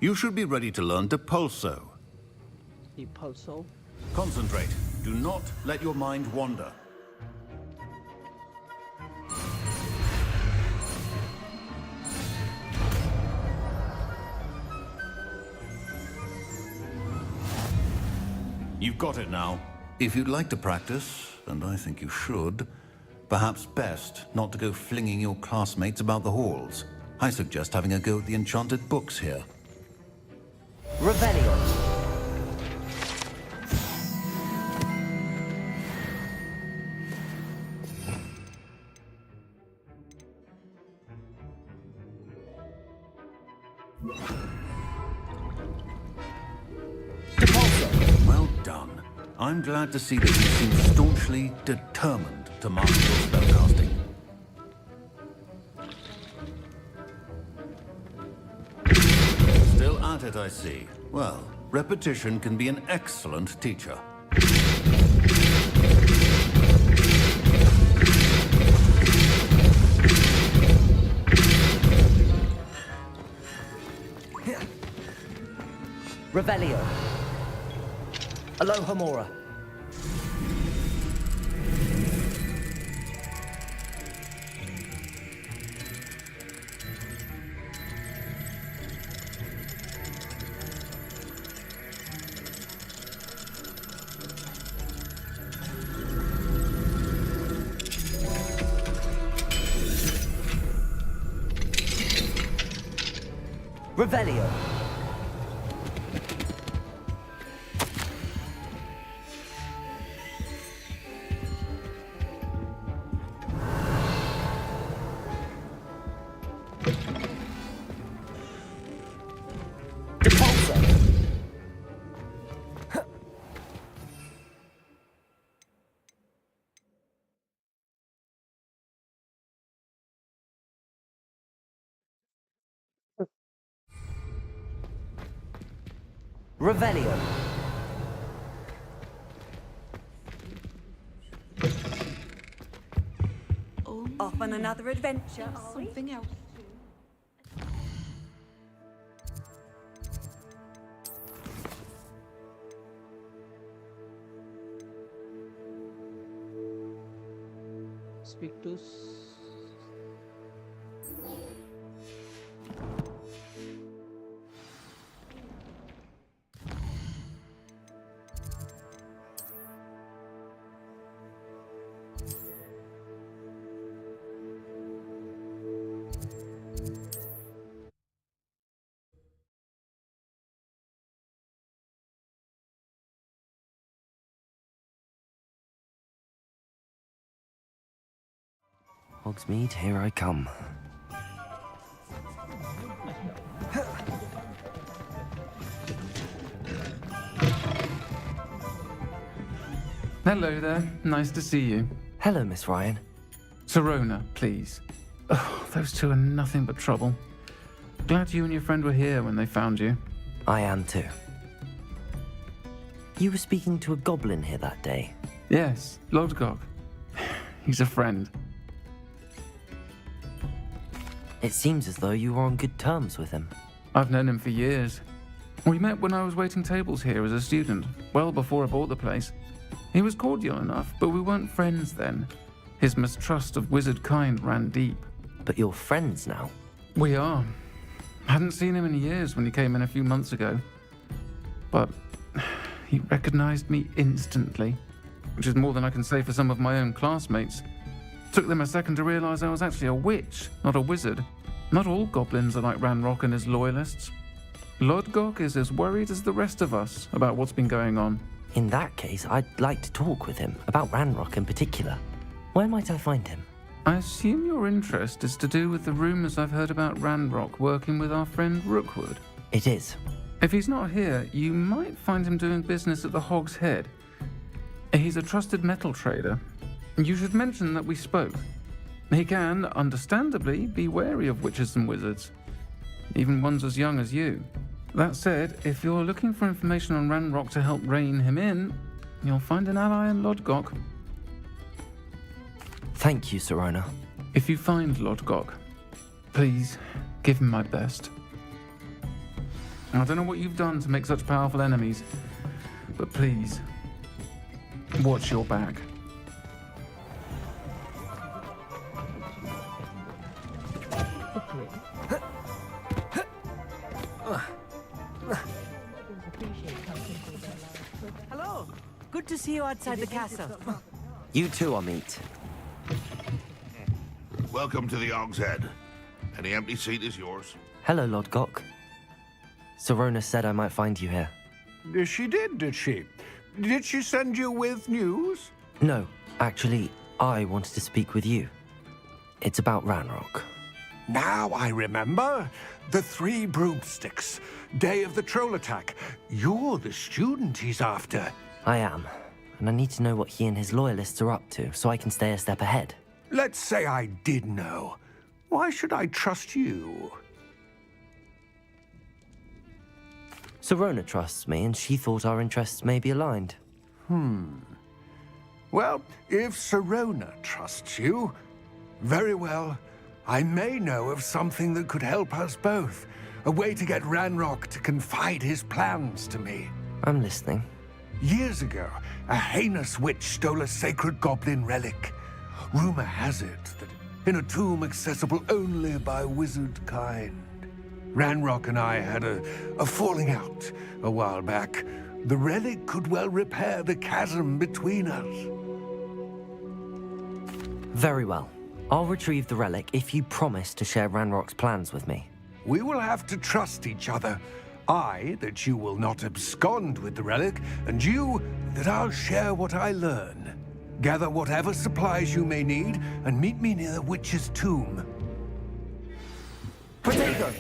You should be ready to learn to pulso. The pulso. Concentrate. Do not let your mind wander. You've got it now. If you'd like to practice, and I think you should, perhaps best not to go flinging your classmates about the halls. I suggest having a go at the enchanted books here. Revelio. Well done. I'm glad to see that you seem staunchly determined to master your spellcasting. Still at it, I see. Well, repetition can be an excellent teacher. Revelio. Aloha Mora. Revelio. Revelio. Off on another adventure, are we? Something else. Speak to. Hogsmeade, here I come. Hello there. Nice to see you. Hello, Miss Ryan. Serona, please. Oh, those two are nothing but trouble. Glad you and your friend were here when they found you. I am too. You were speaking to a goblin here that day. Yes, Lodgok. He's a friend. It seems as though you were on good terms with him. I've known him for years. We met when I was waiting tables here as a student, well before I bought the place. He was cordial enough, but we weren't friends then. His mistrust of wizard kind ran deep. But you're friends now. We are. Hadn't seen him in years when he came in a few months ago. But he recognized me instantly, which is more than I can say for some of my own classmates. Took them a second to realize I was actually a witch, not a wizard. Not all goblins are like Ranrock and his loyalists. Lodgok is as worried as the rest of us about what's been going on. In that case, I'd like to talk with him, about Ranrock in particular. Where might I find him? I assume your interest is to do with the rumors I've heard about Ranrock working with our friend Rookwood. It is. If he's not here, you might find him doing business at the Hog's Head. He's a trusted metal trader. You should mention that we spoke. He can, understandably, be wary of witches and wizards, even ones as young as you. That said, if you're looking for information on Ranrock to help rein him in, you'll find an ally in Lodgok. Thank you, Sirona. If you find Lodgok, please give him my best. I don't know what you've done to make such powerful enemies, but please, watch your back. Hello. Good to see you outside the castle. You too, Amit. Welcome to the Hog's Head. Any empty seat is yours. Hello, Lodgok. Sirona said I might find you here. She did she? Did she send you with news? No, actually, I wanted to speak with you. It's about Ranrock. Now I remember. The 3 broomsticks. Day of the troll attack. You're the student he's after. I am, and I need to know what he and his loyalists are up to so I can stay a step ahead. Let's say I did know. Why should I trust you? Sirona trusts me, and she thought our interests may be aligned. Well, if Sirona trusts you, very well. I may know of something that could help us both. A way to get Ranrock to confide his plans to me. I'm listening. Years ago, a heinous witch stole a sacred goblin relic. Rumor has it that in a tomb accessible only by wizard kind. Ranrock and I had a falling out a while back. The relic could well repair the chasm between us. Very well. I'll retrieve the relic if you promise to share Ranrock's plans with me. We will have to trust each other. I, that you will not abscond with the relic, and you, that I'll share what I learn. Gather whatever supplies you may need, and meet me near the witch's tomb. Potato!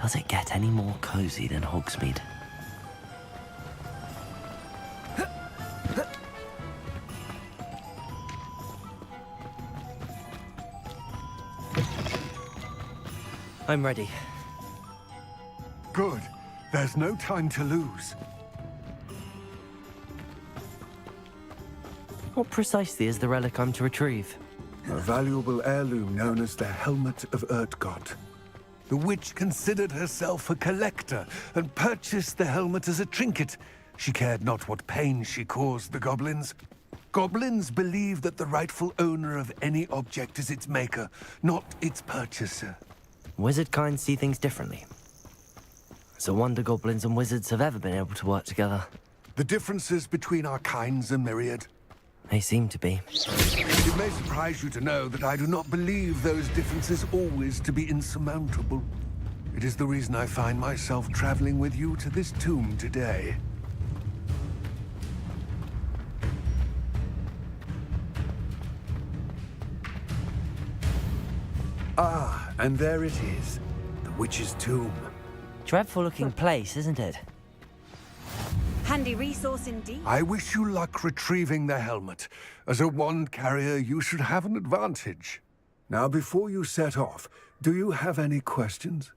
Does it get any more cozy than Hogsmeade? I'm ready. Good. There's no time to lose. What precisely is the relic I'm to retrieve? A valuable heirloom known as the Helmet of Urtgott. The witch considered herself a collector and purchased the helmet as a trinket. She cared not what pain she caused the goblins. Goblins believe that the rightful owner of any object is its maker, not its purchaser. Wizard kind see things differently. It's a wonder goblins and wizards have ever been able to work together. The differences between our kinds are myriad. They seem to be. It may surprise you to know that I do not believe those differences always to be insurmountable. It is the reason I find myself traveling with you to this tomb today. Ah, and there it is. The witch's tomb. Dreadful looking place, isn't it? Handy resource indeed. I wish you luck retrieving the helmet. As a wand carrier, you should have an advantage. Now, before you set off, do you have any questions?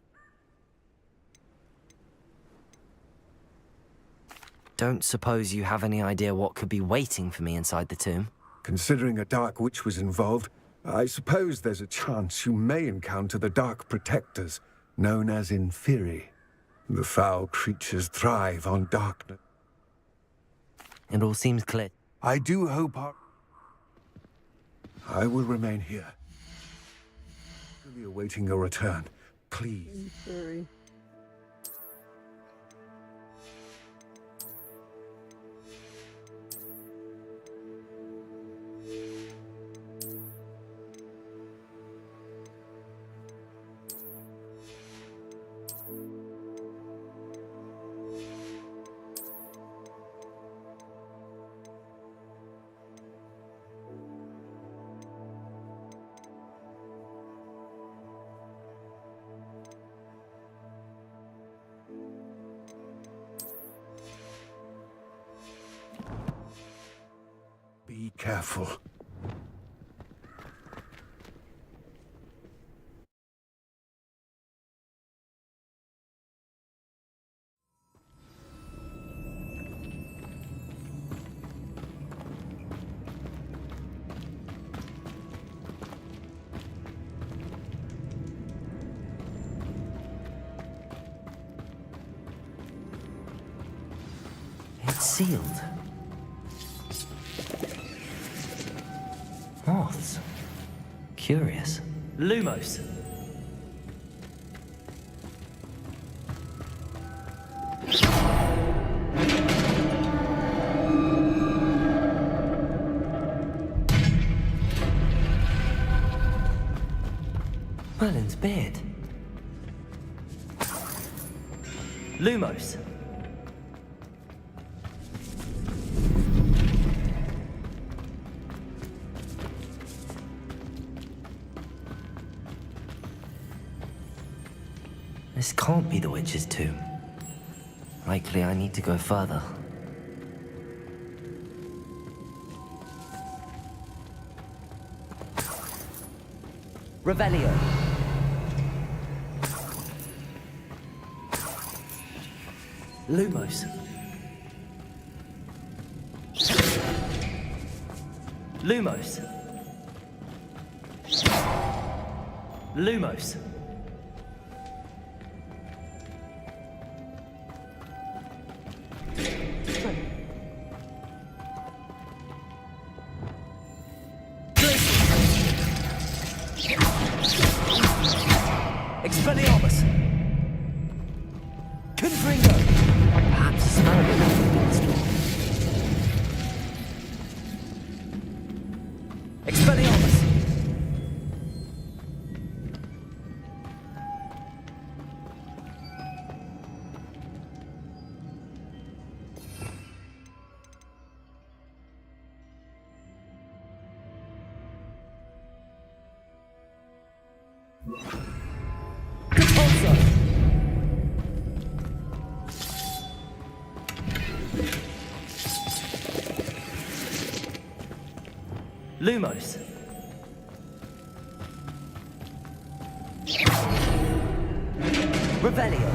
Don't suppose you have any idea what could be waiting for me inside the tomb? Considering a Dark Witch was involved, I suppose there's a chance you may encounter the Dark Protectors, known as Inferi. The foul creatures thrive on darkness. It all seems clear. I do hope I will remain here. I'll be awaiting your return. Please. Inferi. Be careful. It's sealed. Moths. Curious. Lumos. Merlin's beard. Lumos. This can't be the witch's tomb. Likely I need to go further. Revelio. Lumos. Lumos. Lumos. Expelliarmus! Confringo! Perhaps Expelliarmus! Lumos. Revelio.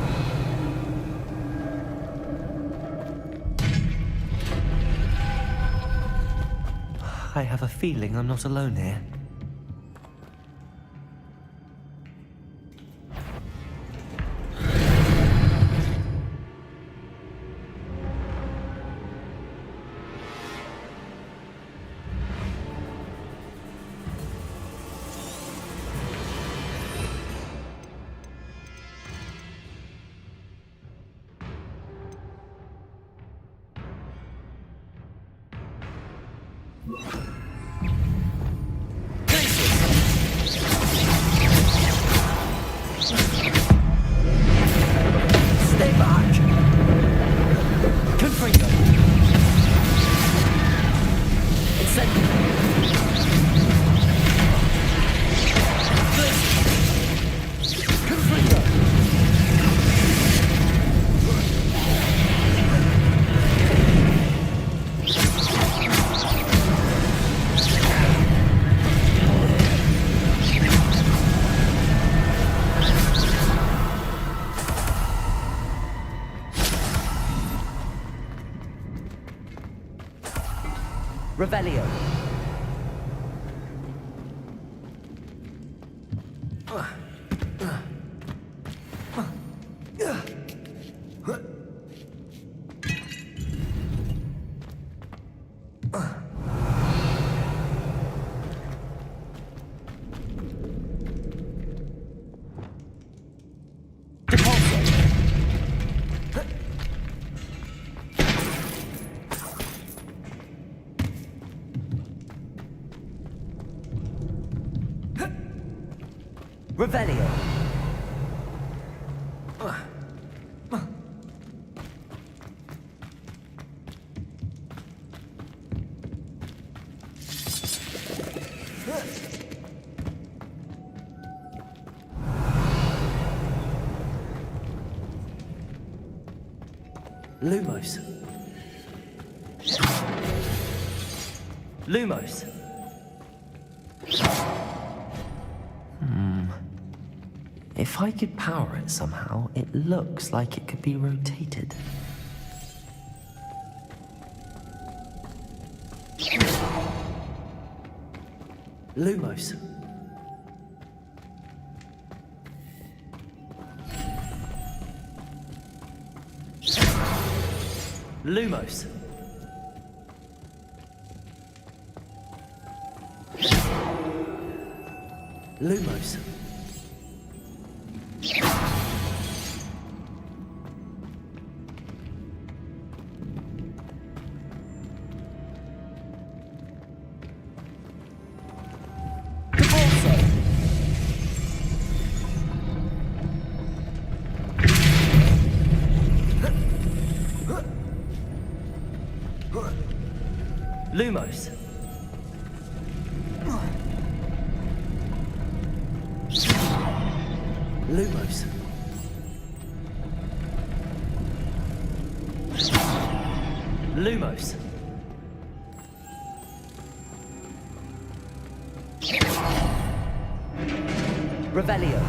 I have a feeling I'm not alone here. Revelio. Revelio. Lumos. Lumos. If I could power it somehow, it looks like it could be rotated. Lumos. Lumos. Lumos. Lumos. Lumos. Lumos. Revelio.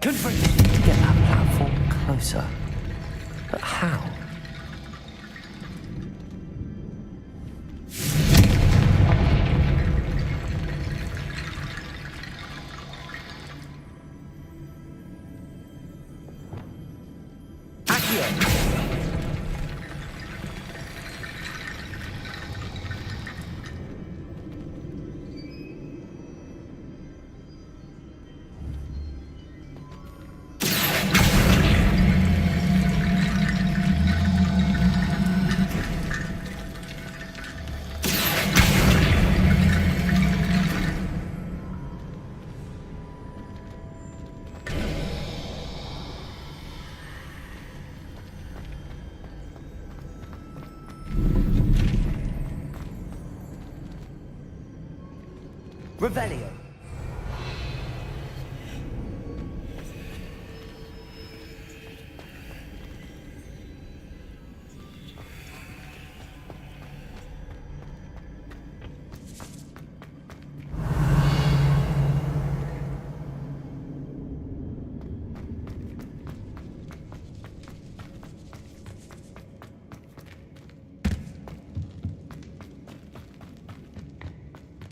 Good for you to get that platform closer. But how? Revelio.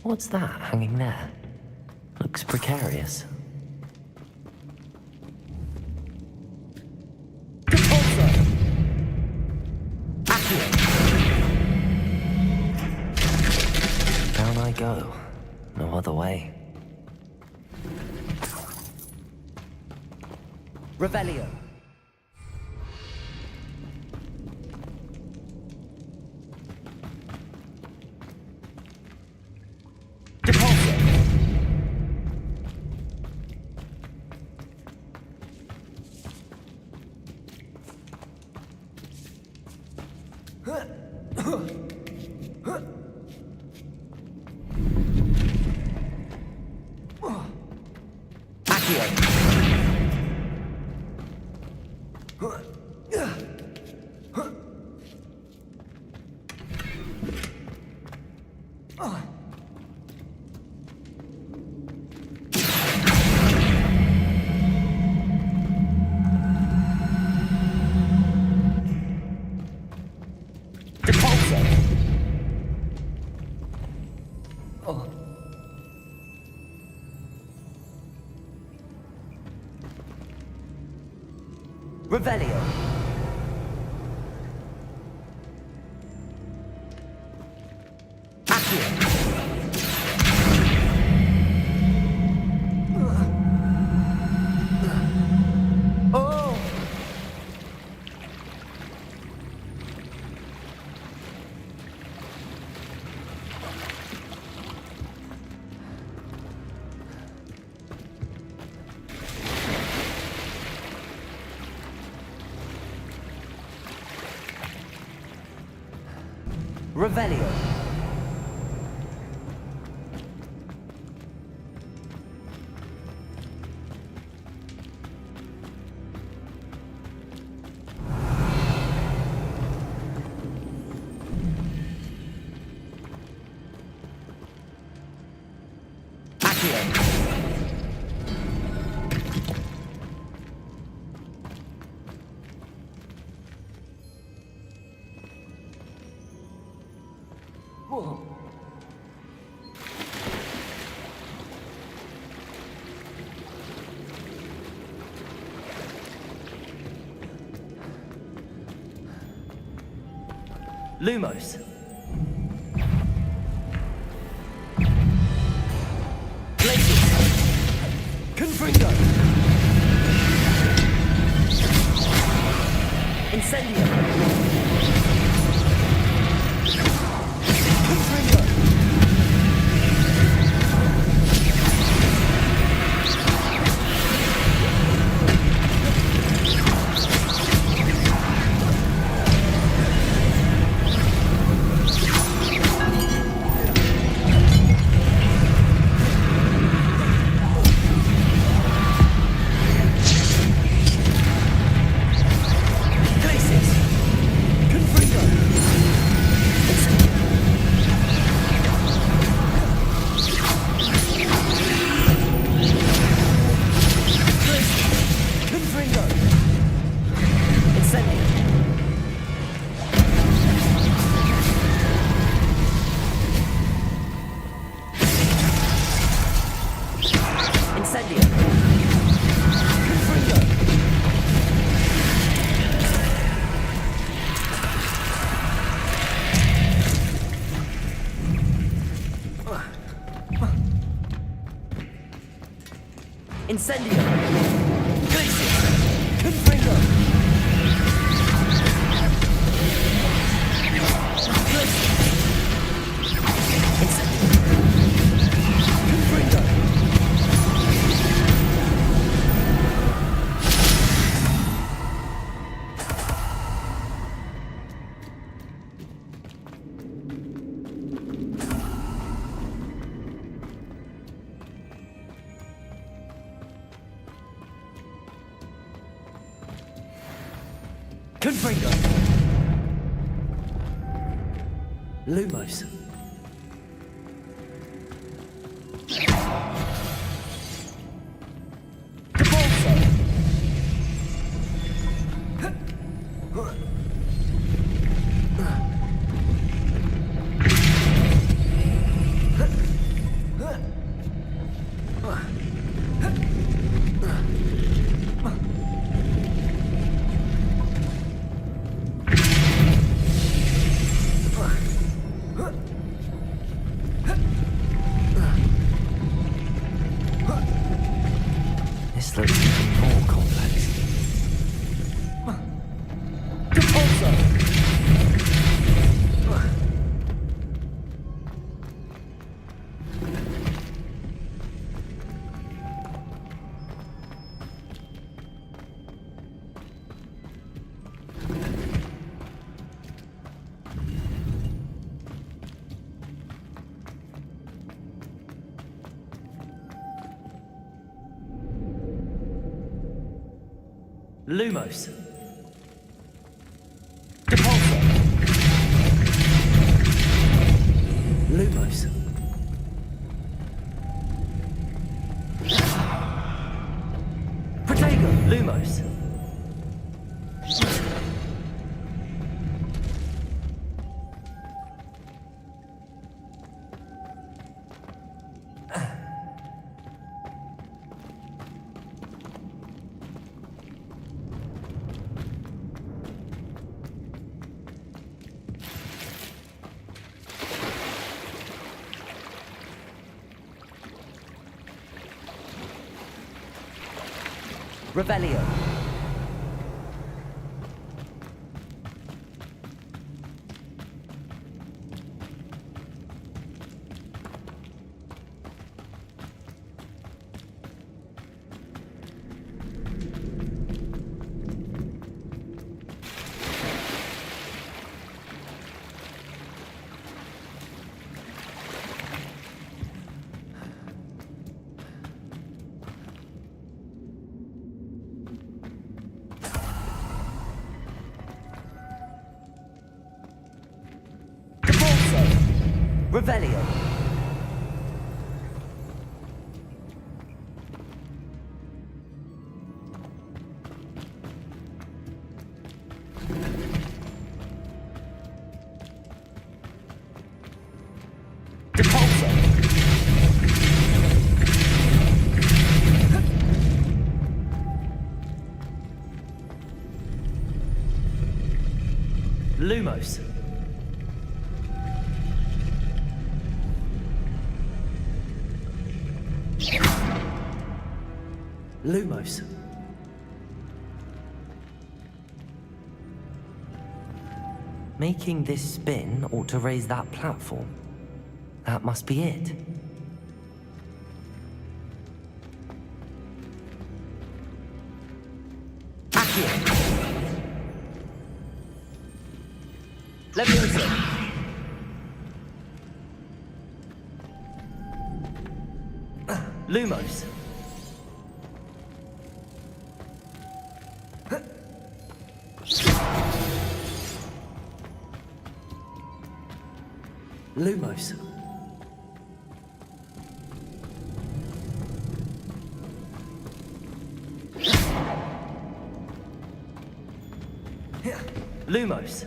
What's that hanging there? Looks precarious. Down I go. No other way. Revelio. Revelio. Revelio. Lumos. Glacius. Confringo. Incendio. Confringo. Incendio! Glacius! Confringo! Glacius! Incendio! Confringo! Confringo! Lumos. This looks even more complex. Lumos. Depulso. Lumos. Protego. Lumos. Revelio. Revelio. Depulso. Lumos. Lumos. Making this spin ought to raise that platform. That must be it. Accio. Levioso. Lumos. Lumos. Lumos.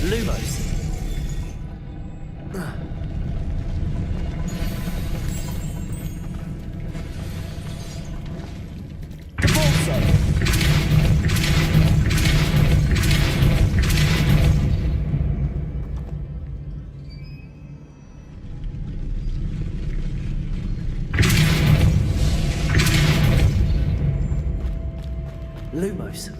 Lumos. Lumos.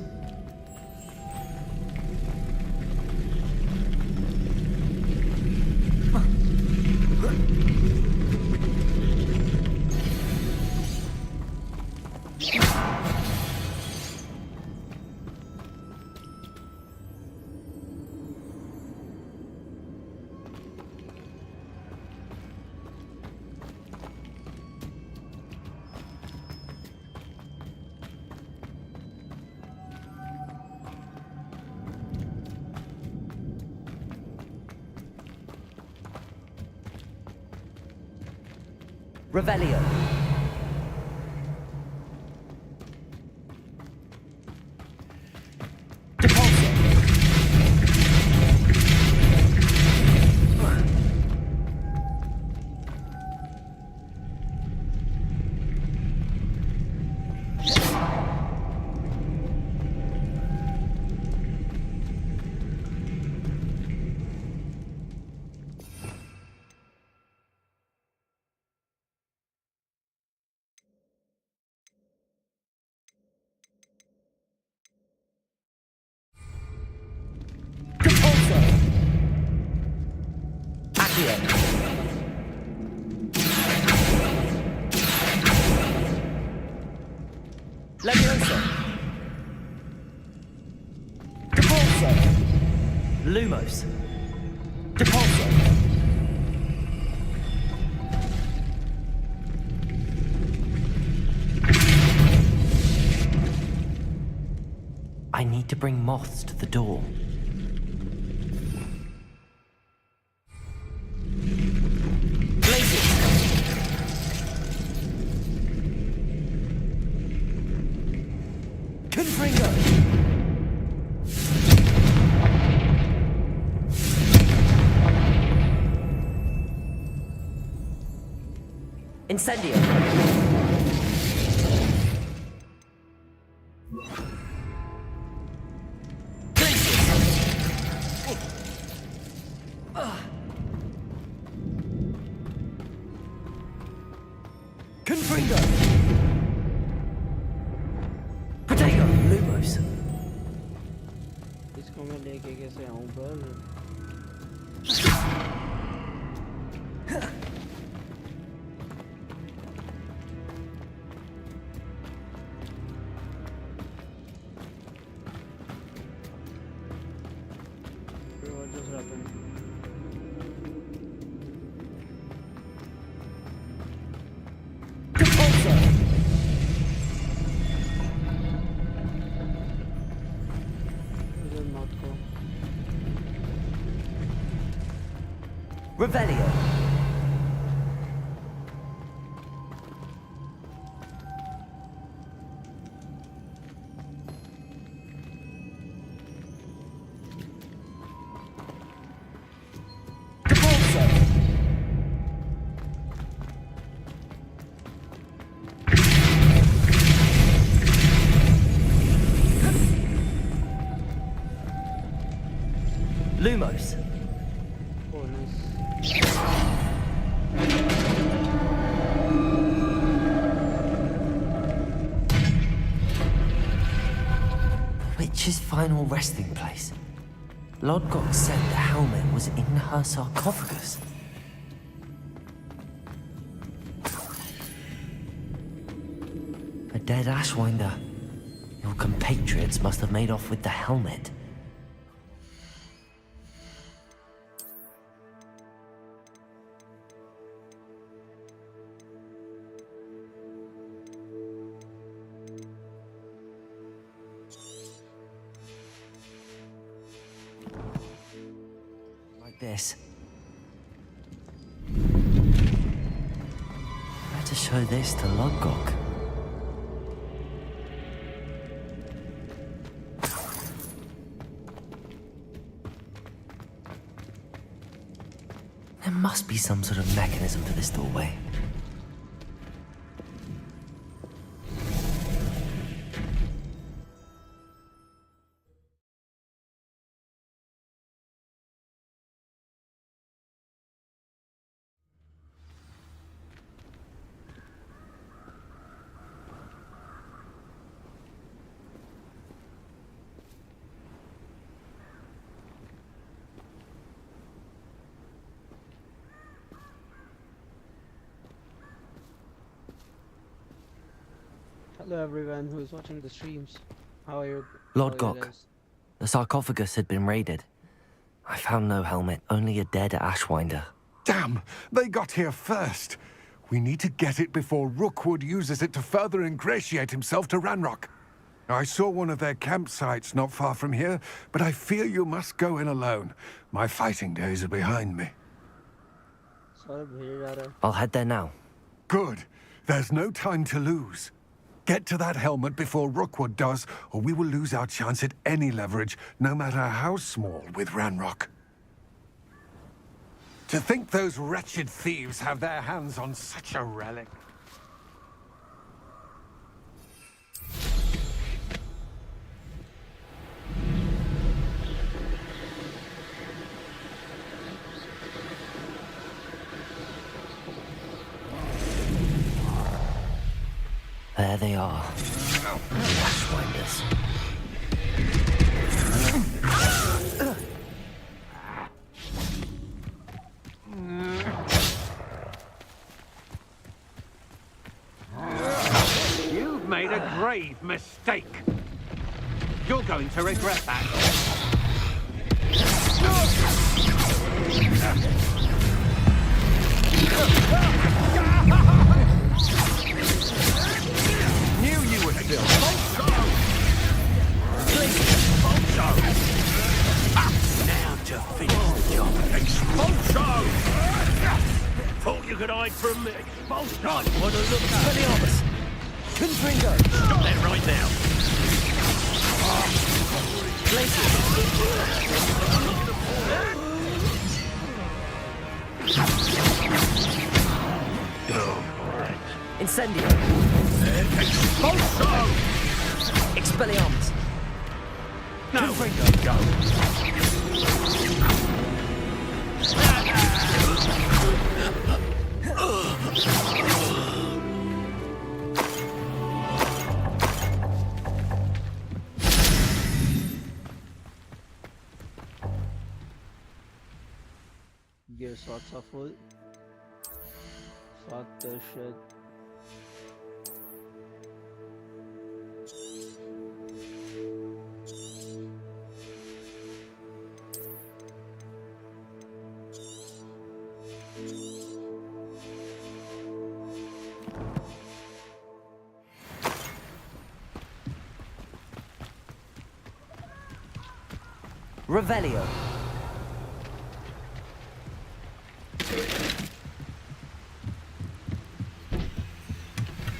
Revelio. Depulso. Levioso. Depulso. Lumos. Depulso. I need to bring moths to the door. Incendio. Confringo! Potato! Lumos! इसको मैं लेके कैसे आऊँ पर? What just happened? Revelio. Lumos. Oh, nice. Witch's final resting place. Lodgok said the helmet was in her sarcophagus. A dead Ashwinder. Your compatriots must have made off with the helmet. This. Better show this to Lodgok. There must be some sort of mechanism for this doorway. Hello everyone who is watching the streams. How are you? Lodgok, the sarcophagus had been raided. I found no helmet, only a dead Ashwinder. Damn! They got here first. We need to get it before Rookwood uses it to further ingratiate himself to Ranrock. I saw one of their campsites not far from here, but I fear you must go in alone. My fighting days are behind me. I'll head there now. Good. There's no time to lose. Get to that helmet before Rookwood does, or we will lose our chance at any leverage, no matter how small, with Ranrock. To think those wretched thieves have their hands on such a relic. There they are. Ashwinders. You've made a grave mistake. You're going to regret that. Knew you would still. Now to finish the job. Expulso! Thought you could hide from me. Expulso! Right, want to look at Expelliarmus! Confringo! Stop that right now. Incendio! Expulso! Expelliarmus! No! Confringo! Go! gear slots are full. Fuck this shit. Revelio.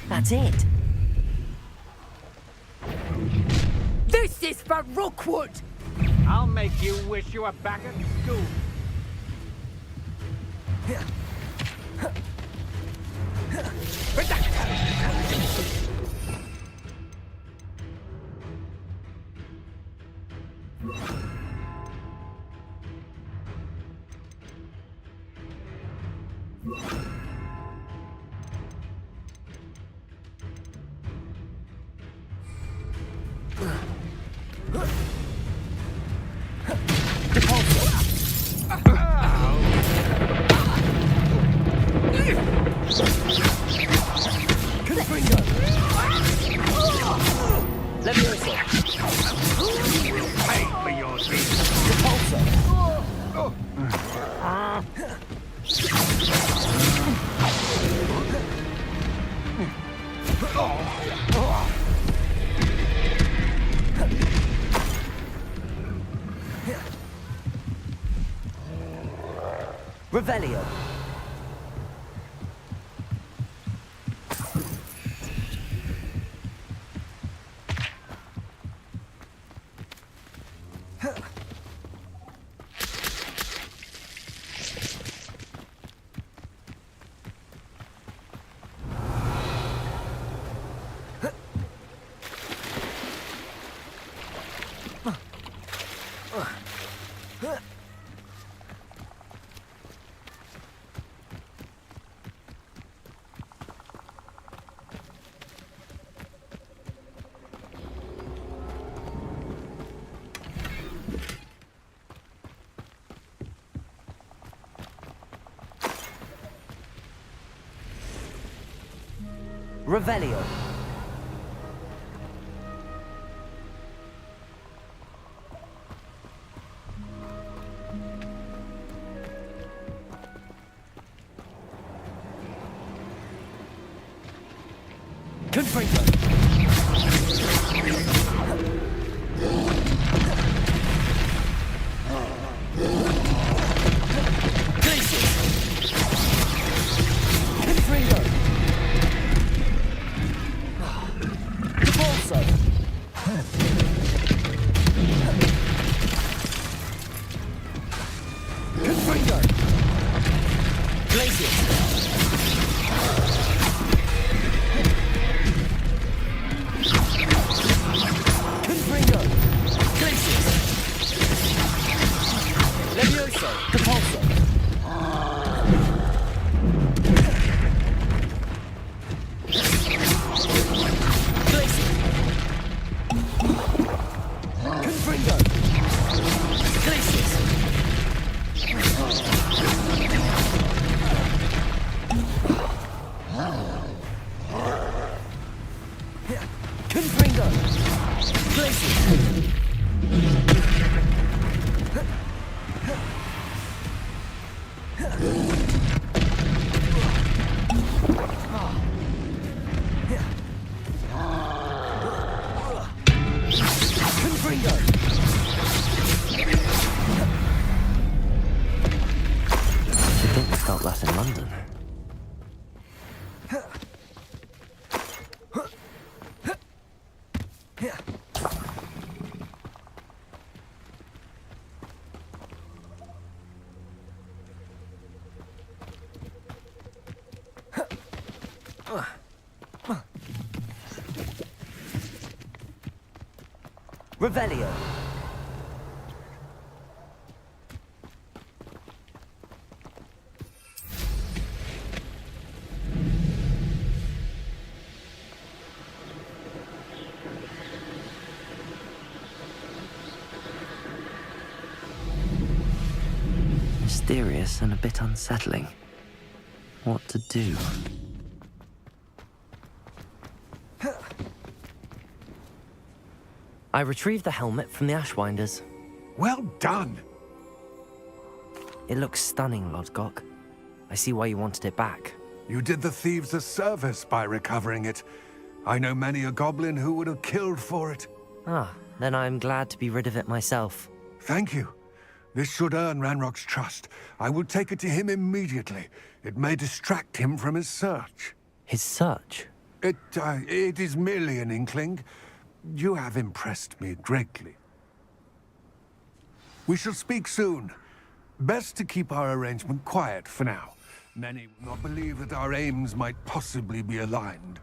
That's it. This is for Rookwood! I'll make you wish you were back at school. Revelio. Revelio. Confringo. Revelio. mysterious and a bit unsettling. What to do? I retrieved the helmet from the Ashwinders. Well done! It looks stunning, Lodgok. I see why you wanted it back. You did the thieves a service by recovering it. I know many a goblin who would have killed for it. Ah, then I'm glad to be rid of it myself. Thank you. This should earn Ranrock's trust. I will take it to him immediately. It may distract him from his search. His search? It is merely an inkling. You have impressed me greatly. We shall speak soon. Best to keep our arrangement quiet for now. Many will not believe that our aims might possibly be aligned.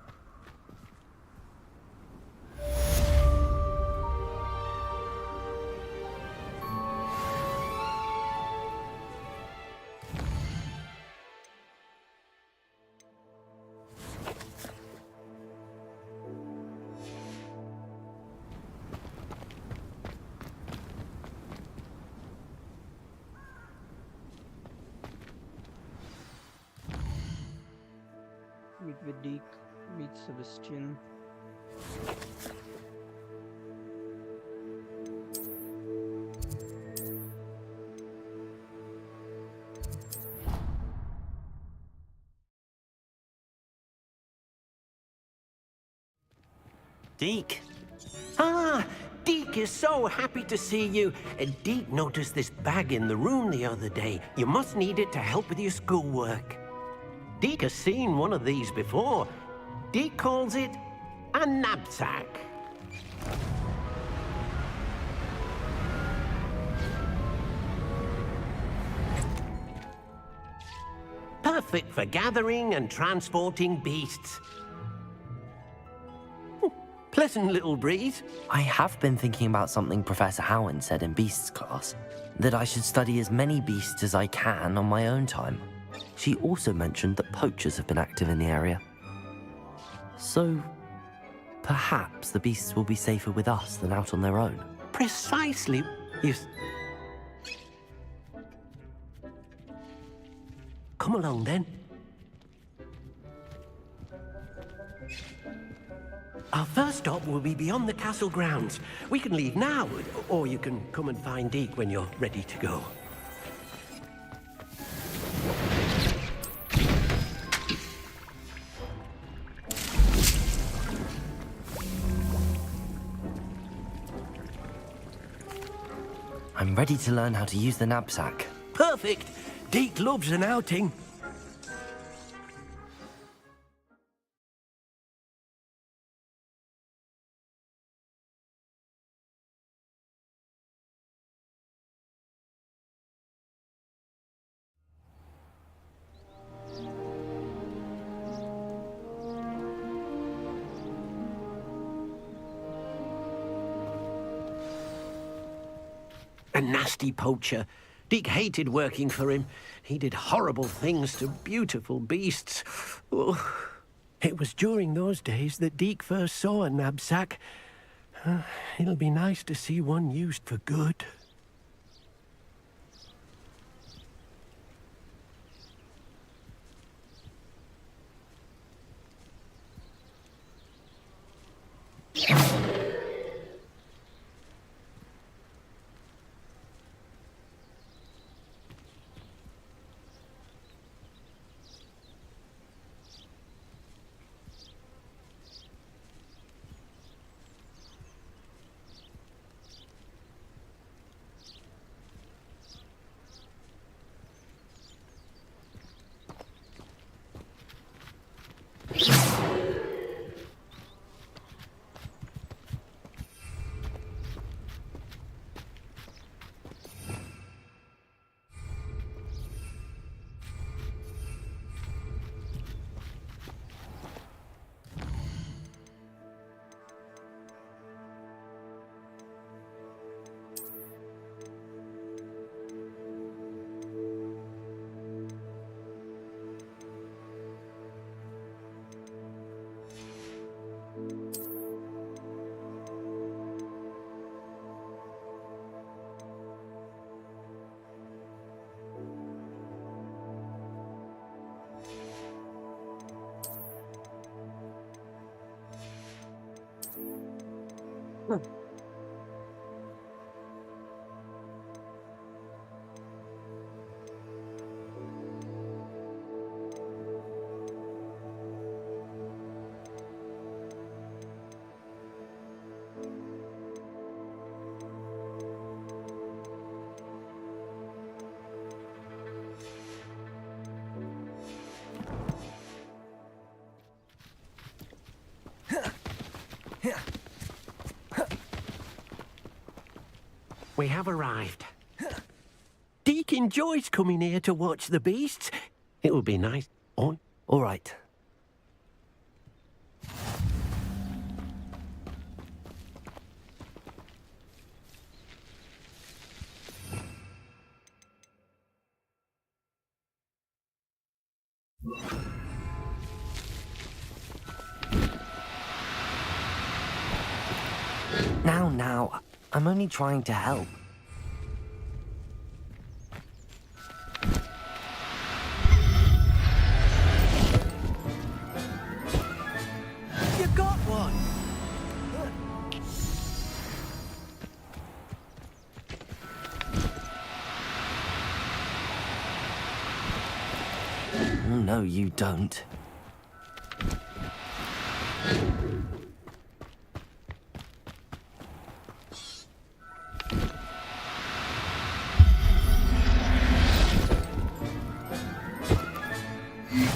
Meet with Deke, meet Sebastian. Deke. Ah, Deke is so happy to see you. Deke noticed this bag in the room the other day. You must need it to help with your schoolwork. Deke has seen one of these before. Deke calls it a knapsack. Perfect for gathering and transporting beasts. Pleasant little breeze. I have been thinking about something Professor Howard said in Beasts class, that I should study as many beasts as I can on my own time. She also mentioned that poachers have been active in the area. So, perhaps the beasts will be safer with us than out on their own. Precisely. Come along, then. Our first stop will be beyond the castle grounds. We can leave now, or you can come and find Deke when you're ready to go. I'm ready to learn how to use the knapsack. Perfect! Deke loves an outing. A nasty poacher. Deke hated working for him. He did horrible things to beautiful beasts. Oh, it was during those days that Deke first saw a knapsack. It'll be nice to see one used for good. We have arrived. Deke enjoys coming here to watch the beasts. It will be nice. All right. Now, I'm only trying to help. You got one! No, you don't.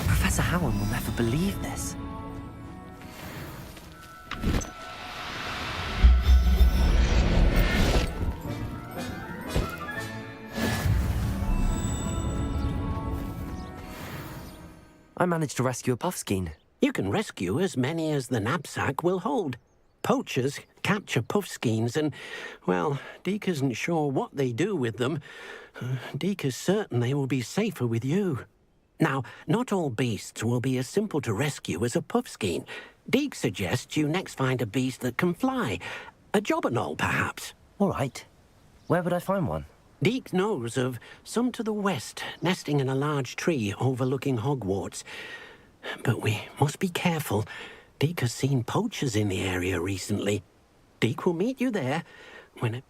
Professor Howard will never believe this. I managed to rescue a puffskein. You can rescue as many as the knapsack will hold. Poachers capture puffskeins and, well, Deke isn't sure what they do with them. Deke is certain they will be safer with you. Now, not all beasts will be as simple to rescue as a puffskein. Deke suggests you next find a beast that can fly. A jobberknoll, perhaps. All right. Where would I find one? Deke knows of some to the west, nesting in a large tree overlooking Hogwarts. But we must be careful. Deke has seen poachers in the area recently. Deke will meet you there when it...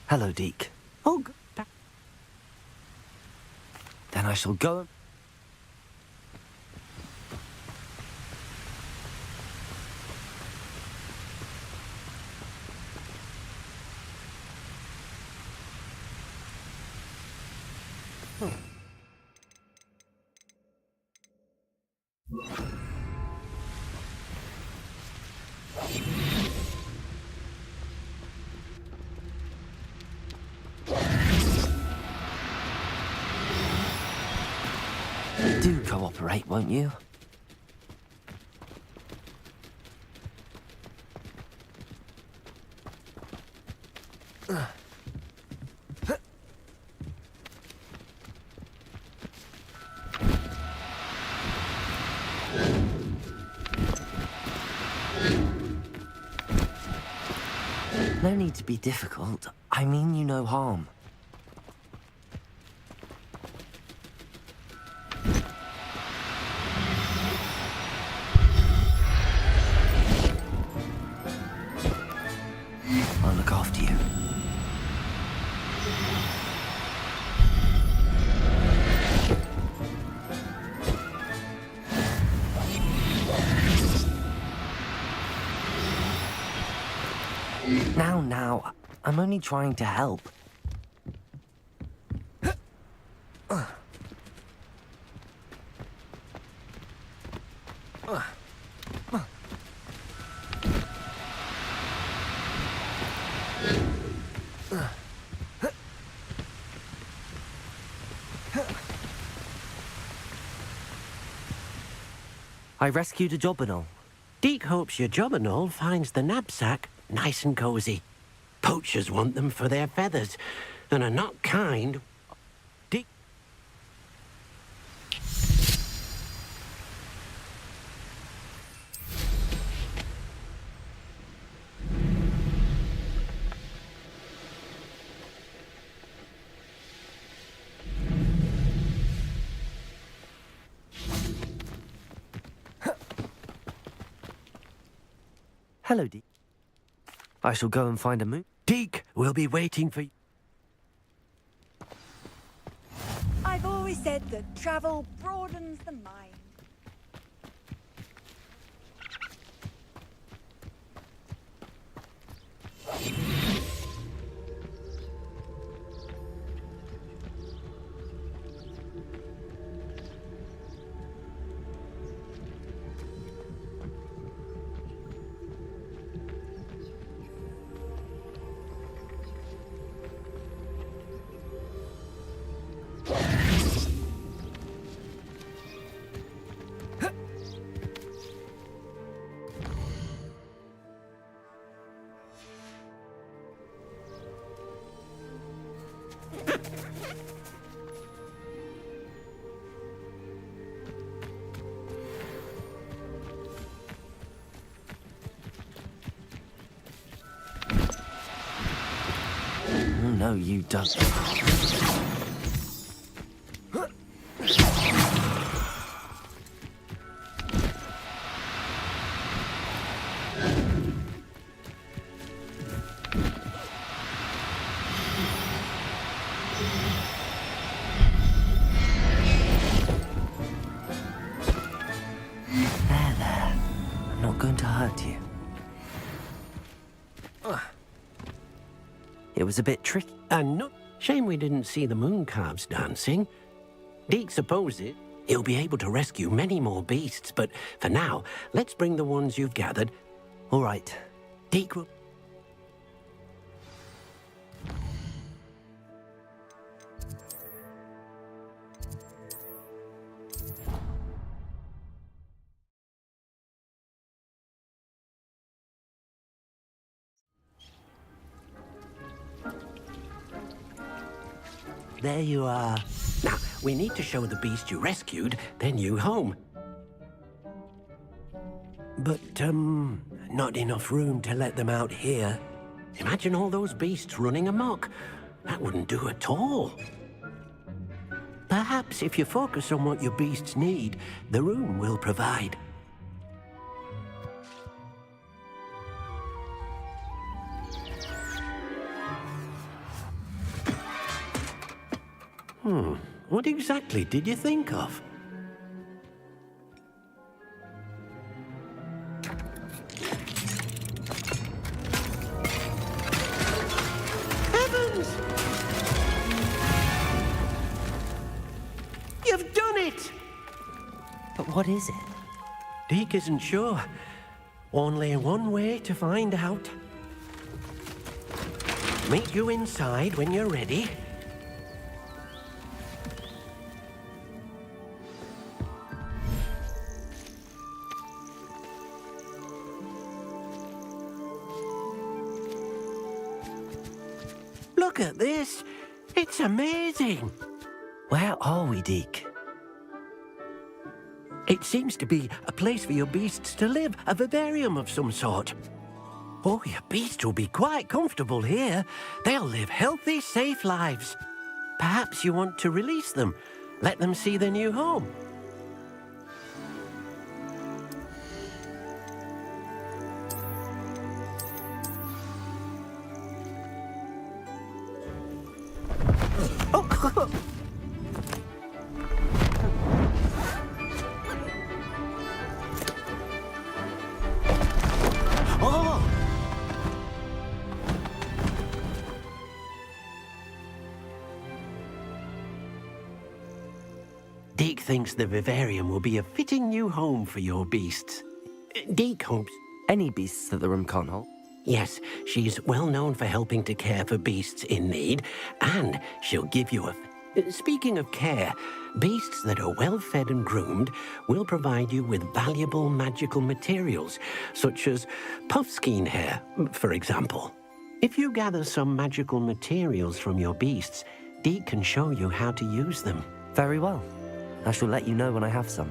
Hello, Deke. Oh, Then I shall go... Do cooperate, won't you? No need to be difficult. I mean you no harm. I'll look after you. Now, I'm only trying to help. I rescued a jobberknoll. Deke hopes your jobberknoll finds the knapsack nice and cozy. Poachers want them for their feathers, and are not kind. Deke... Hello, Deke. I shall go and find a moon. Deke, we'll be waiting for you. I've always said that travel broadens the mind. Oh, no, you don't. There. I'm not going to hurt you. It was a bit tricky. And no shame we didn't see the moon calves dancing. Deke supposes he'll be able to rescue many more beasts, but for now, let's bring the ones you've gathered. All right. Deke will... There you are. Now, we need to show the beast you rescued their new home. But, not enough room to let them out here. Imagine all those beasts running amok. That wouldn't do at all. Perhaps if you focus on what your beasts need, the room will provide. What exactly did you think of? Heavens! You've done it! But what is it? Deke isn't sure. Only one way to find out. Meet you inside when you're ready. Look at this. It's amazing. Where are we, Deke? It seems to be a place for your beasts to live, a vivarium of some sort. Oh, your beasts will be quite comfortable here. They'll live healthy, safe lives. Perhaps you want to release them, let them see their new home. Deke thinks the vivarium will be a fitting new home for your beasts. Deke hopes... Any beasts that the room can't hold? Yes, she's well known for helping to care for beasts in need, and she'll give you a... Speaking of care, beasts that are well fed and groomed will provide you with valuable magical materials, such as puffskein hair, for example. If you gather some magical materials from your beasts, Deke can show you how to use them. Very well. I shall let you know when I have some.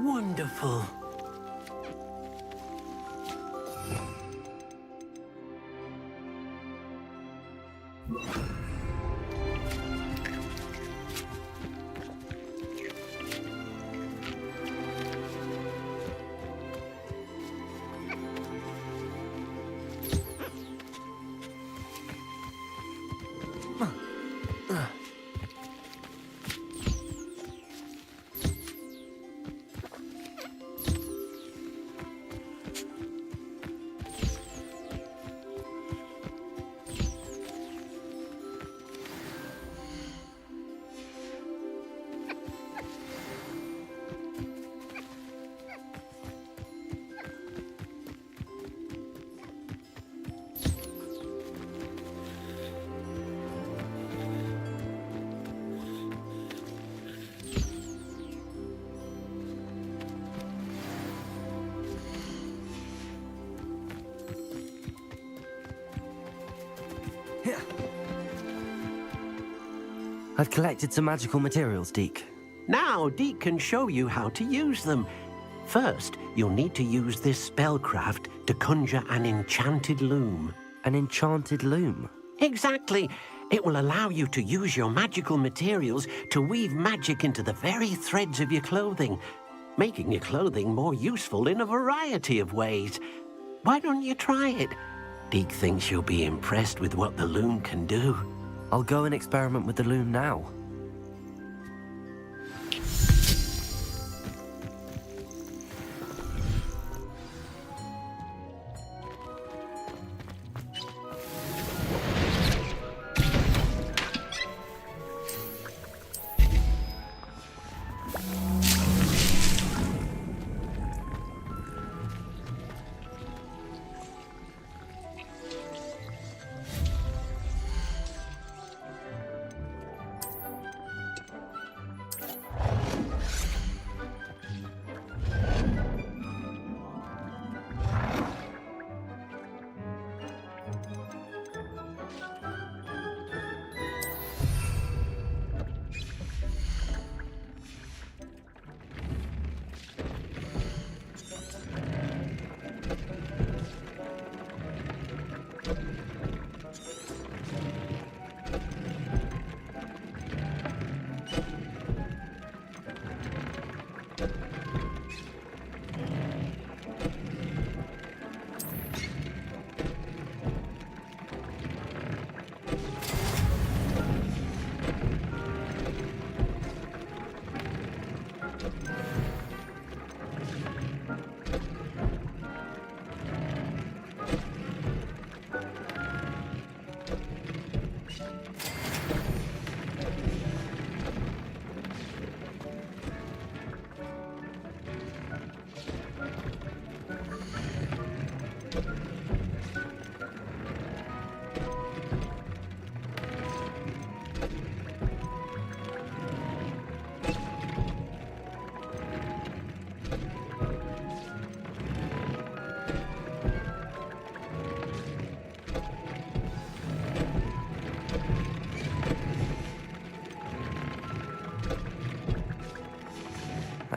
Wonderful. I've collected some magical materials, Deke. Now, Deke can show you how to use them. First, you'll need to use this spellcraft to conjure an enchanted loom. An enchanted loom? Exactly. It will allow you to use your magical materials to weave magic into the very threads of your clothing, making your clothing more useful in a variety of ways. Why don't you try it? Deke thinks you'll be impressed with what the loom can do. I'll go and experiment with the loom now.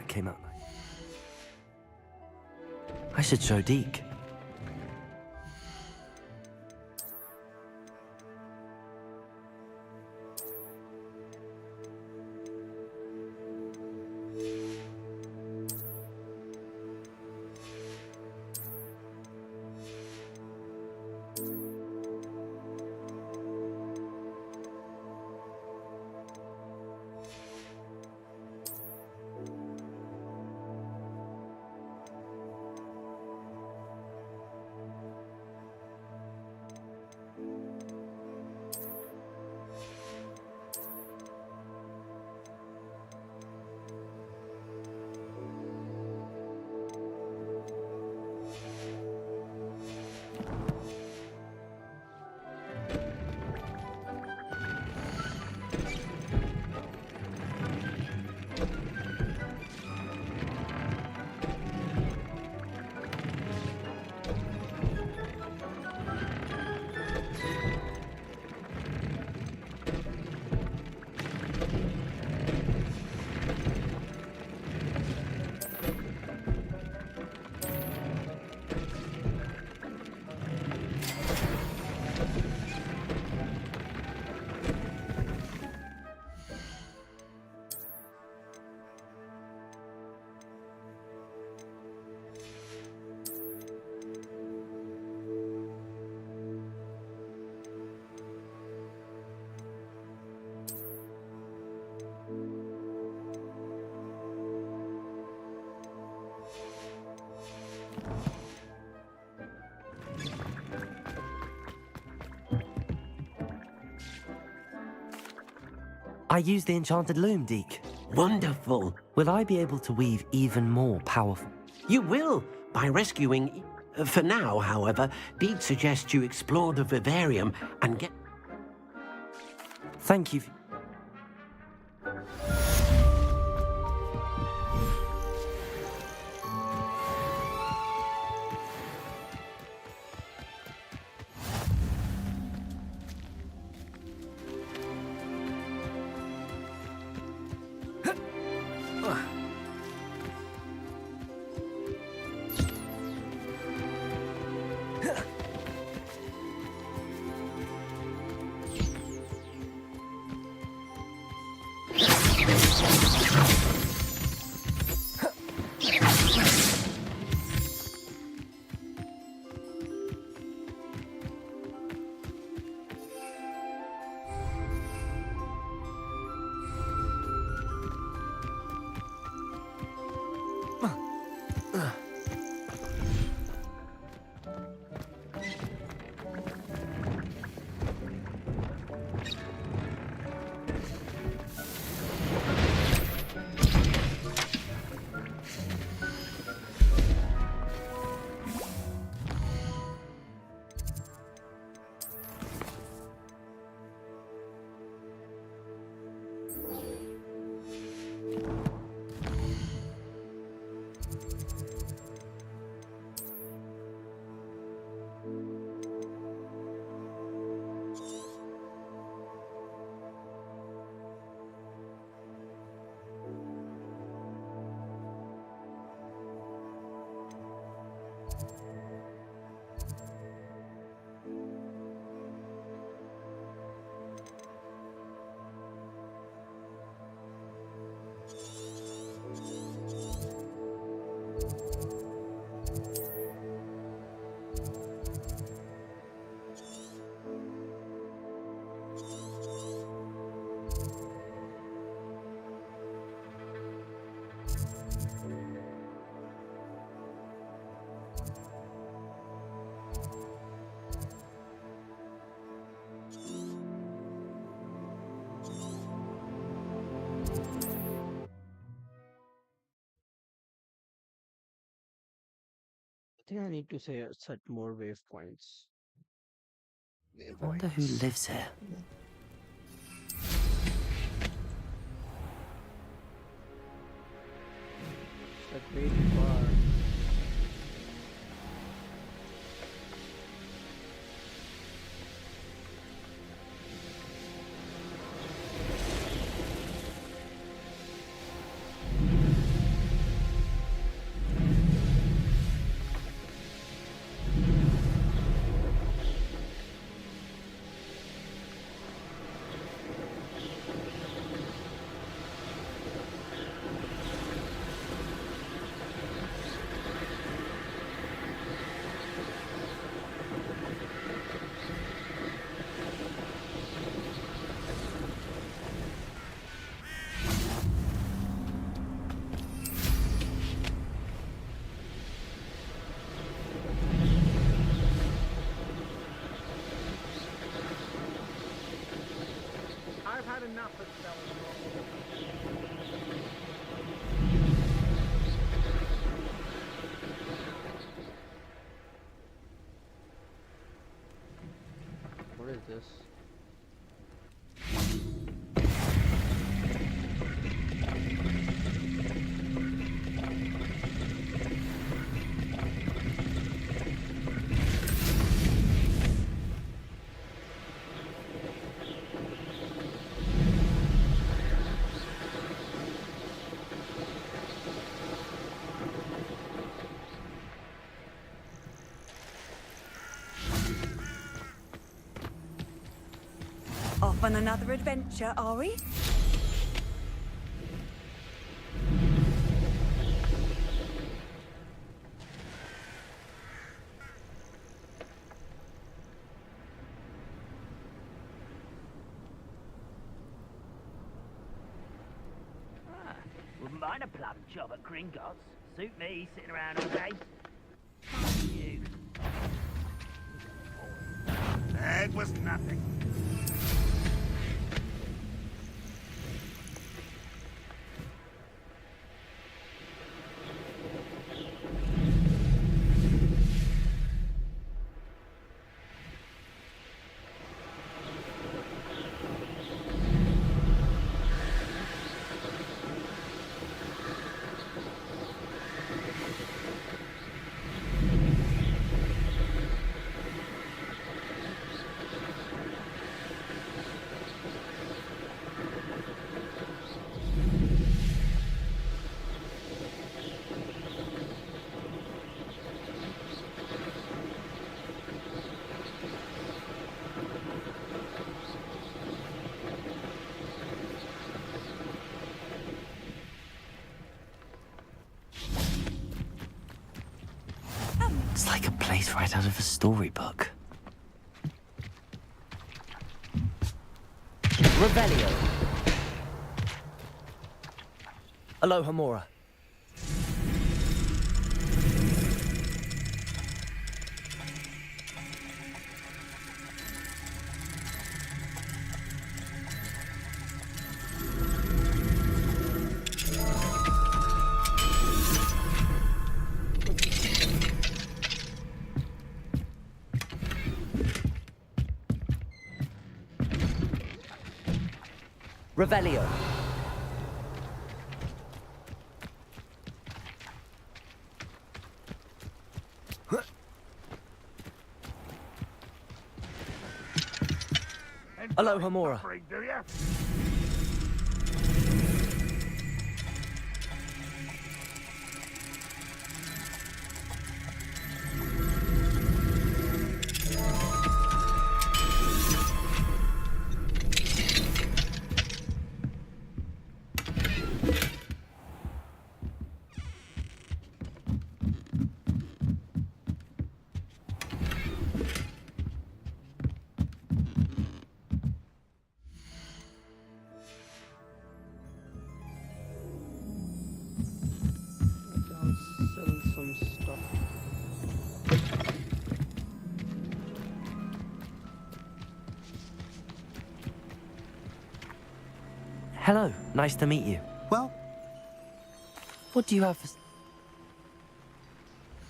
Came out nice. I should show Deke. I use the enchanted loom, Deke. Wonderful. Will I be able to weave even more powerful? You will, by rescuing... For now, however, Deed suggests you explore the vivarium and get... Thank you. I think I need to set more waypoints. I wonder who lives here. Set way too far. I've had enough of selling. What is this? Off on another adventure, are we? Wouldn't mind a plum job at Gringotts. Suit me, sitting around all day. You. It was nothing. like a place right out of a storybook. Revelio. Alohomora. Revelio. Alohomora. Do you? I'll sell some stuff. Hello, nice to meet you. Well, What do you have for...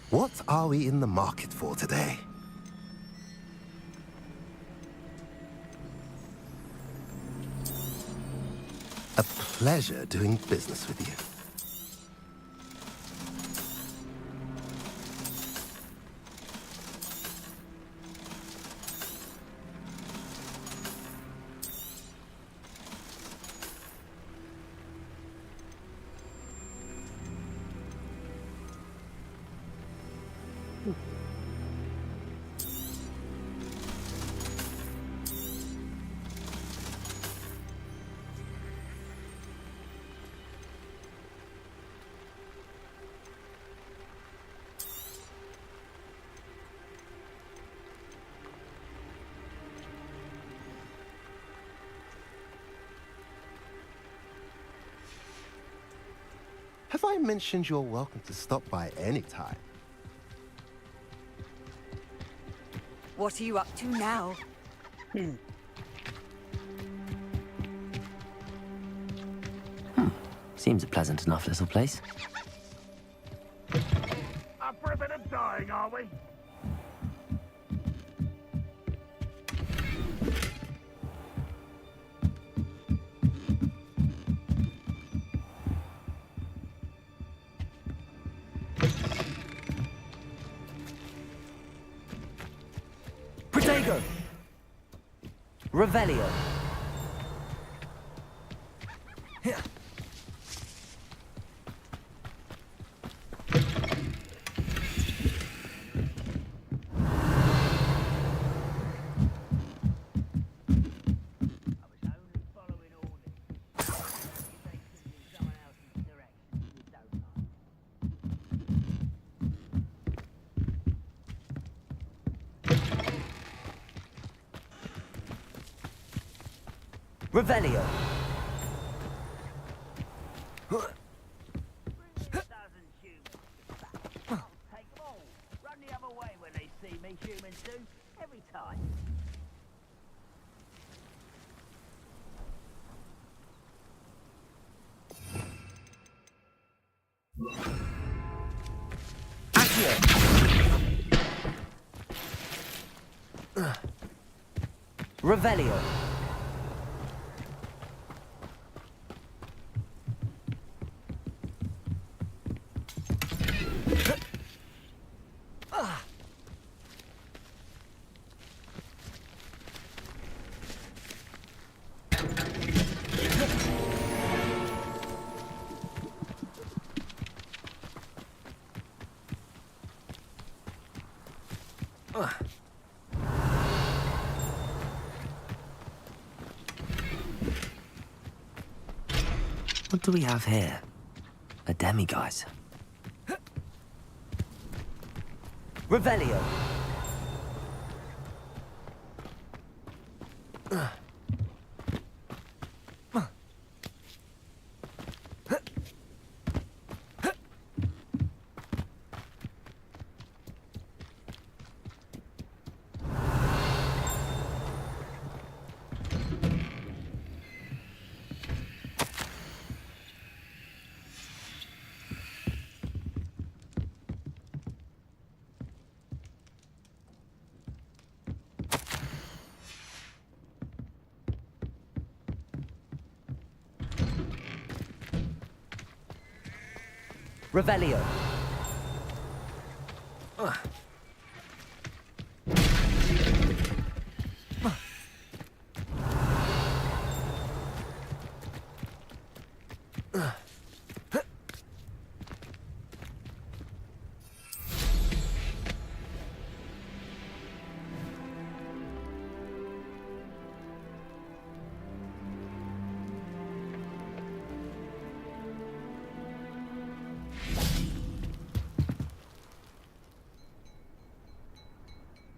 what are we in the market for today? A pleasure doing business with you. Have I mentioned you're welcome to stop by any time? What are you up to now? Seems a pleasant enough little place. Up for a bit of dying, are we? Protego. Revelio. Revelio. Take them all. Run the other way when they see me, humans do. Every time. Revelio. What do we have here? A demiguise. Revelio. Revelio.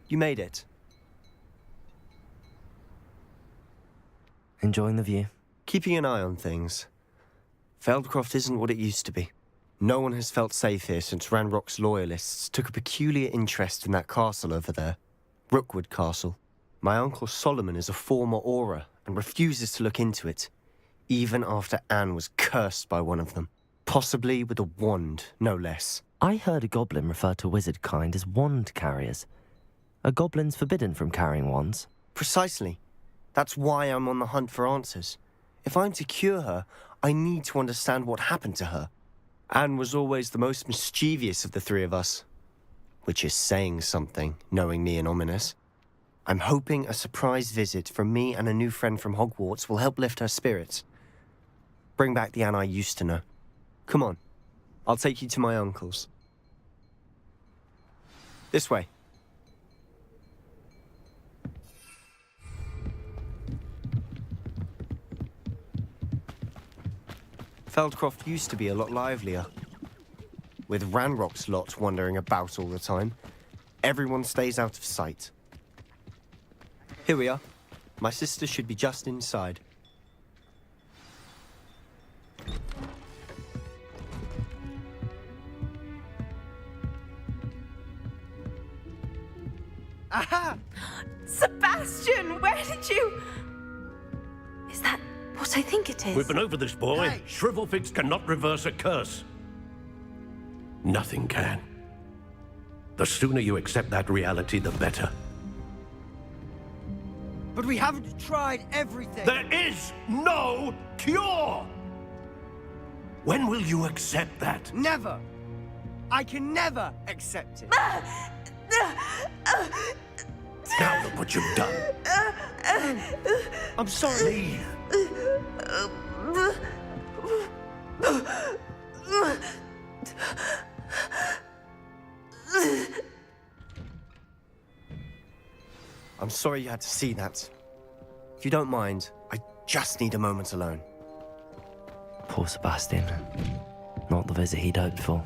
You made it. Enjoying the view? Keeping an eye on things. Feldcroft isn't what it used to be. No one has felt safe here since Ranrock's loyalists took a peculiar interest in that castle over there. Rookwood Castle. My uncle Solomon is a former Auror and refuses to look into it, even after Anne was cursed by one of them. Possibly with a wand, no less. I heard a goblin refer to wizard kind as wand carriers. Are goblins forbidden from carrying wands? Precisely. That's why I'm on the hunt for answers. If I'm to cure her, I need to understand what happened to her. Anne was always the most mischievous of the three of us. Which is saying something, knowing me and Ominous. I'm hoping a surprise visit from me and a new friend from Hogwarts will help lift her spirits. Bring back the Anne I used to know. Come on. I'll take you to my uncle's. This way. Feldcroft used to be a lot livelier. With Ranrock's lot wandering about all the time, everyone stays out of sight. Here we are. My sister should be just inside. Aha! Sebastian, where did you... Is that what I think it is? We've been over this, boy. Hey. Shrivelfigs cannot reverse a curse. Nothing can. The sooner you accept that reality, the better. But we haven't tried everything. There is no cure! When will you accept that? Never! I can never accept it. Now look what you've done. I'm sorry. I'm sorry you had to see that. If you don't mind, I just need a moment alone. Poor Sebastian. Not the visit he'd hoped for.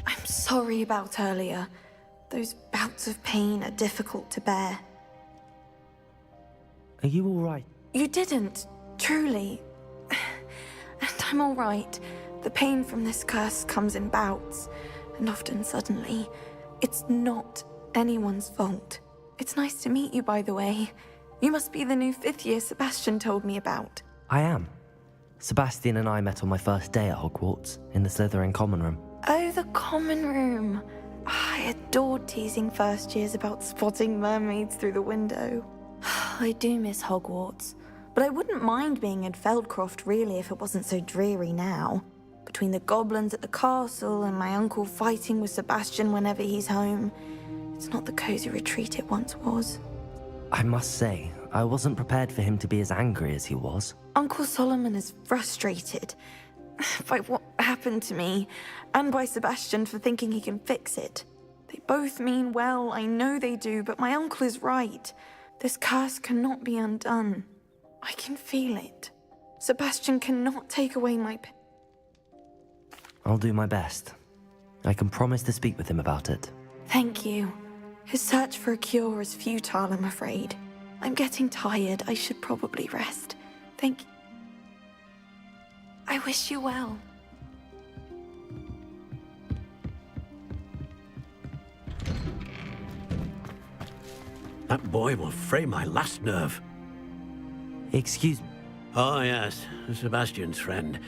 I'm sorry about earlier. Those bouts of pain are difficult to bear. Are you all right? You didn't, truly. And I'm all right. The pain from this curse comes in bouts, and often suddenly. It's not anyone's fault. It's nice to meet you, by the way. You must be the new 5th year Sebastian told me about. I am. Sebastian and I met on my first day at Hogwarts, in the Slytherin common room. Oh, the common room. I adored teasing first years about spotting mermaids through the window. I do miss Hogwarts, but I wouldn't mind being in Feldcroft really if it wasn't so dreary now. Between the goblins at the castle and my uncle fighting with Sebastian whenever he's home, it's not the cozy retreat it once was. I must say, I wasn't prepared for him to be as angry as he was. Uncle Solomon is frustrated by what happened to me, and by Sebastian for thinking he can fix it. They both mean well, I know they do, but my uncle is right. This curse cannot be undone. I can feel it. Sebastian cannot take away my pain. I'll do my best. I can promise to speak with him about it. Thank you. His search for a cure is futile, I'm afraid. I'm getting tired. I should probably rest. Thank you. I wish you well. That boy will fray my last nerve. Excuse me. Oh, yes, Sebastian's friend.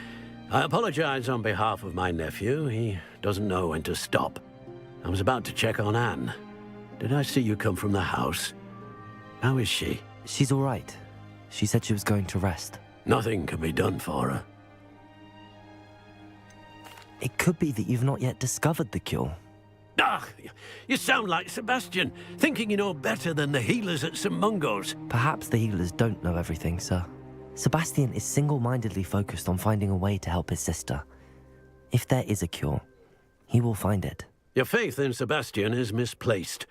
I apologize on behalf of my nephew. He doesn't know when to stop. I was about to check on Anne. Did I see you come from the house? How is she? She's all right. She said she was going to rest. Nothing can be done for her. It could be that you've not yet discovered the cure. Ah, you sound like Sebastian, thinking you know better than the healers at St. Mungo's. Perhaps the healers don't know everything, sir. Sebastian is single-mindedly focused on finding a way to help his sister. If there is a cure, he will find it. Your faith in Sebastian is misplaced.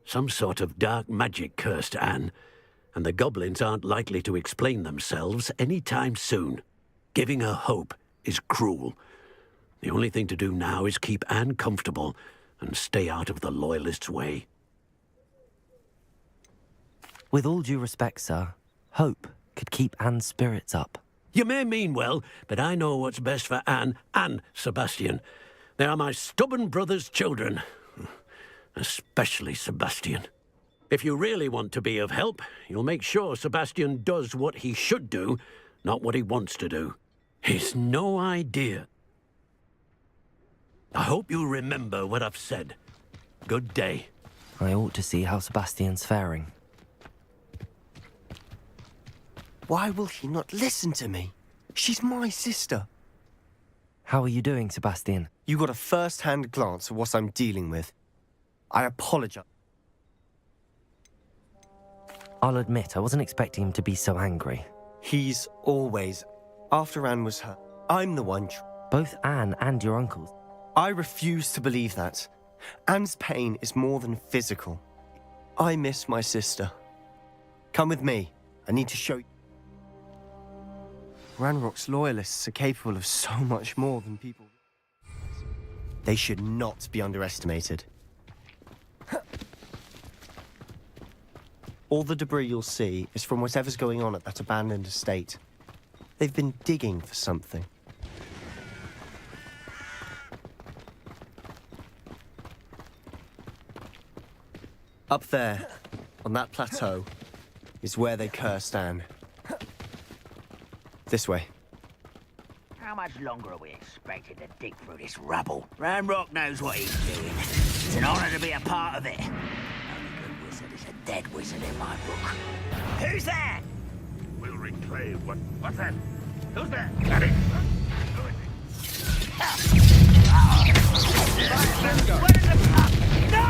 Some sort of dark magic cursed Anne, and the goblins aren't likely to explain themselves anytime soon. Giving her hope is cruel. The only thing to do now is keep Anne comfortable and stay out of the Loyalists' way. With all due respect, sir, hope could keep Anne's spirits up. You may mean well, but I know what's best for Anne and Sebastian. They are my stubborn brother's children. Especially Sebastian. If you really want to be of help, you'll make sure Sebastian does what he should do, not what he wants to do. He's no idea. I hope you'll remember what I've said. Good day. I ought to see how Sebastian's faring. Why will he not listen to me? She's my sister. How are you doing, Sebastian? You got a first-hand glance at what I'm dealing with. I apologize. I'll admit, I wasn't expecting him to be so angry. He's always... After Anne was hurt, I'm the one... Both Anne and your uncles. I refuse to believe that. Anne's pain is more than physical. I miss my sister. Come with me. I need to show you. Ranrock's loyalists are capable of so much more than people. They should not be underestimated. All the debris you'll see is from whatever's going on at that abandoned estate. They've been digging for something. Up there, on that plateau, is where they cursed Anne. This way. How much longer are we expected to dig through this rubble? Ranrock knows what he's doing. It's an honor to be a part of it. Only good wizard is a dead wizard in my book. Who's there? We'll reclaim what... What's that? Who's there? Daddy? Who is he? Where is the pup? No!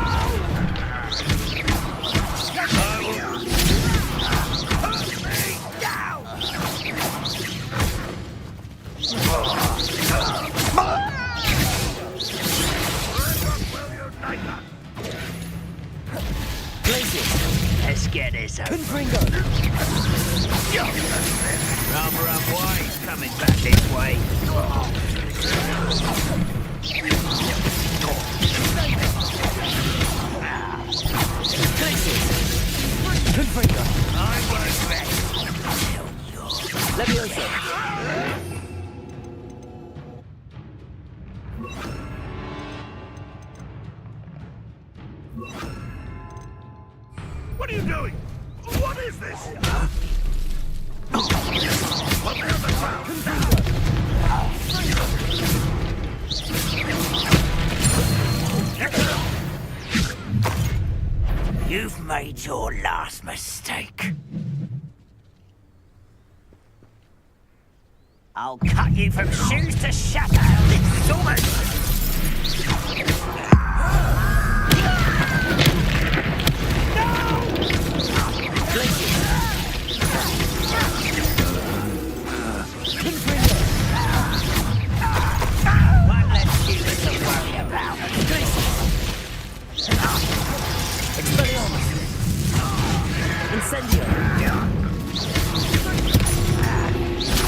Let's get this over. Rather unwise coming back this way. I won't rest. Leviosa. What are you doing? What is this? Put me on the ground. You've made your last mistake. I'll cut you from shoes to shadow. It's almost... One less human to worry about. Expelliarmus. Incendio.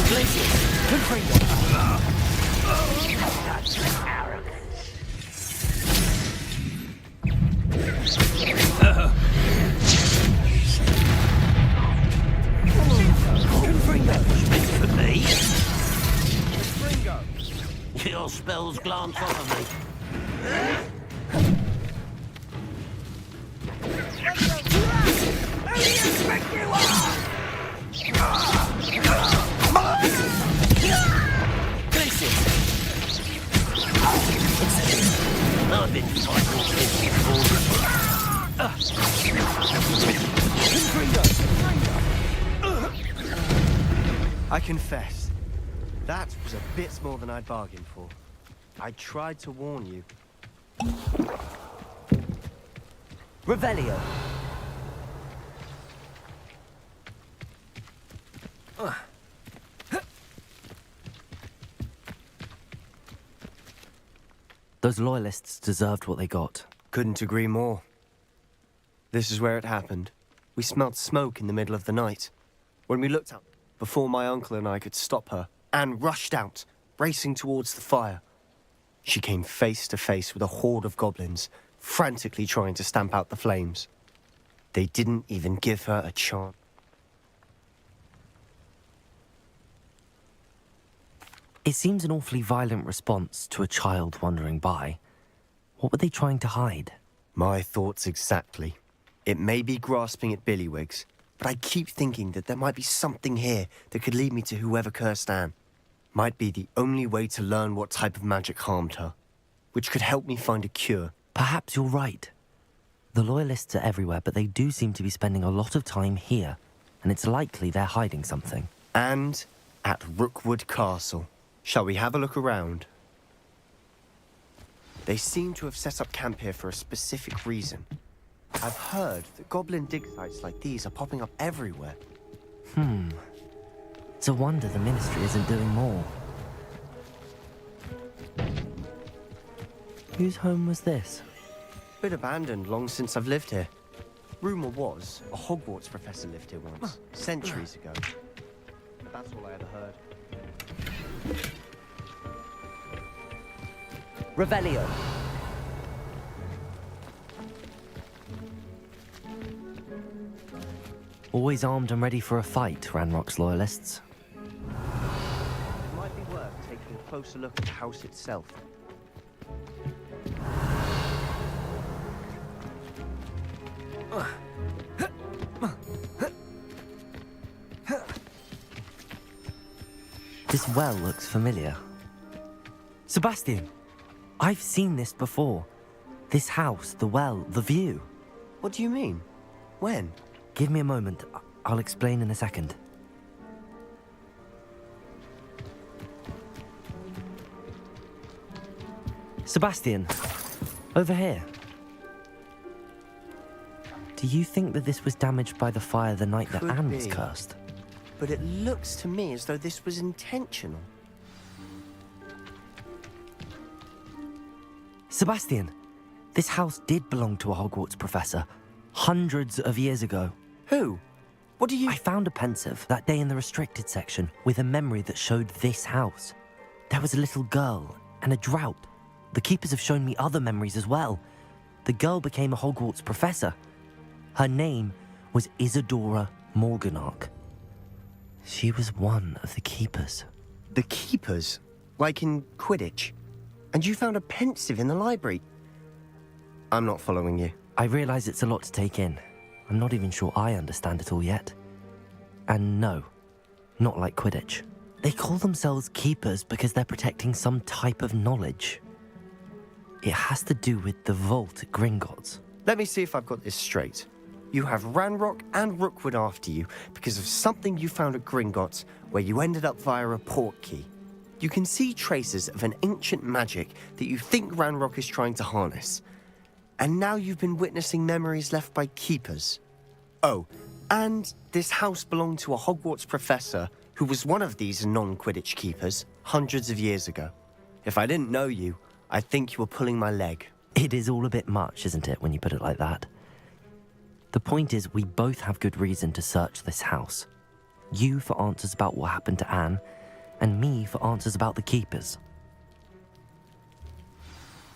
Glacius. Confringo. your spells glance off of me. Who do you think you are? Places! I've been fighting this before. I confess, that was a bit more than I'd bargained for. I tried to warn you. Revelio. Those loyalists deserved what they got. Couldn't agree more. This is where it happened. We smelled smoke in the middle of the night. When we looked up, before my uncle and I could stop her, Anne rushed out, racing towards the fire. She came face to face with a horde of goblins, frantically trying to stamp out the flames. They didn't even give her a chance. It seems an awfully violent response to a child wandering by. What were they trying to hide? My thoughts exactly. It may be grasping at billywhigs, but I keep thinking that there might be something here that could lead me to whoever cursed Anne. Might be the only way to learn what type of magic harmed her, which could help me find a cure. Perhaps you're right. The loyalists are everywhere, but they do seem to be spending a lot of time here, and it's likely they're hiding something. And at Rookwood Castle. Shall we have a look around? They seem to have set up camp here for a specific reason. I've heard that goblin dig sites like these are popping up everywhere. It's a wonder the Ministry isn't doing more. Whose home was this? Been abandoned long since I've lived here. Rumour was a Hogwarts professor lived here once, centuries ago. But that's all I ever heard. Revelio. Always armed and ready for a fight, Ranrock's loyalists. It might be worth taking a closer look at the house itself. This well looks familiar. Sebastian, I've seen this before. This house, the well, the view. What do you mean? When? Give me a moment. I'll explain in a second. Sebastian, over here. Do you think that this was damaged by the fire the night that Could Anne was be. cursed? But it looks to me as though this was intentional. Sebastian, this house did belong to a Hogwarts professor, hundreds of years ago. Who? What do you... I found a pensive that day in the restricted section with a memory that showed this house. There was a little girl and a drought. The keepers have shown me other memories as well. The girl became a Hogwarts professor. Her name was Isadora Morganach. She was one of the keepers. The keepers? Like in Quidditch? And you found a pensive in the library? I'm not following you. I realize it's a lot to take in. I'm not even sure I understand it all yet. And no, not like Quidditch. They call themselves keepers because they're protecting some type of knowledge. It has to do with the vault at Gringotts. Let me see if I've got this straight. You have Ranrock and Rookwood after you because of something you found at Gringotts where you ended up via a portkey. You can see traces of an ancient magic that you think Ranrock is trying to harness. And now you've been witnessing memories left by keepers. Oh, and this house belonged to a Hogwarts professor who was one of these non-Quidditch keepers hundreds of years ago. If I didn't know you, I'd think you were pulling my leg. It is all a bit much, isn't it, when you put it like that? The point is, we both have good reason to search this house. You for answers about what happened to Anne, and me for answers about the keepers.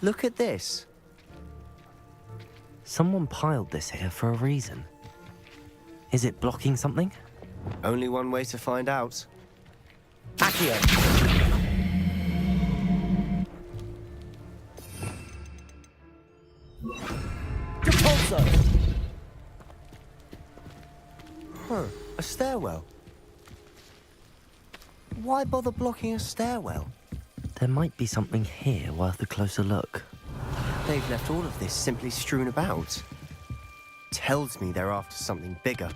Look at this. Someone piled this here for a reason. Is it blocking something? Only one way to find out. Accio! Compulso! Huh, a stairwell. Why bother blocking a stairwell? There might be something here worth a closer look. They've left all of this simply strewn about. Tells me they're after something bigger.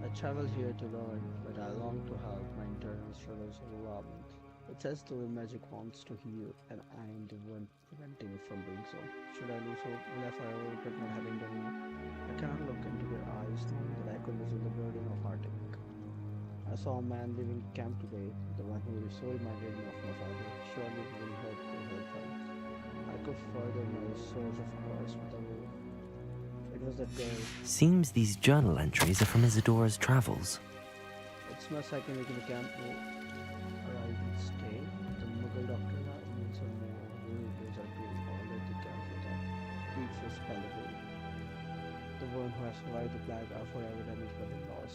I travel here to learn, but I long to help my internal struggles overwhelming. It says the magic wants to heal, and I am the one preventing it from doing so. Should I lose hope? Will I forever regret not having done more? I cannot look into their eyes, knowing that I could lose the burden of heartache. I saw a man leaving camp today, the one who restored my dream of my father. Surely he will hurt to help him. I could further my search, of course, but I will. It was that girl. Seems these journal entries are from Isadora's travels. It's my second week in the camp. Arrive and stay. The Mughal doctor even some more villagers are doing all that they can for them. Each was palatable. The one who has survived the plague are forever damaged by the loss.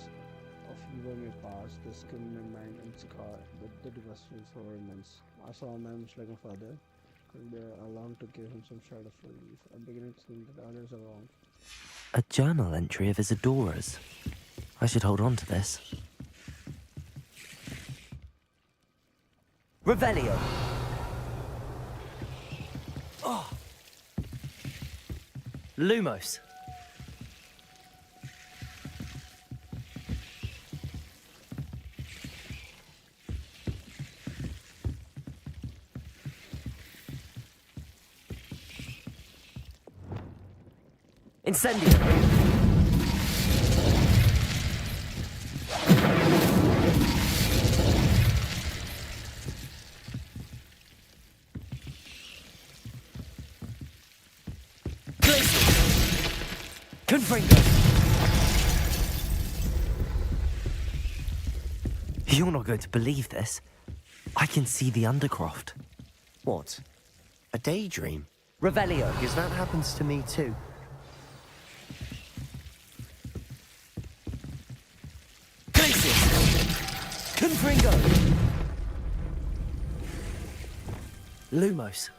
A fever may pass, the skin may mind and scar, but the devastation for remains. I saw a man much like my father. I long to give him some sort of relief. I'm beginning to think that others are wrong. A journal entry of Isadora's. I should hold on to this. Revelio! Oh. Lumos! Incendio! Confringo! You're not going to believe this. I can see the Undercroft. What? A daydream? Revelio! Because that happens to me too. Confringo! Lumos.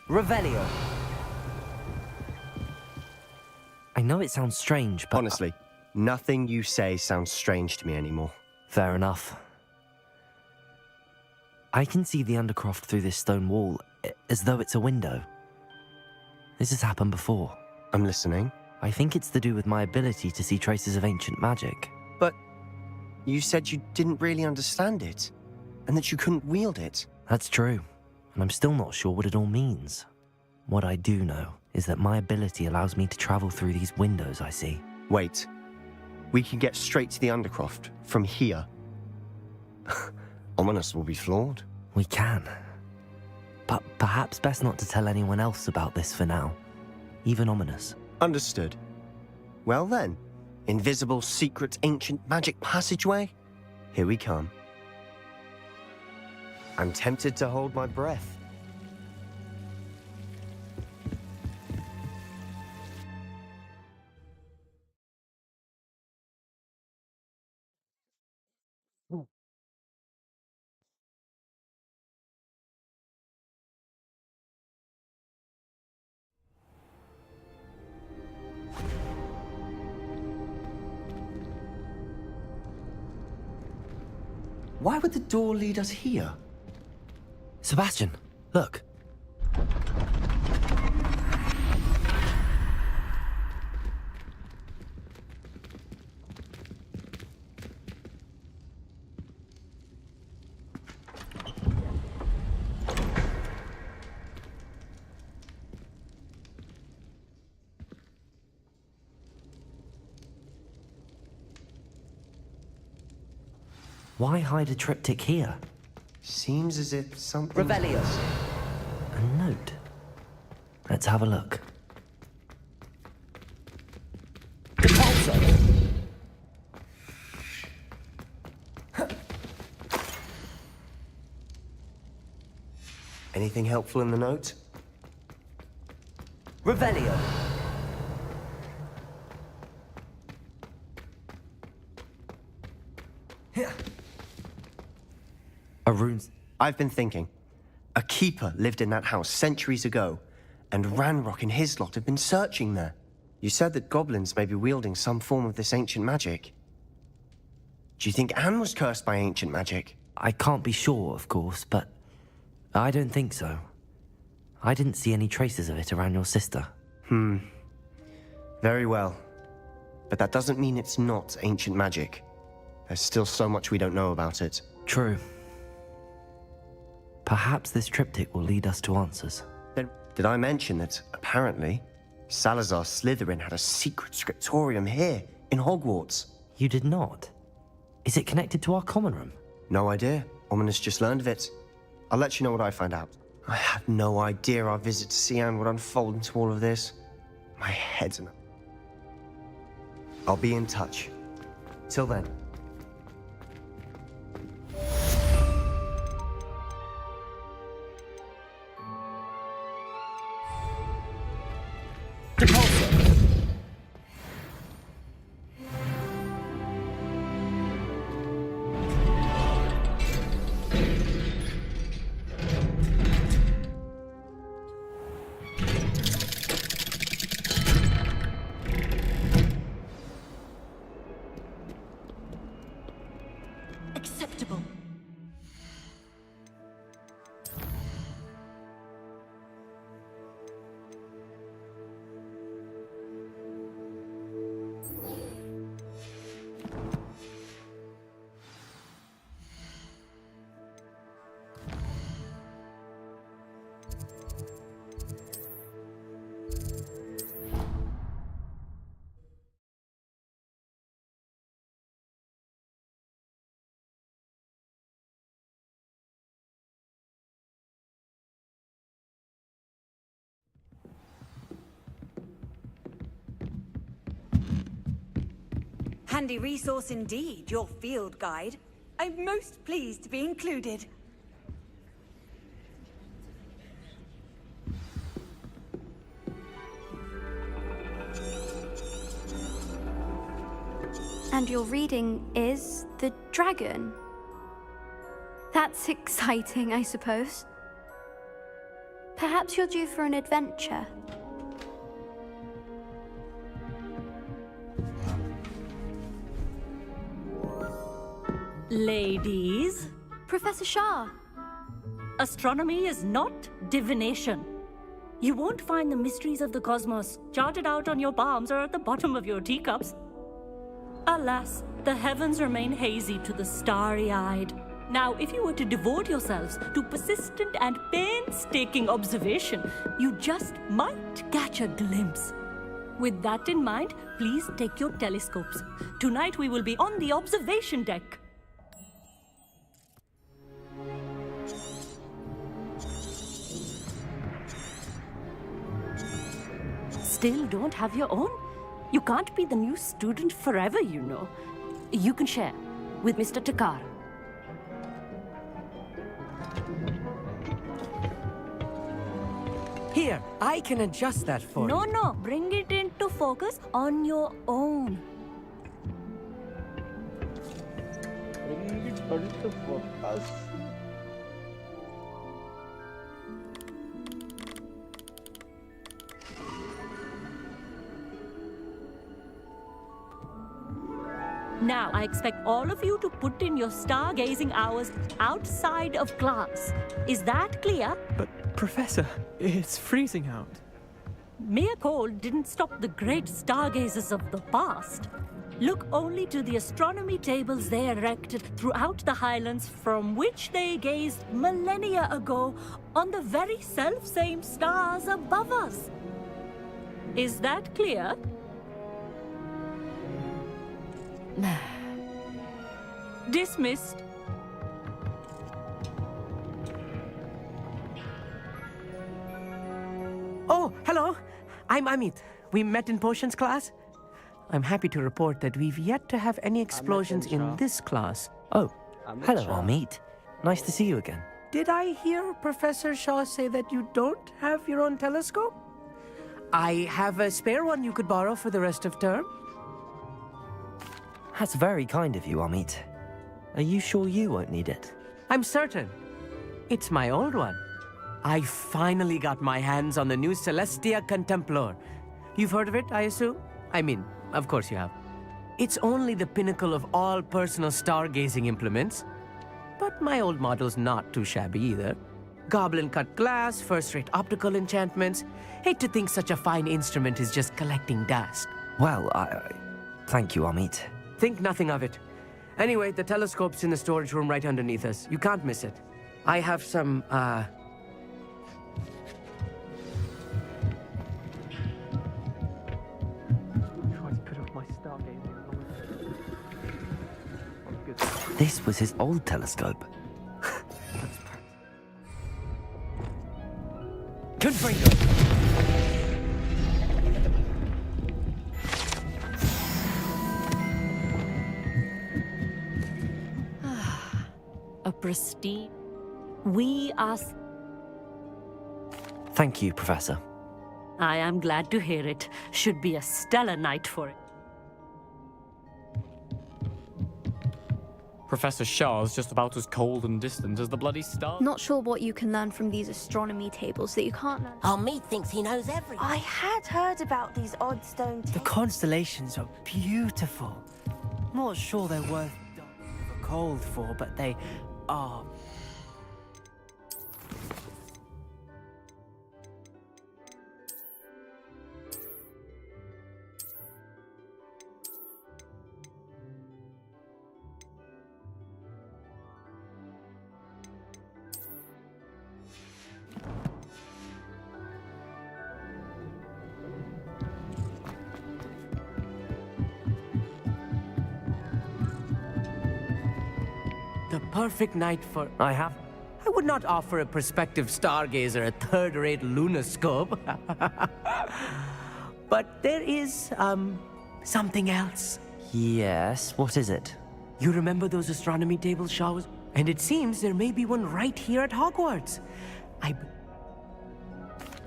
Revelio. I know it sounds strange, but... Honestly, nothing you say sounds strange to me anymore. Fair enough. I can see the Undercroft through this stone wall, as though it's a window. This has happened before. I'm listening. I think it's to do with my ability to see traces of ancient magic. But you said you didn't really understand it, and that you couldn't wield it. That's true, and I'm still not sure what it all means. What I do know is that my ability allows me to travel through these windows I see. Wait. We can get straight to the Undercroft from here. Ominous will be flawed. We can. But perhaps best not to tell anyone else about this for now. Even Ominous. Understood. Well then, invisible, secret, ancient magic passageway? Here we come. I'm tempted to hold my breath. Why would the door lead us here? Sebastian, look. Why hide a triptych here? Seems as if something... Revelio. A note. Let's have a look. Compulso. Anything helpful in the note? Revelio. A rune's... I've been thinking. A keeper lived in that house centuries ago, and Ranrock and his lot have been searching there. You said that goblins may be wielding some form of this ancient magic. Do you think Anne was cursed by ancient magic? I can't be sure, of course, but I don't think so. I didn't see any traces of it around your sister. Very well. But that doesn't mean it's not ancient magic. There's still so much we don't know about it. True. Perhaps this triptych will lead us to answers. Then, did I mention that, apparently, Salazar Slytherin had a secret scriptorium here, in Hogwarts? You did not? Is it connected to our common room? No idea. Ominous just learned of it. I'll let you know what I find out. I had no idea our visit to Sian would unfold into all of this. My head's in a... I'll be in touch. Till then. Acceptable. Handy resource indeed, your field guide. I'm most pleased to be included. And your reading is the dragon. That's exciting, I suppose. Perhaps you're due for an adventure. Ladies, Professor Shah. astronomy is not divination. You won't find the mysteries of the cosmos charted out on your palms or at the bottom of your teacups. Alas, the heavens remain hazy to the starry-eyed. Now, if you were to devote yourselves to persistent and painstaking observation, you just might catch a glimpse. With that in mind, please take your telescopes. Tonight we will be on the observation deck. Still don't have your own? You can't be the new student forever, you know. You can share with Mr. Takar. Here, I can adjust that for you. No, bring it into focus on your own. Bring it into focus. Now, I expect all of you to put in your stargazing hours outside of class. Is that clear? But, Professor, it's freezing out. Mere cold didn't stop the great stargazers of the past. Look only to the astronomy tables they erected throughout the Highlands from which they gazed millennia ago on the very self-same stars above us. Is that clear? Dismissed. Oh, hello. I'm Amit. We met in potions class. I'm happy to report that we've yet to have any explosions in this class. Oh, hello, Amit. Nice to see you again. did I hear Professor Shaw say that you don't have your own telescope? I have a spare one you could borrow for the rest of term. That's very kind of you, Amit. Are you sure you won't need it? I'm certain. It's my old one. I finally got my hands on the new Celestia Contemplar. You've heard of it, I assume? I mean, of course you have. It's only the pinnacle of all personal stargazing implements. But my old model's not too shabby either. Goblin-cut glass, first-rate optical enchantments. Hate to think such a fine instrument is just collecting dust. Well, thank you, Amit. Think nothing of it. Anyway, the telescope's in the storage room right underneath us. You can't miss it. I have some, This was his old telescope. Confringo! A pristine. We are. Thank you, Professor. I am glad to hear it. Should be a stellar night for it. Professor Shah's just about as cold and distant as the bloody star. Not sure what you can learn from these astronomy tables that you can't learn. Oh, me thinks he knows everything. I had heard about these odd stone The constellations are beautiful. Not sure they're worth cold for, but they are. The perfect night for... I would not offer a prospective stargazer a third-rate lunoscope. But there is, something else. Yes, what is it? You remember those astronomy tables Shaw was... And it seems there may be one right here at Hogwarts.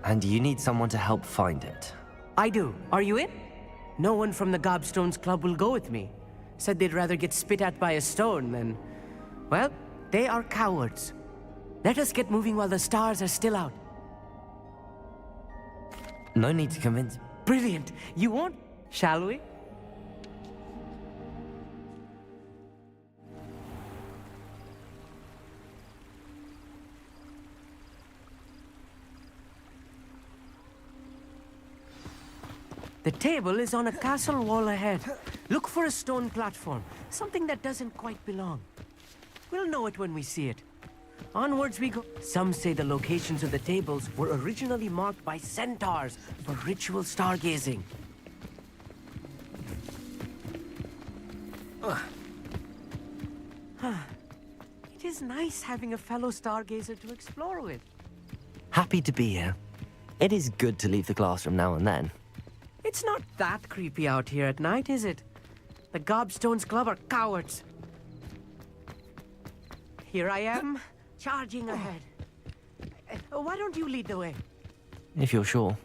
And you need someone to help find it. I do. Are you in? No one from the Gobstones Club will go with me. Said they'd rather get spit at by a stone than... Well, they are cowards. Let us get moving while the stars are still out. No need to convince. Brilliant. You won't, shall we? The table is on a castle wall ahead. Look for a stone platform, something that doesn't quite belong. We'll know it when we see it. Onwards we go. Some say the locations of the tables were originally marked by centaurs for ritual stargazing. It is nice having a fellow stargazer to explore with. Happy to be here. It is good to leave the classroom now and then. It's not that creepy out here at night, is it? The Gobstones Club are cowards. Here I am, charging ahead. Why don't you lead the way? If you're sure.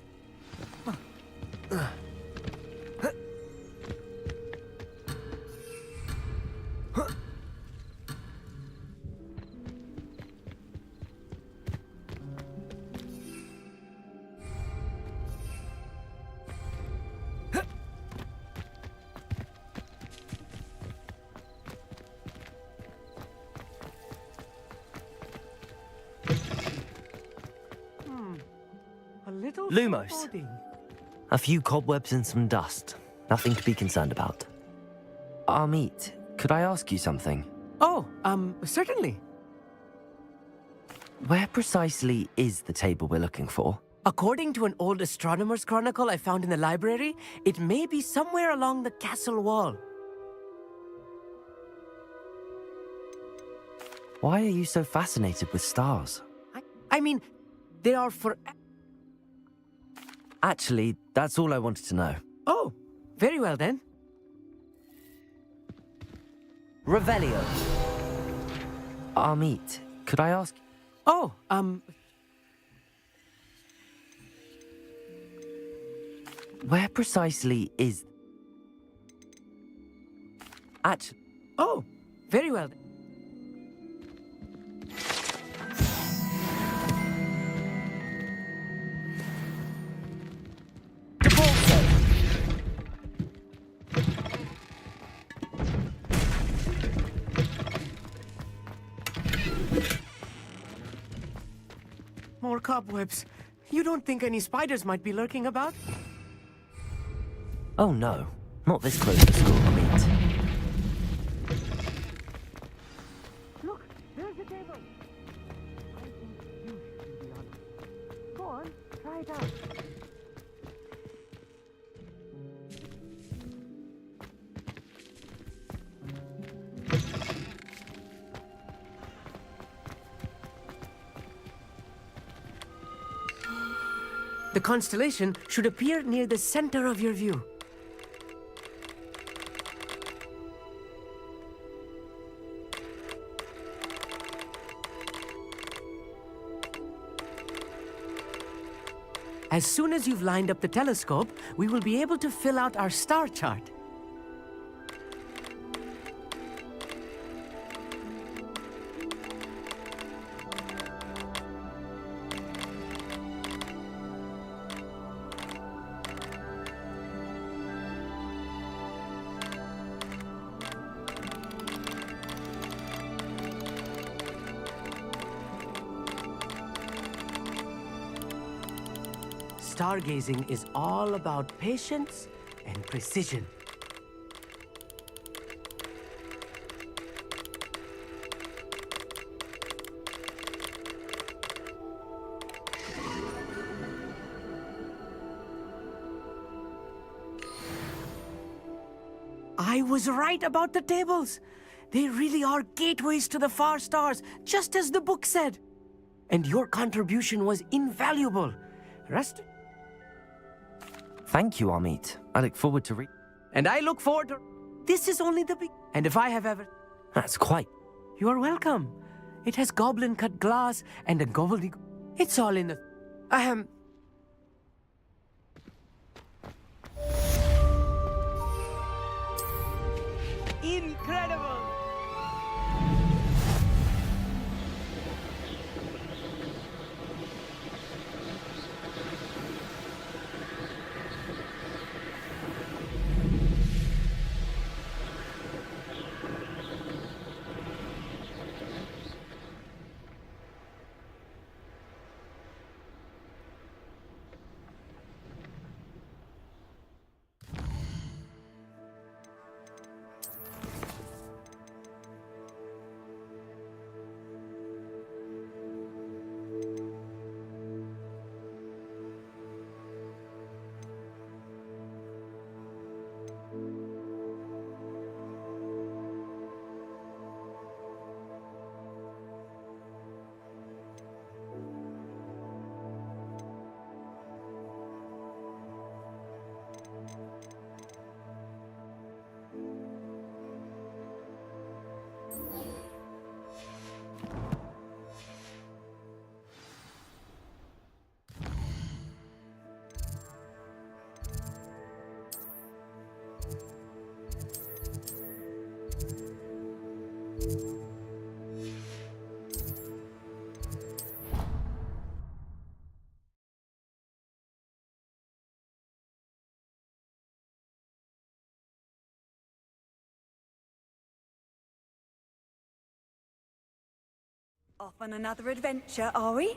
Lumos. A few cobwebs and some dust. Nothing to be concerned about. Amit, could I ask you something? Oh, certainly. Where precisely is the table we're looking for? According to an old astronomer's chronicle I found in the library, it may be somewhere along the castle wall. Why are you so fascinated with stars? I mean, they are for... Actually, that's all I wanted to know. Oh, very well then. Revelio. Amit, could I ask... Oh, Where precisely is... Oh, very well. More cobwebs. You don't think any spiders might be lurking about? Oh no, not this close to school, I mean. Look, there's the table. I think you should be on it. Go on, try it out. The constellation should appear near the center of your view. As soon as you've lined up the telescope, we will be able to fill out our star chart. Stargazing is all about patience and precision. I was right about the tables. They really are gateways to the far stars, just as the book said. And your contribution was invaluable. Rest. Thank you, Amit. I look forward to And I look forward to... This is only the beginning. And if I have ever... That's quite... You are welcome. It has goblin-cut glass and a gobbledygook. It's all in the... Incredible! Off on another adventure, are we?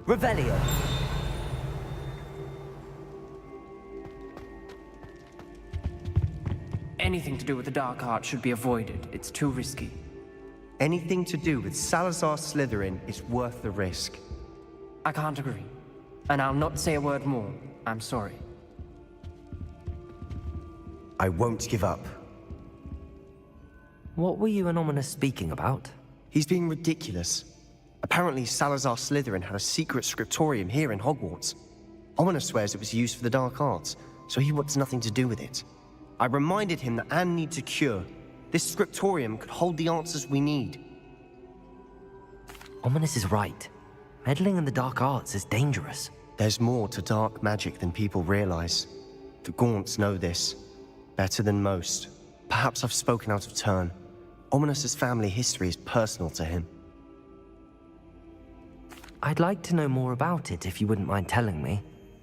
Revelio. Anything to do with the dark art should be avoided. It's too risky. Anything to do with Salazar Slytherin is worth the risk. I can't agree. And I'll not say a word more. I'm sorry. I won't give up. What were you and Ominous speaking about? He's being ridiculous. Apparently Salazar Slytherin had a secret scriptorium here in Hogwarts. Ominous swears it was used for the dark arts, so he wants nothing to do with it. I reminded him that Anne needs a cure. This scriptorium could hold the answers we need. Ominous is right. Meddling in the dark arts is dangerous. There's more to dark magic than people realize. The Gaunts know this better than most. Perhaps I've spoken out of turn. Ominous's family history is personal to him. I'd like to know more about it if you wouldn't mind telling me.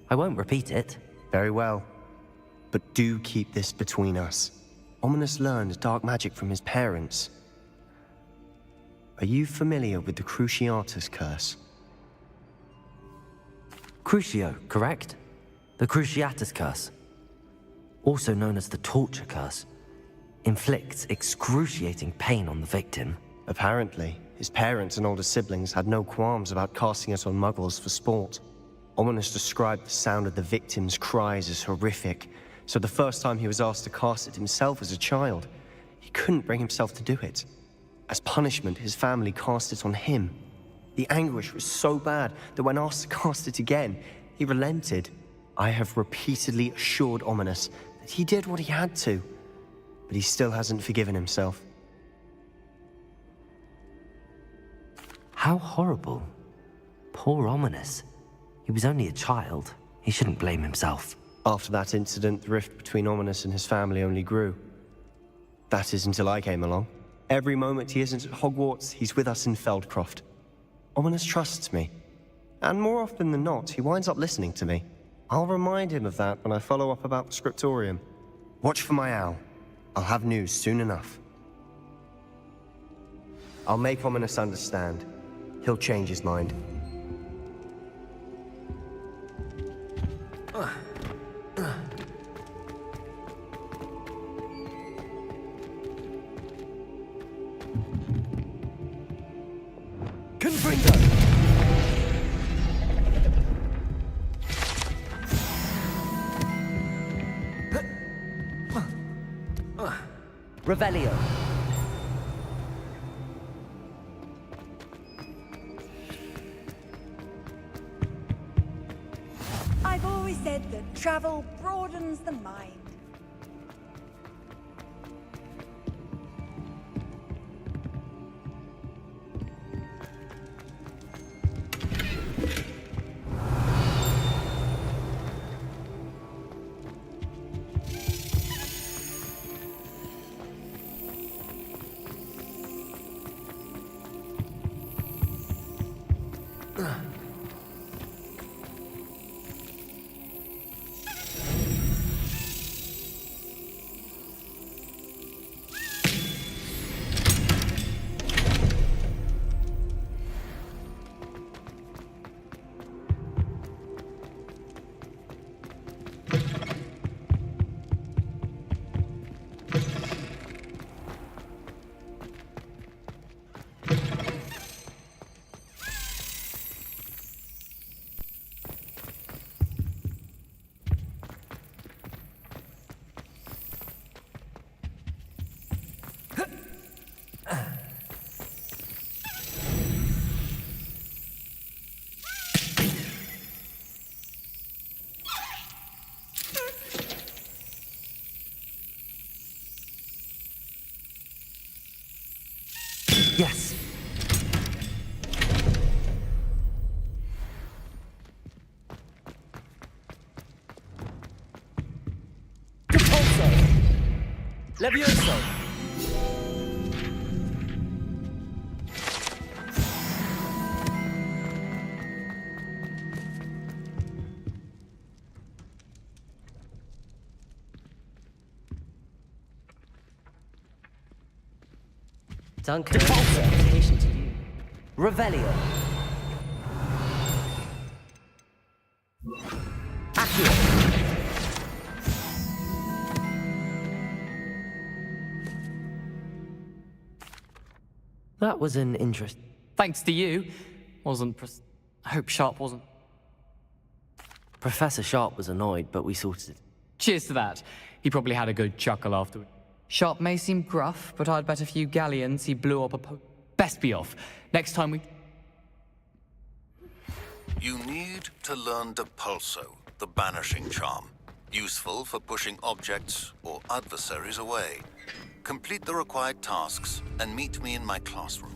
I won't repeat it. Very well. But do keep this between us. Ominous learned dark magic from his parents. Are you familiar with the Cruciatus curse? Crucio, correct? The Cruciatus curse. Also known as the torture curse. Inflicts excruciating pain on the victim. Apparently, his parents and older siblings had no qualms about casting it on muggles for sport. Ominous described the sound of the victim's cries as horrific, so the first time he was asked to cast it himself as a child, he couldn't bring himself to do it. As punishment, his family cast it on him. The anguish was so bad that when asked to cast it again, he relented. I have repeatedly assured Ominous that he did what he had to, but he still hasn't forgiven himself. How horrible. Poor Ominous. He was only a child. He shouldn't blame himself. After that incident, the rift between Ominous and his family only grew. That is until I came along. Every moment he isn't at Hogwarts, he's with us in Feldcroft. Ominous trusts me. And more often than not, he winds up listening to me. I'll remind him of that when I follow up about the scriptorium. Watch for my owl. I'll have news soon enough. I'll make Ominous understand. He'll change his mind. Confringo! Revelio. I've always said that travel broadens the mind. Yes. Levioso! Duncan, reputation to you. Revelio. Accio. That was an interest. Thanks to you. I hope Sharp wasn't. Professor Sharp was annoyed, but we sorted it. Cheers to that. He probably had a good chuckle afterward. Sharp may seem gruff, but I'd bet a few galleons he blew up a Best be off. Next time we... You need to learn Depulso. the Banishing Charm, useful for pushing objects or adversaries away. Complete the required tasks and meet me in my classroom.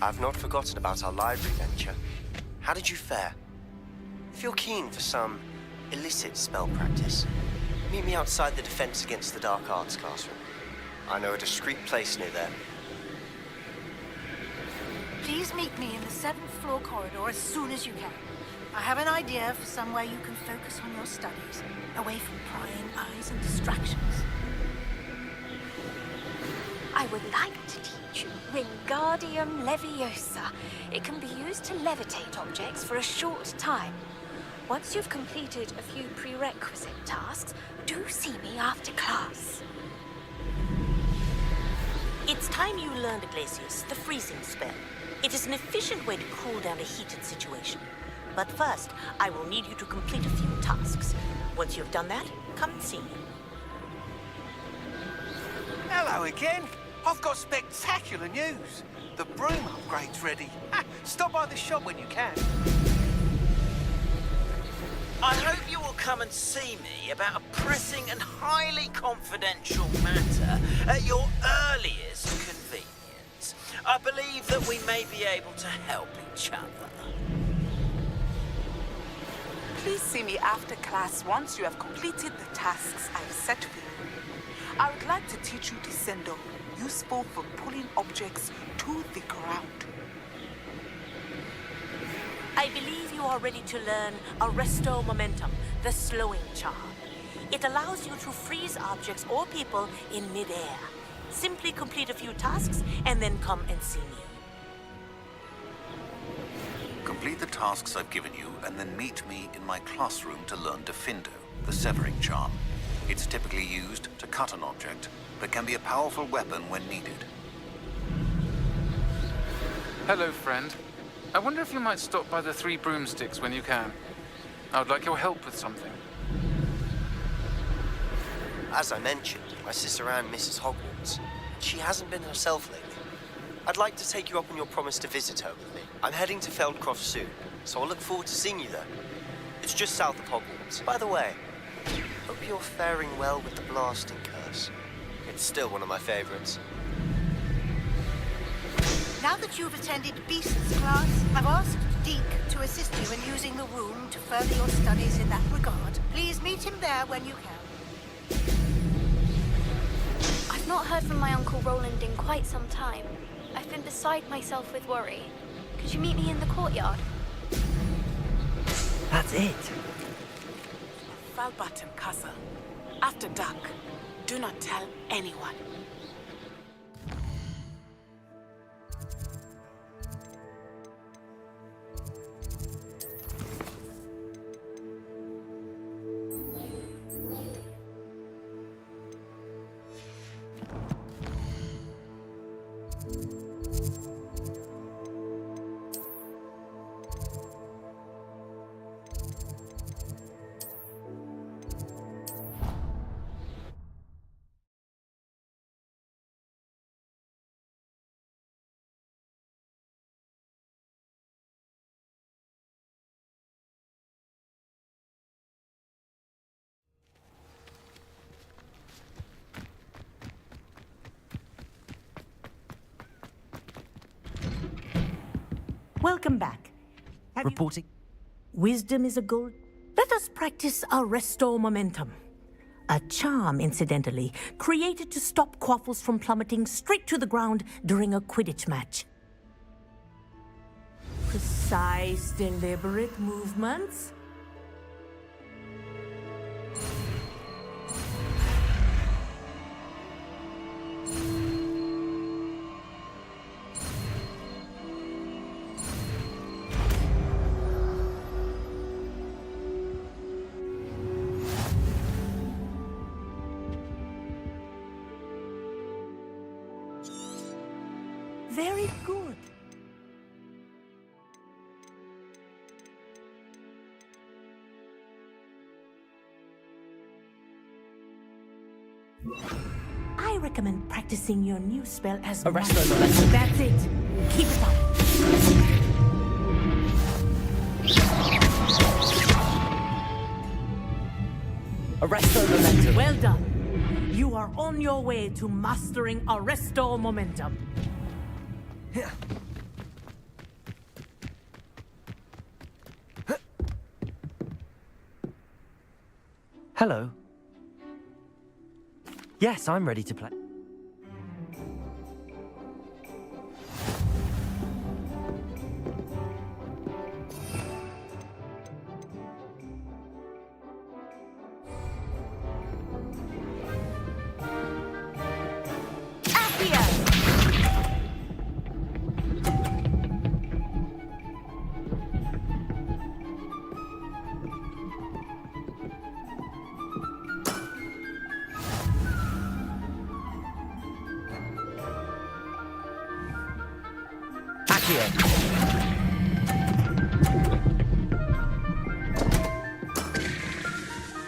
I've not forgotten about our library venture. How did you fare? If you're keen for some illicit spell practice, meet me outside the Defense Against the Dark Arts classroom. I know a discreet place near there. Please meet me in the 7th floor corridor as soon as you can. I have an idea for somewhere you can focus on your studies, away from prying eyes and distractions. I would like to teach you Wingardium Leviosa. It can be used to levitate objects for a short time. Once you've completed a few prerequisite tasks, do see me after class. It's time you learned, Iglesias, the freezing spell. It is an efficient way to cool down a heated situation. But first, I will need you to complete a few tasks. Once you've done that, come and see me. Hello again. I've got spectacular news. The broom upgrade's ready. Stop by the shop when you can. I hope you will come and see me about a pressing and highly confidential matter at your earliest convenience. I believe that we may be able to help each other. Please see me after class once you have completed the tasks I've set for you. I would like to teach you Descendo, useful for pulling objects to the ground. I believe you are ready to learn Arresto Momentum, the slowing charm. It allows you to freeze objects or people in mid-air. Simply complete a few tasks and then come and see me. Complete the tasks I've given you and then meet me in my classroom to learn Defendo, the severing charm. It's typically used to cut an object, but can be a powerful weapon when needed. Hello, friend. I wonder if you might stop by the 3 broomsticks when you can. I would like your help with something. As I mentioned, my sister Anne misses Hogwarts. She hasn't been herself lately. I'd like to take you up on your promise to visit her with me. I'm heading to Feldcroft soon, so I'll look forward to seeing you there. It's just south of Hogwarts. By the way, hope you're faring well with the blasting curse. It's still one of my favorites. Now that you've attended Beast's class, I've asked Deke to assist you in using the room to further your studies in that regard. Please meet him there when you can. I've not heard from my Uncle Roland in quite some time. I've been beside myself with worry. Could you meet me in the courtyard? That's it. Falbatum Castle. After dark. Do not tell anyone. Welcome back. Reporting. Wisdom is a goal. Let us practice Arresto Momentum. A charm, incidentally, created to stop quaffles from plummeting straight to the ground during a Quidditch match. Precise, deliberate movements. Very good. I recommend practicing your new spell as much. That's it. Keep it up. Arresto Momentum. Well done. You are on your way to mastering Arresto Momentum. Hello. Yes, I'm ready to play.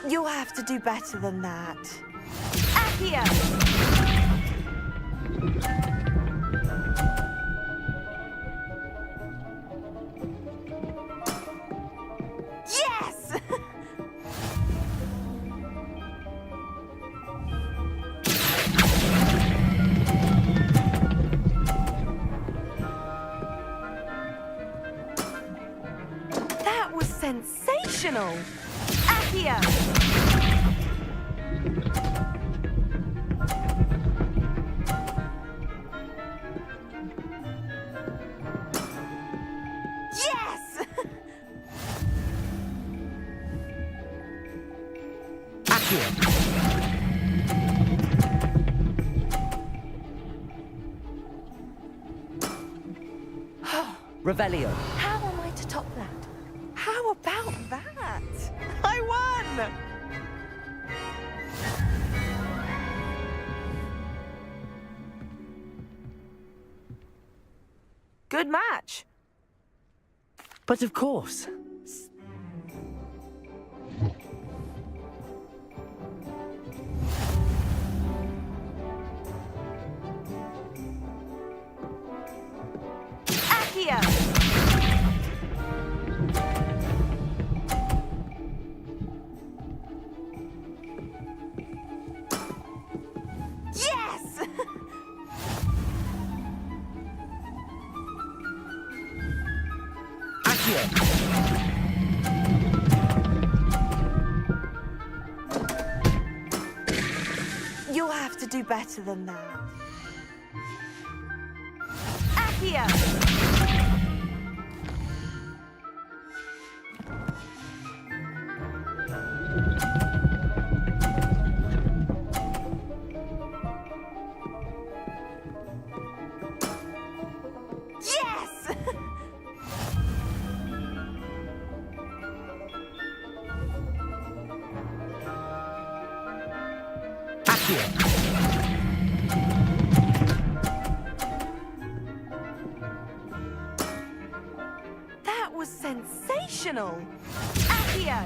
You'll have to do better than that. Accio! Yes! That was sensational! Accio! Yes! Revelio. How am I to top that? How about that? I won! Good match. But of course. Accio! Yes! You'll have to do better than that. Accio! Yes! That was sensational! Accio!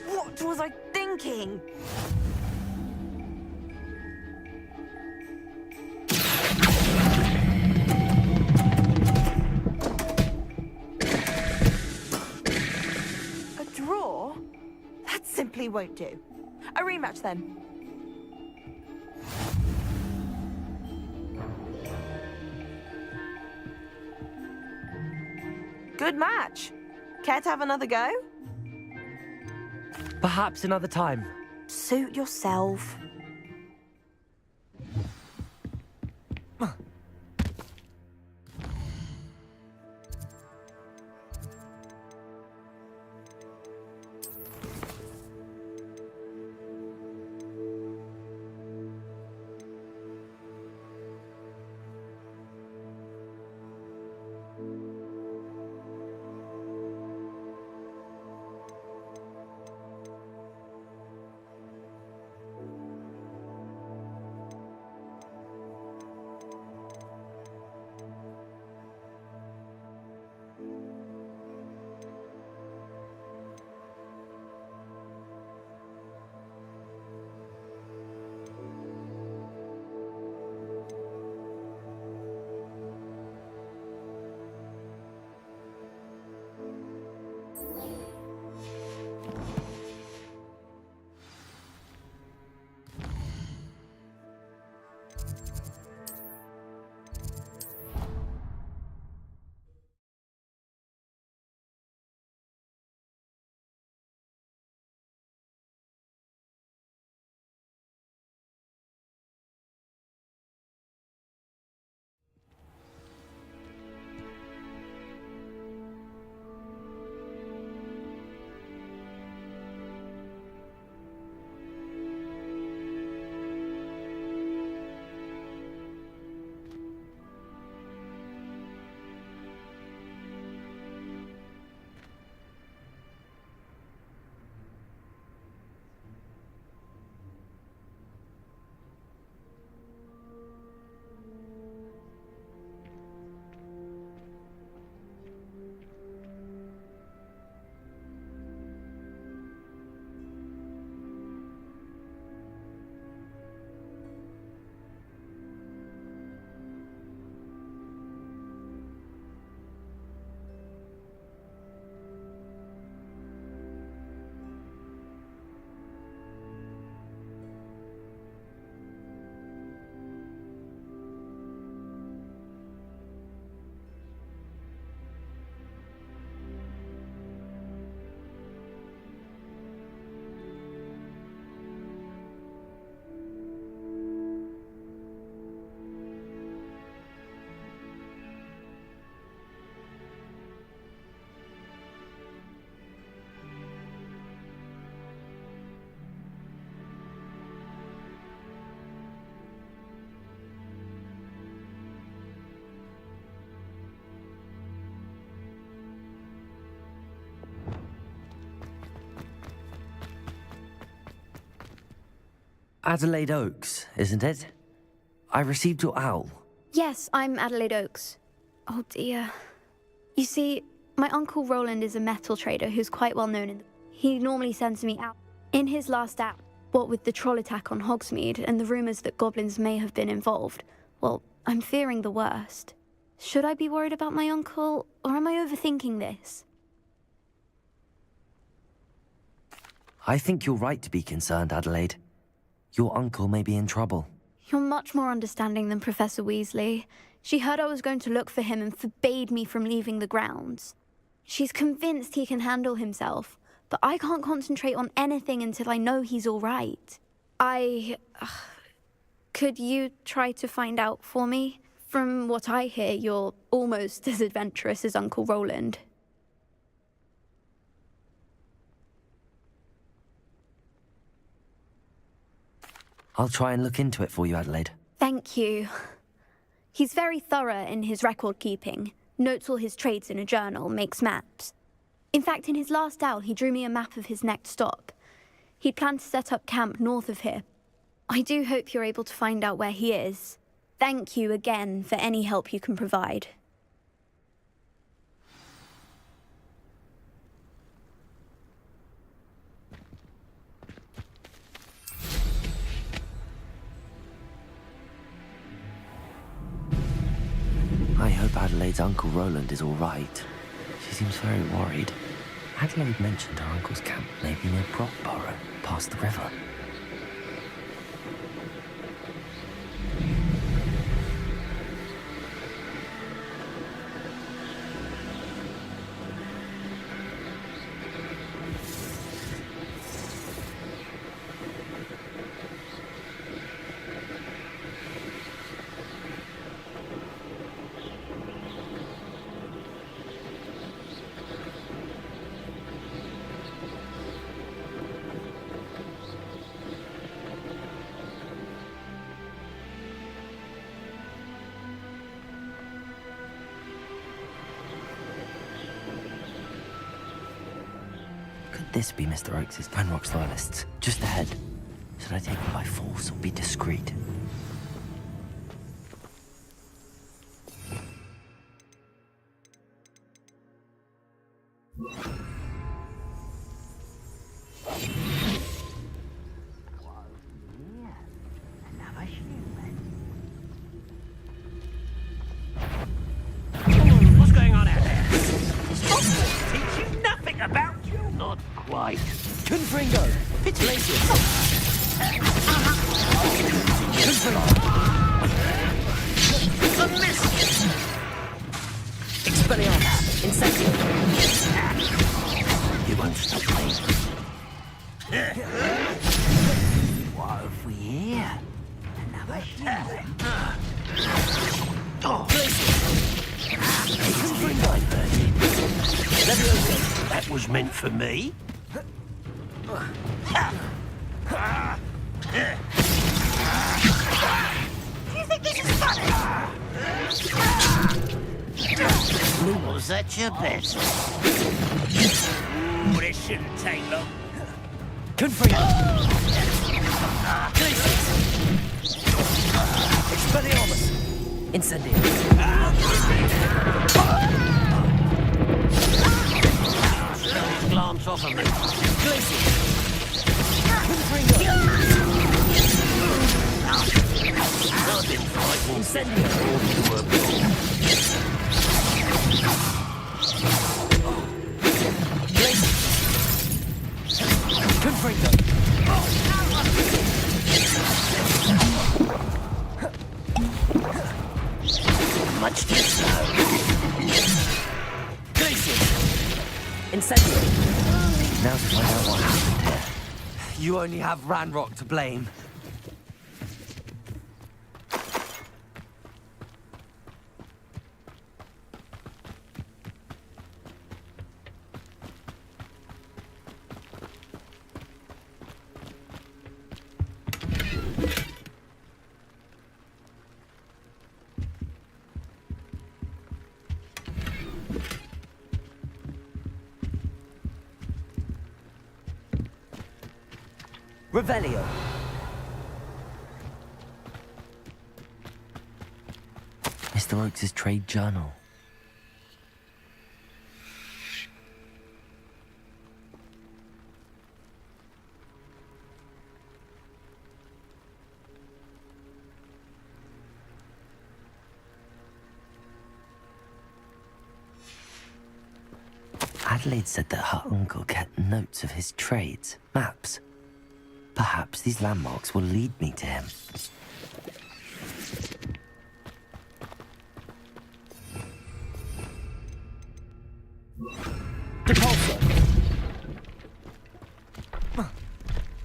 What was I thinking? A draw? That simply won't do. A rematch then. Good match. Care to have another go? Perhaps another time. Suit yourself. Adelaide Oaks, isn't it? I received your owl. Yes, I'm Adelaide Oaks. Oh dear. You see, my uncle Roland is a metal trader who's quite well known He normally sends me out. In his last act, what with the troll attack on Hogsmeade and the rumours that goblins may have been involved, well, I'm fearing the worst. Should I be worried about my uncle, or am I overthinking this? I think you're right to be concerned, Adelaide. Your uncle may be in trouble. You're much more understanding than Professor Weasley. She heard I was going to look for him and forbade me from leaving the grounds. She's convinced he can handle himself, but I can't concentrate on anything until I know he's all right. Could you try to find out for me? From what I hear, you're almost as adventurous as Uncle Roland. I'll try and look into it for you, Adelaide. Thank you. He's very thorough in his record keeping, notes all his trades in a journal, makes maps. In fact, in his last owl, he drew me a map of his next stop. He'd planned to set up camp north of here. I do hope you're able to find out where he is. Thank you again for any help you can provide. I hope Adelaide's Uncle Roland is all right. She seems very worried. Adelaide mentioned her uncle's camp may be near Brockborough, past the river. This be Mr. Oakes' Ranrock's loyalists, just ahead. Should I take them by force or be discreet? What's going on out there? Hogwarts teach you nothing about you. Not quite. Confringo! Pitulacious! A miss! Expelliarmus! Incendio! You won't stop me. What have we here? Another human. Oh. That was meant for me. Do you think this is funny? Was that your best? Ooh, this shouldn't take long. Expelliarmus! Incendio! Glance off of me. I've been frightened. Incendio! Much too slow. Incendio! Now to find out what happened here. You only have Ranrock to blame. Revelio! Mr. Oakes' trade journal. Adelaide said that her uncle kept notes of his trades, maps. Perhaps these landmarks will lead me to him.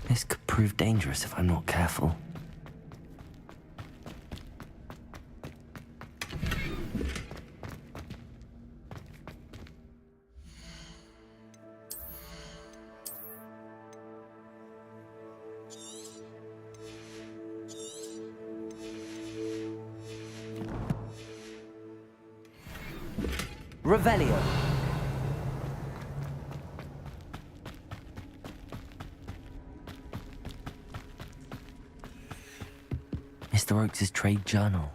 This could prove dangerous if I'm not careful. Revelio. Mr. Oakes' trade journal.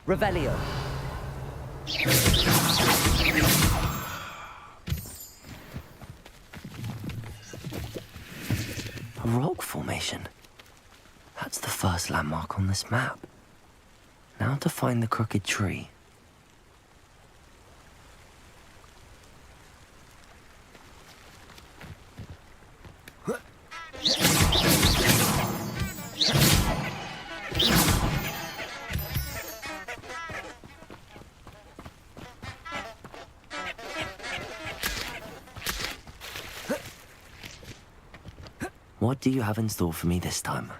Revelio. A rock formation. That's the first landmark on this map. Now to find the crooked tree. What do you have in store for me this time?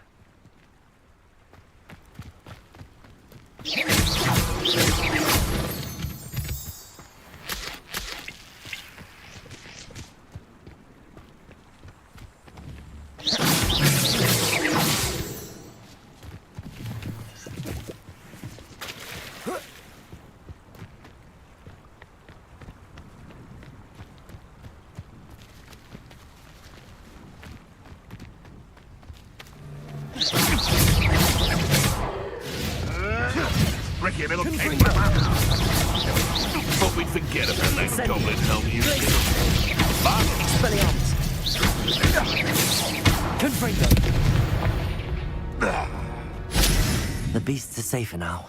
Ricky, little came Thought we'd forget about that goblin helm you The beasts are safer now.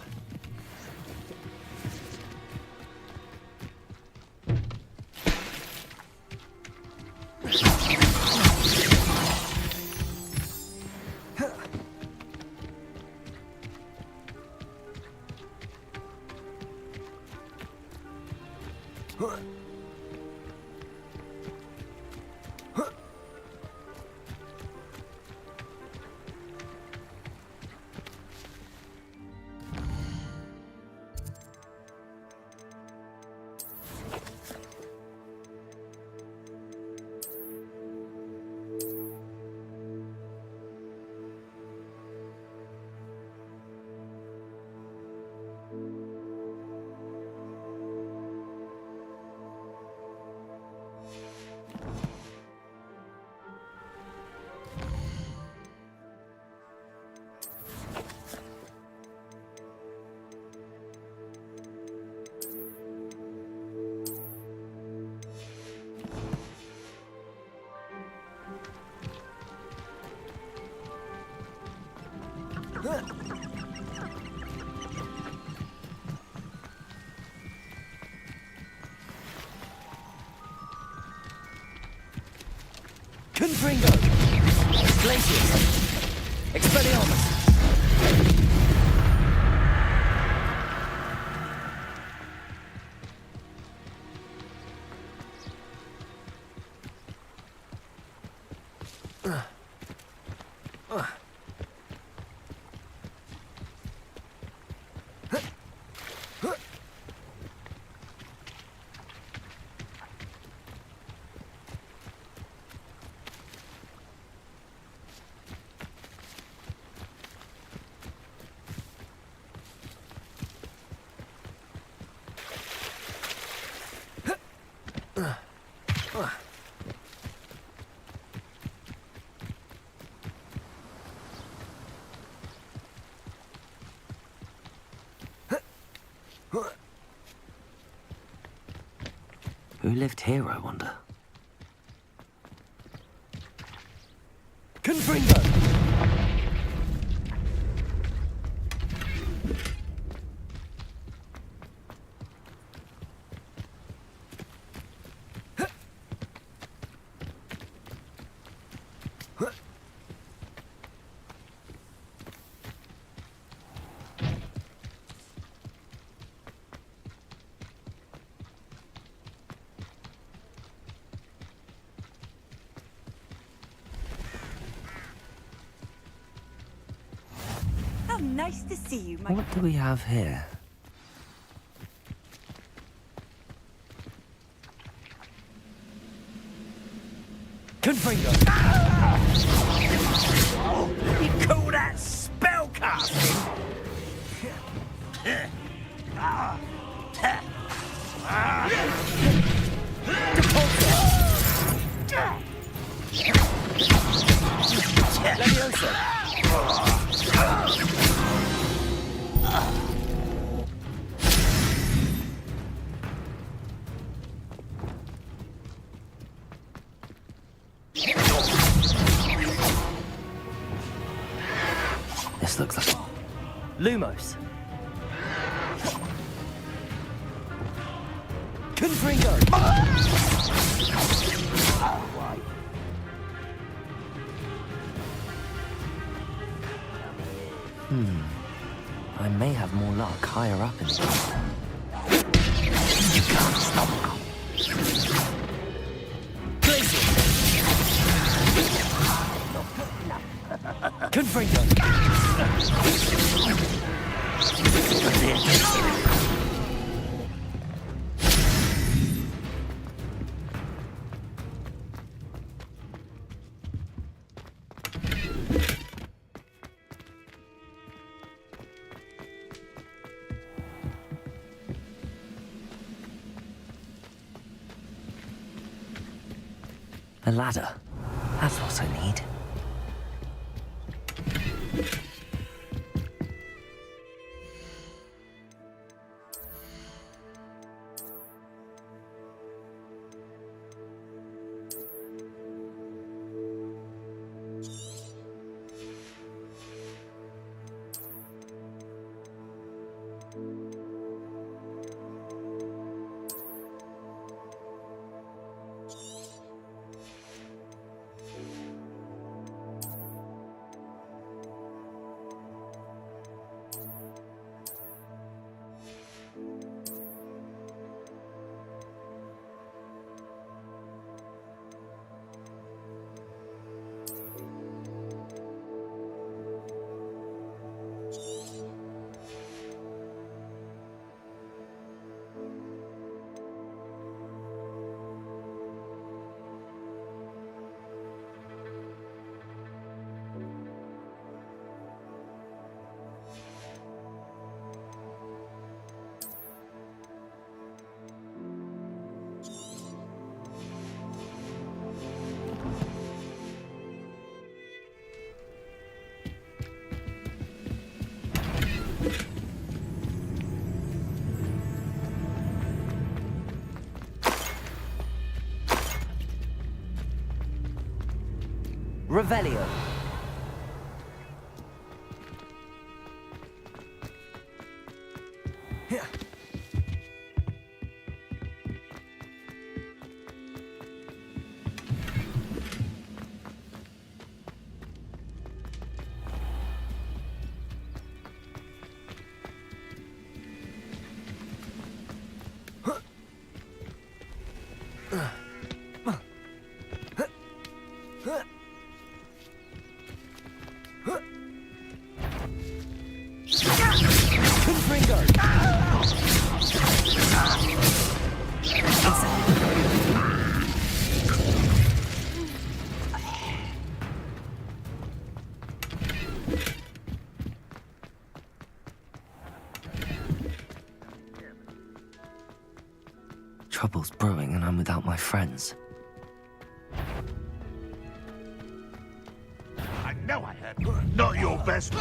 Confringo! Glacius! Expelliarmus! Who lived here, I wonder? Confringo! Nice to see you, my... What do we have here? Confringo! You call that spellcasting? This looks like... Lumos! Confringo! I may have more luck higher up in the game. You can't stop now. A ladder. That's what I need. Revelio. Trouble's brewing and I'm without my friends. I know I heard. Not your best.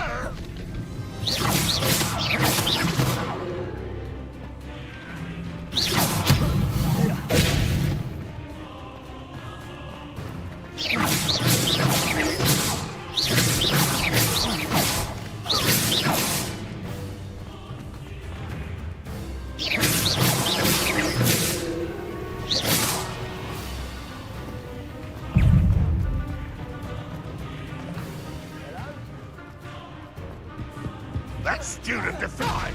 That student defied.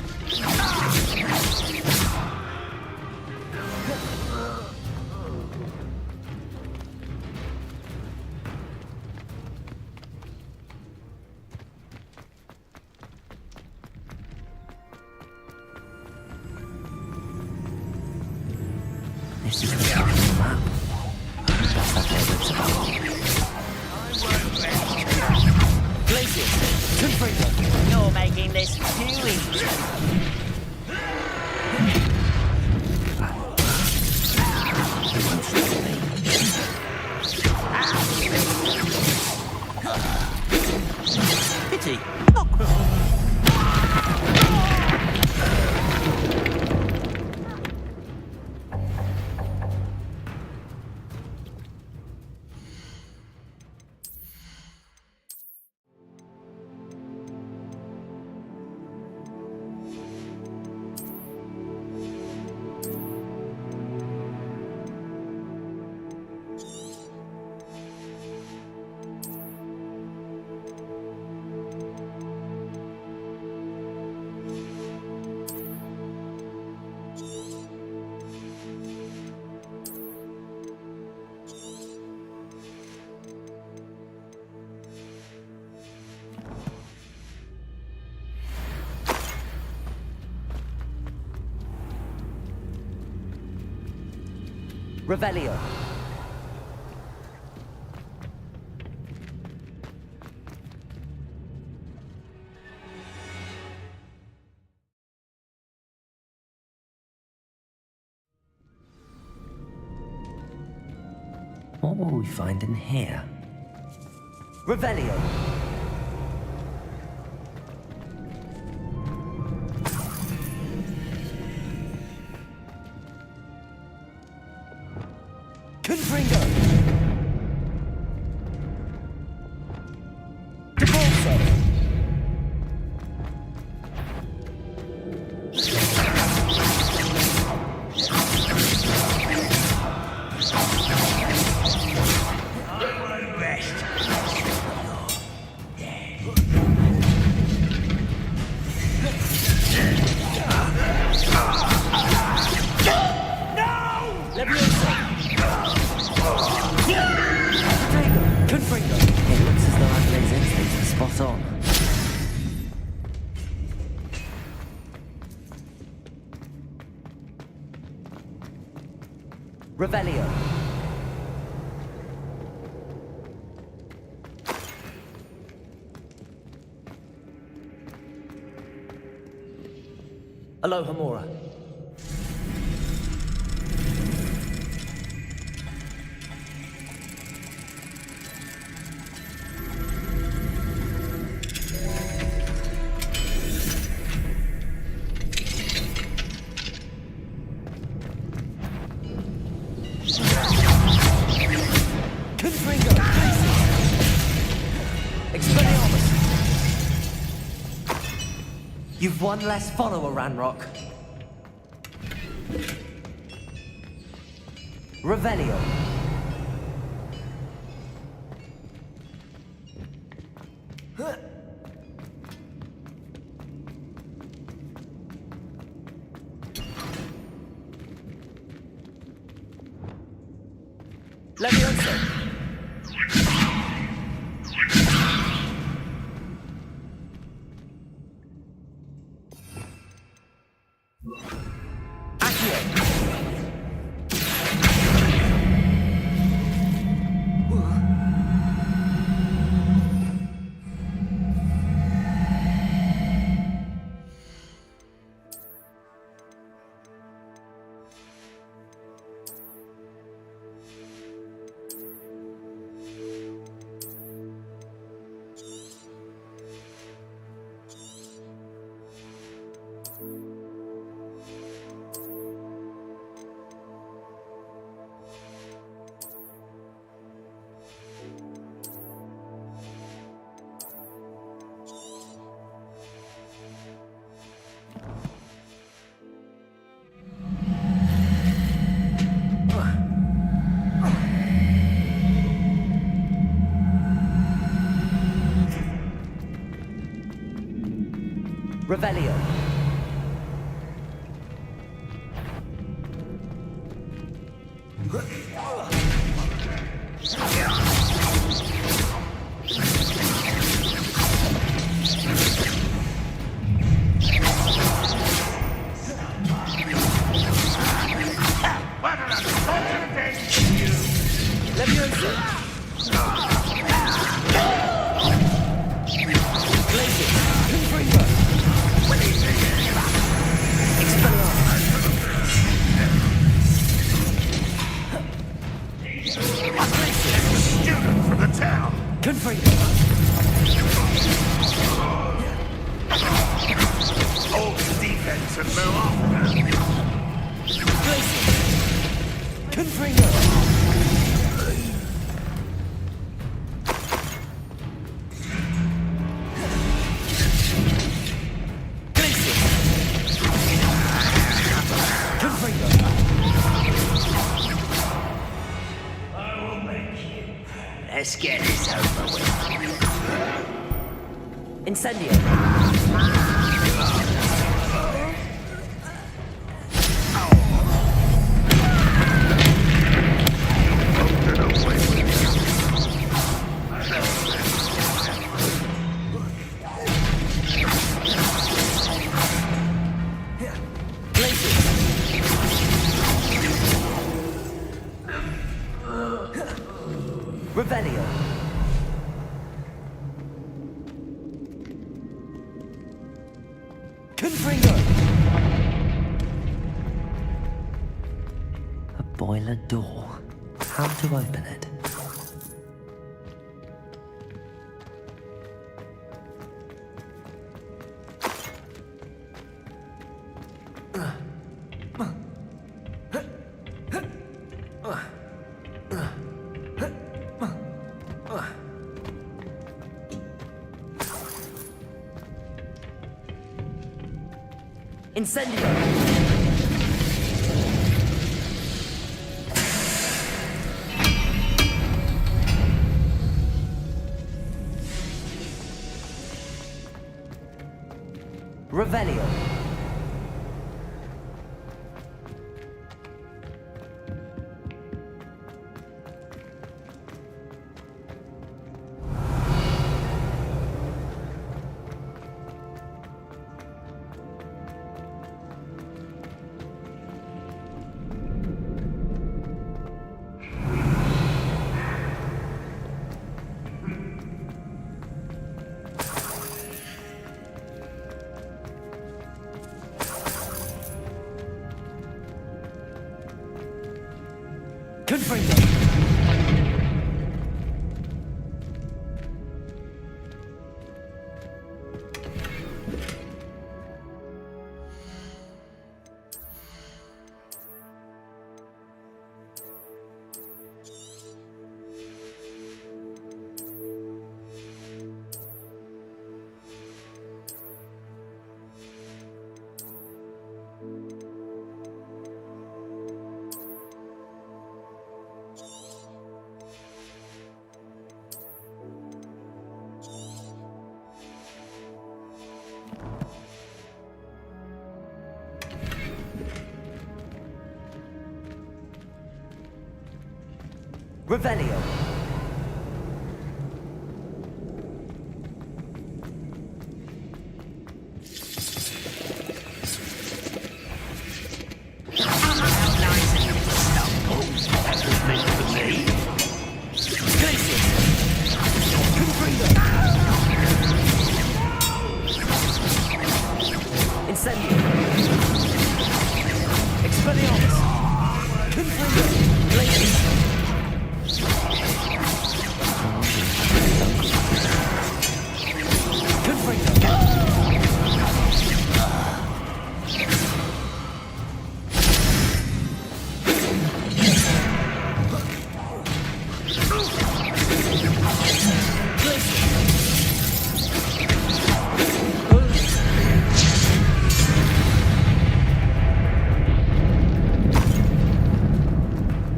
This is what's on the map. That's what it's about. Glacius, Confringo, you're making this too easy. Pity. Revelio. What will we find in here? Revelio! Confringo! Devolso! Revelio. Alohomora. You've one less follower, Ranrock. Revelio. Levioso. Revelio. Let's get this over with. Incendio. Revelio. Confringo. A boiler door. How to open it? Incendio! Revelio. Confringo. Revelio. Incendio. Expelliarmus. Confringo. Glacius.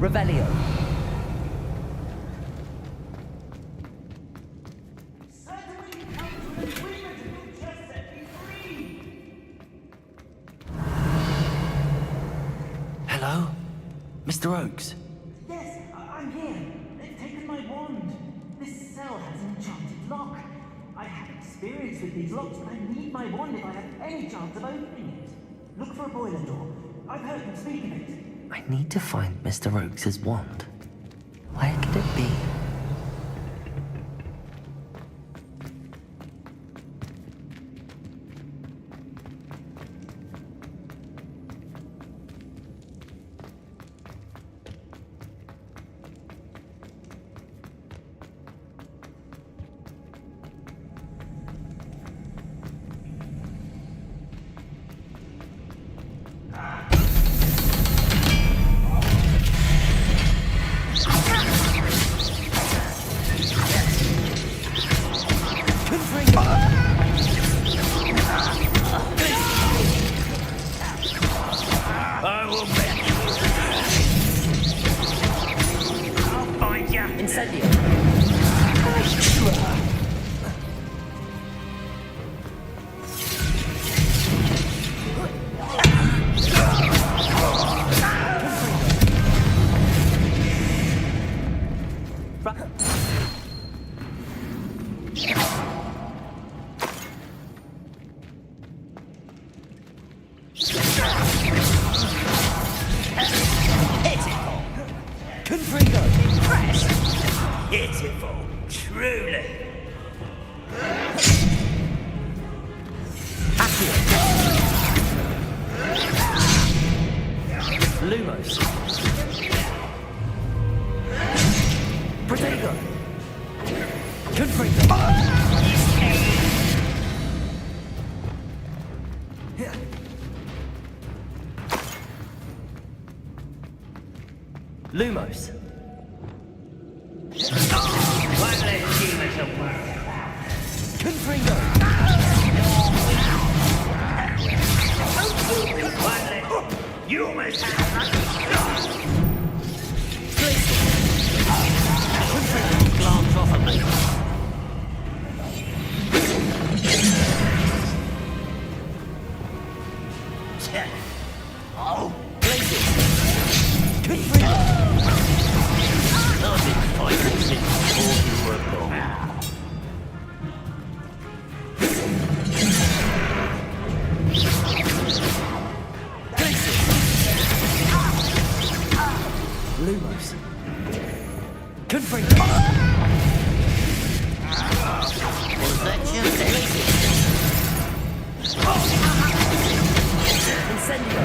Revelio. Hello? Mr. Oakes? Yes, I'm here. They've taken my wand. This cell has an enchanted lock. I have experience with these locks, but I need my wand if I have any chance of opening it. Look for a boiler door. I've heard them speak of it. I need to find Mr. Oakes' wand. Where could it be? I will bet you. I'll find you. Incendio. Pitiful, truly. Lumos. Protego. Confringo. Lumos. Won't let you much of worry about it. Confringo. You almost had Glance off at me. Oh, places. Good for you. I've been fighting since before you were born. Lumos. Good for you. Was that just Incendio.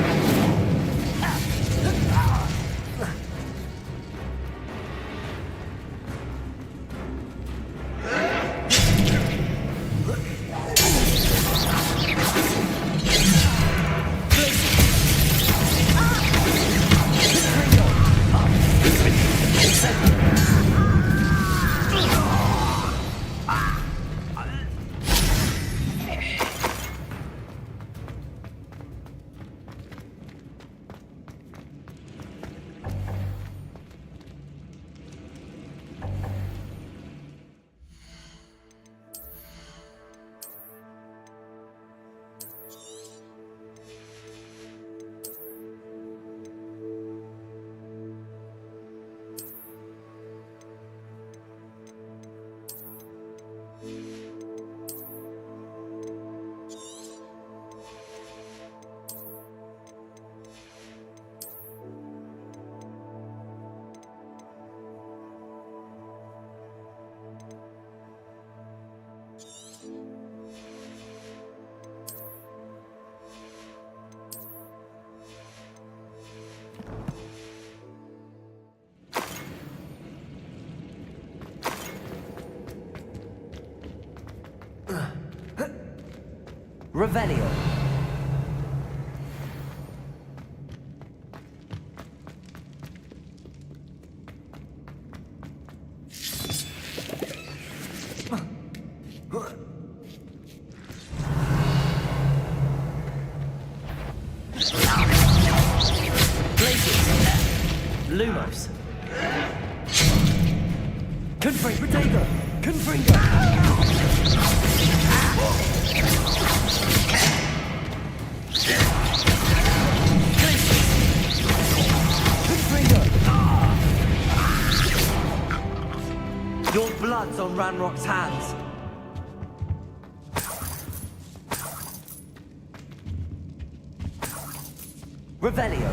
Revelio. Lumos. Confring Protego. Confringo. Your blood's on Ranrock's hands. Revelio.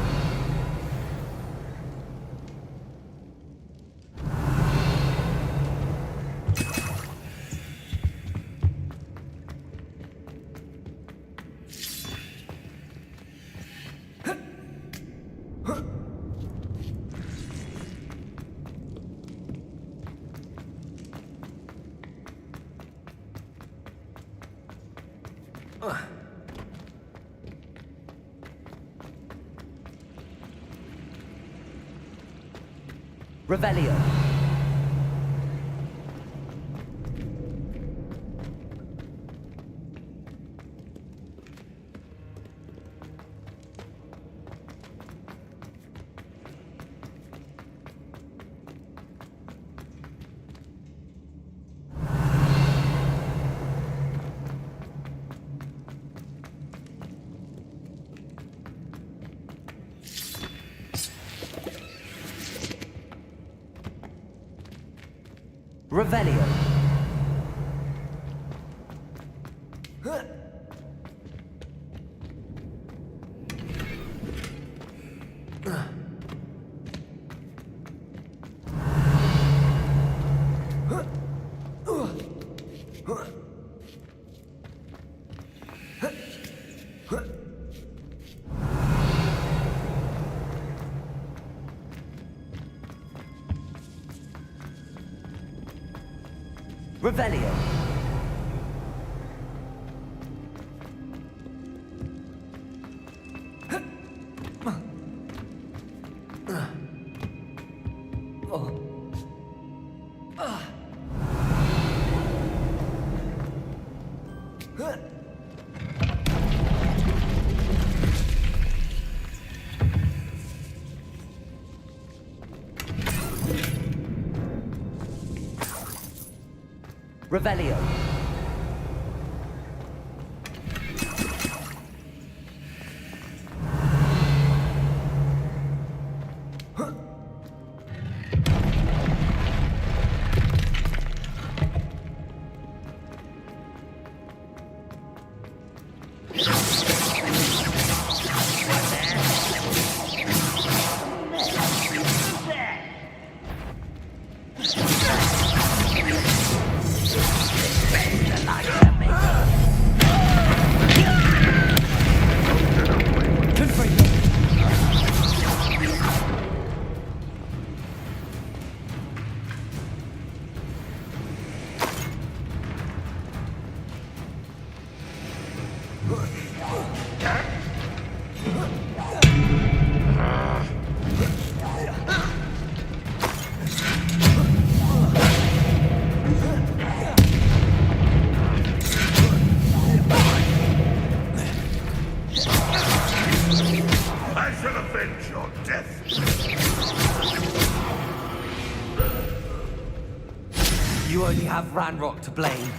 Revelio. Revelio. Revelio. Revelio. You only have Ranrock to blame.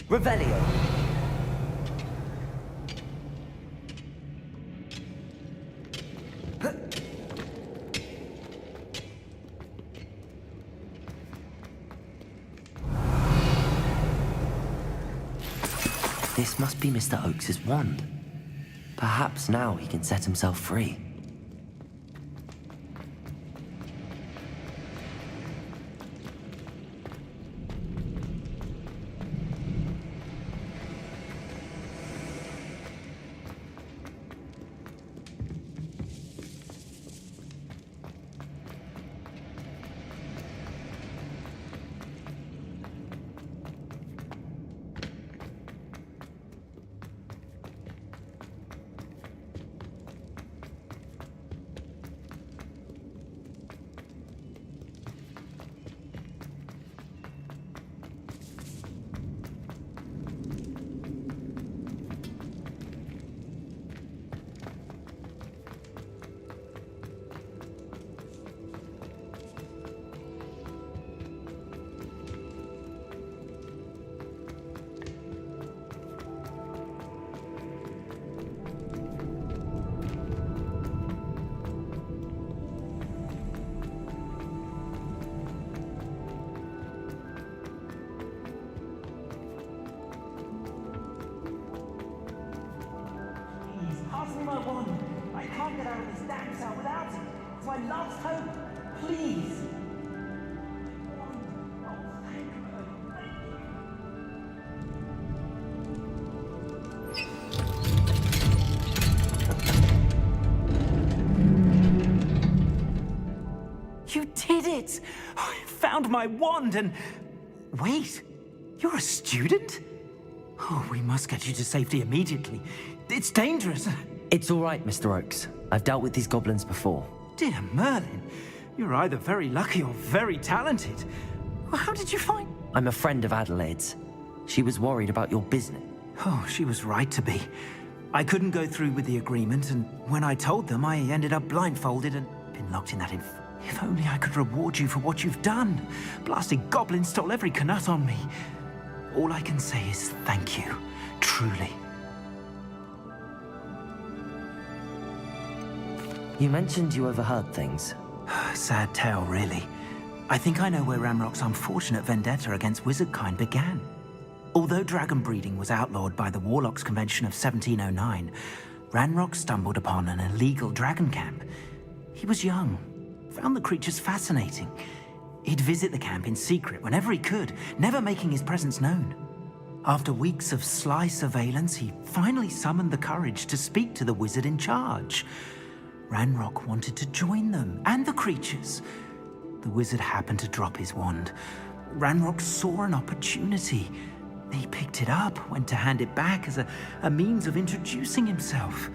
Revelio. This must be Mr. Oakes's wand. Perhaps now he can set himself free. My wand. I can't get out of this damn cell without it. It's my last hope. Please. You did it! I found my wand and... Wait, you're a student? Oh, we must get you to safety immediately. It's dangerous. It's all right, Mr. Oakes. I've dealt with these goblins before. Dear Merlin, you're either very lucky or very talented. Well, how did you find... I'm a friend of Adelaide's. She was worried about your business. Oh, she was right to be. I couldn't go through with the agreement, and when I told them, I ended up blindfolded and been locked in that If only I could reward you for what you've done. Blasted goblins stole every knut on me. All I can say is thank you. Truly. You mentioned you overheard things. Sad tale, really. I think I know where Ranrock's unfortunate vendetta against wizardkind began. Although dragon breeding was outlawed by the Warlocks Convention of 1709, Ranrock stumbled upon an illegal dragon camp. He was young, found the creatures fascinating. He'd visit the camp in secret whenever he could, never making his presence known. After weeks of sly surveillance, he finally summoned the courage to speak to the wizard in charge. Ranrock wanted to join them, and the creatures. The wizard happened to drop his wand. Ranrock saw an opportunity. He picked it up, went to hand it back as a means of introducing himself.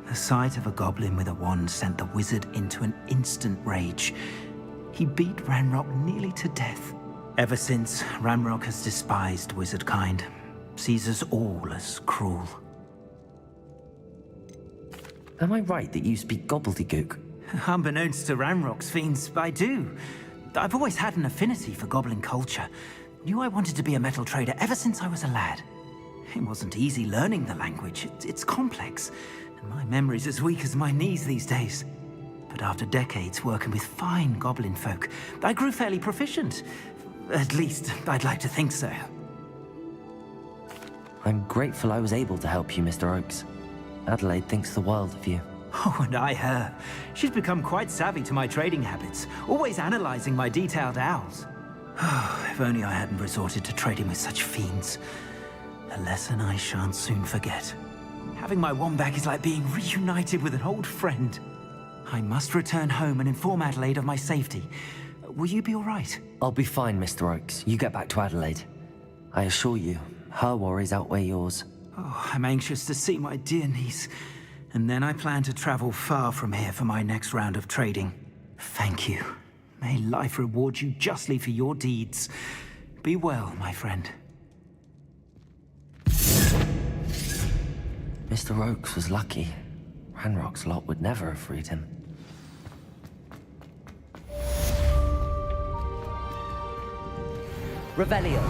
The sight of a goblin with a wand sent the wizard into an instant rage. He beat Ranrock nearly to death. Ever since, Ranrock has despised wizard kind, sees us all as cruel. Am I right that you speak gobbledygook? Unbeknownst to Ranrock's fiends, I do. I've always had an affinity for goblin culture. Knew I wanted to be a metal trader ever since I was a lad. It wasn't easy learning the language. It's complex, and my memory's as weak as my knees these days. But after decades working with fine goblin folk, I grew fairly proficient. At least, I'd like to think so. I'm grateful I was able to help you, Mr. Oakes. Adelaide thinks the world of you. Oh, and I her. She's become quite savvy to my trading habits, always analyzing my detailed owls. If only I hadn't resorted to trading with such fiends. A lesson I shan't soon forget. Having my wand back is like being reunited with an old friend. I must return home and inform Adelaide of my safety. Will you be all right? I'll be fine, Mr. Oakes. You get back to Adelaide. I assure you, her worries outweigh yours. Oh, I'm anxious to see my dear niece. And then I plan to travel far from here for my next round of trading. Thank you. May life reward you justly for your deeds. Be well, my friend. Mr. Oakes was lucky. Ranrock's lot would never have freed him. Revelio.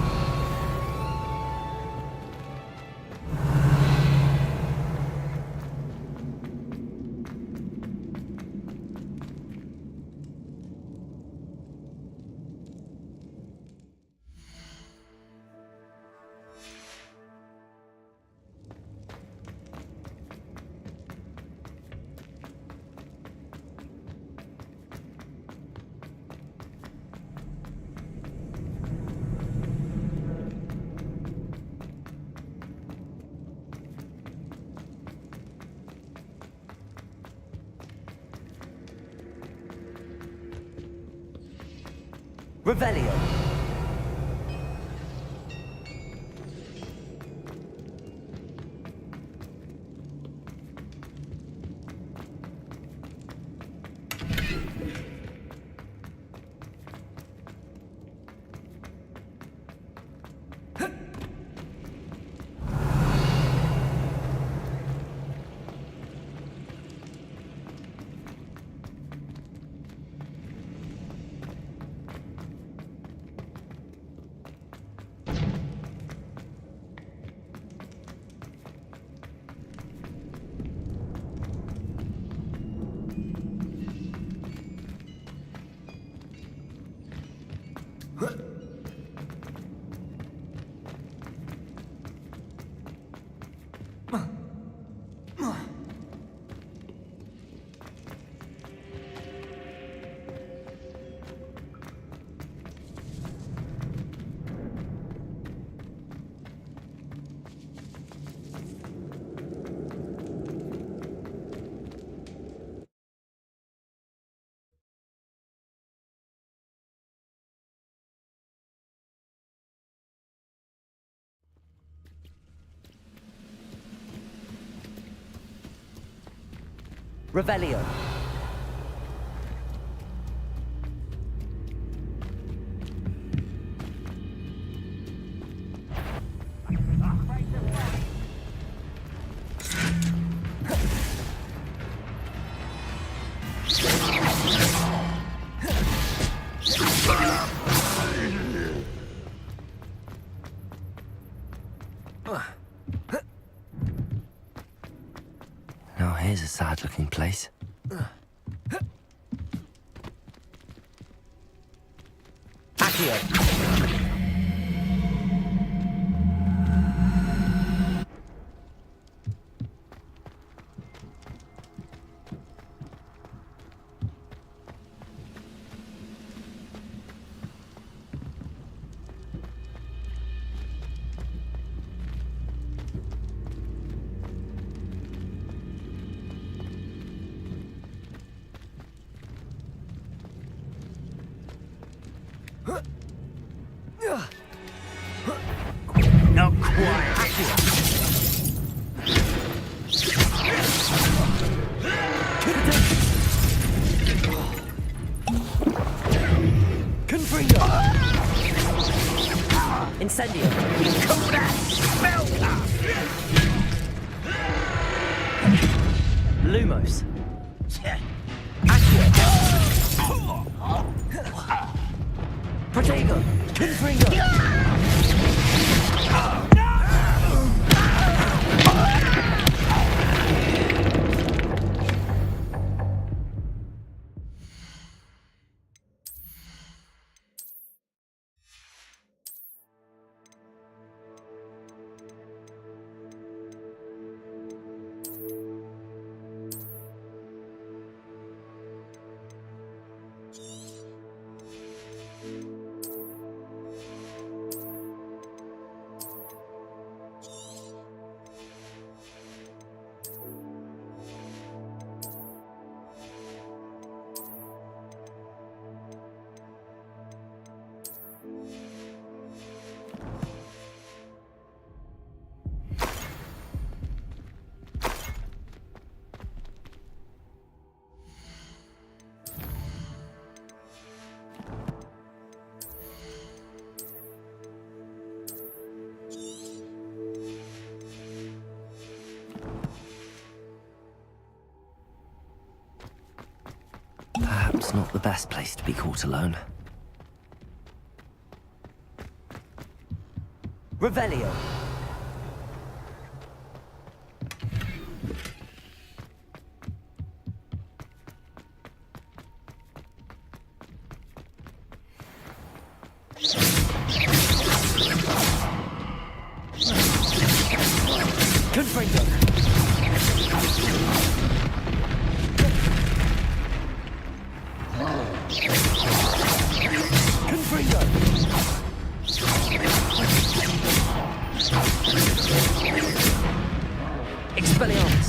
Revelio. Revelio. Now here's a sad-looking place. Accio. Confringo! Incendio! Cobra! Spellcast! Lumos! Protego! Confringo! Perhaps not the best place to be caught alone. Revelio! Confringo! Confringo! Expelliarmus!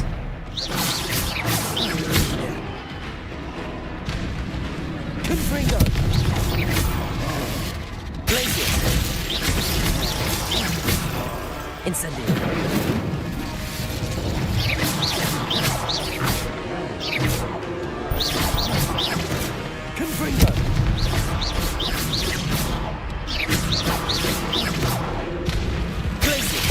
Confringo! Glacius! Incendio! Confringo! Glacius!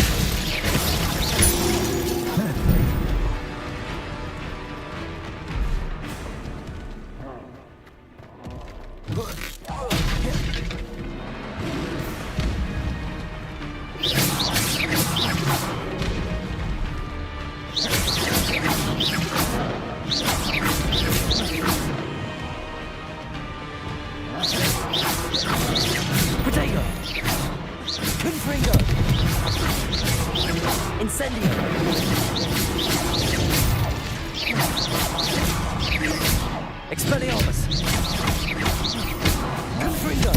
Potato! Confringo! Incendio! Expelliarmus! Confringo!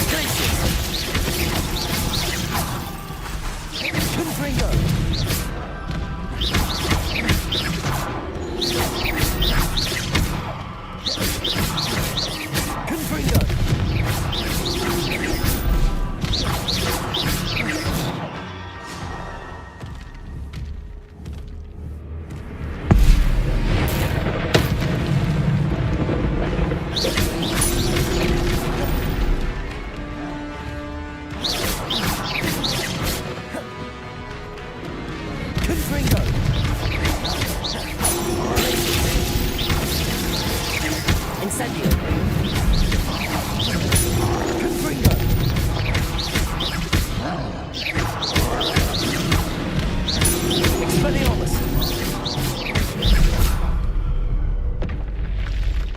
Glacius! Confringo! Confringo! Confringo! Incendio! Confringo! Expelliarmus!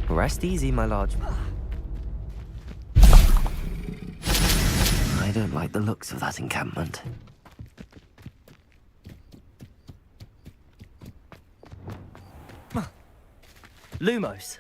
Rest easy, my lodge. I don't like the looks of that encampment. Lumos!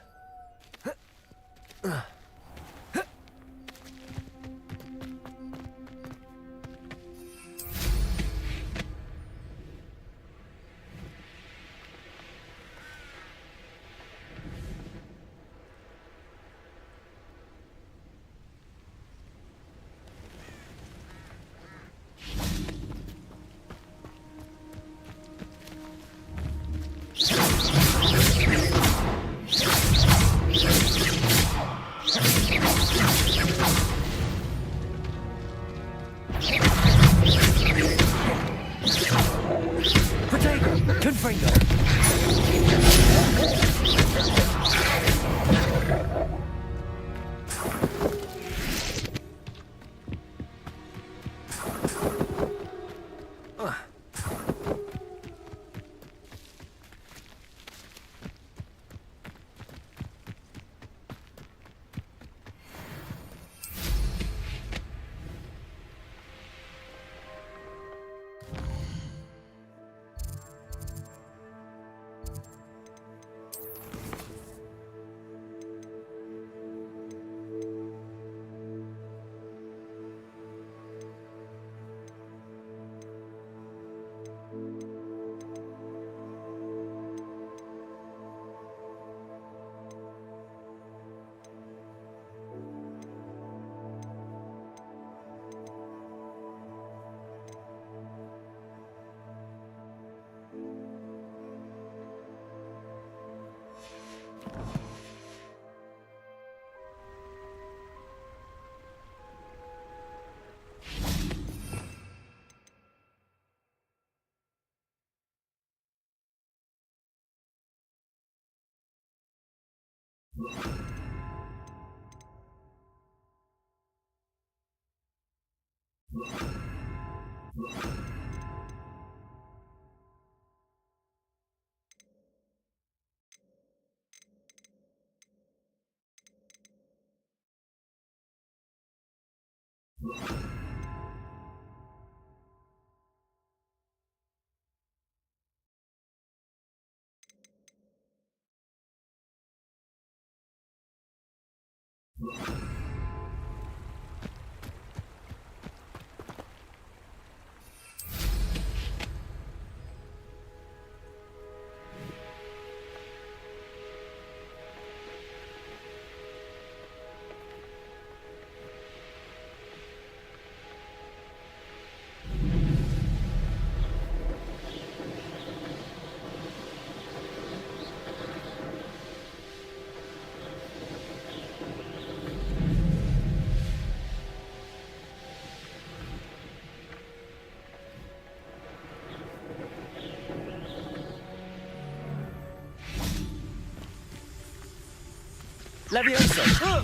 Leviosa!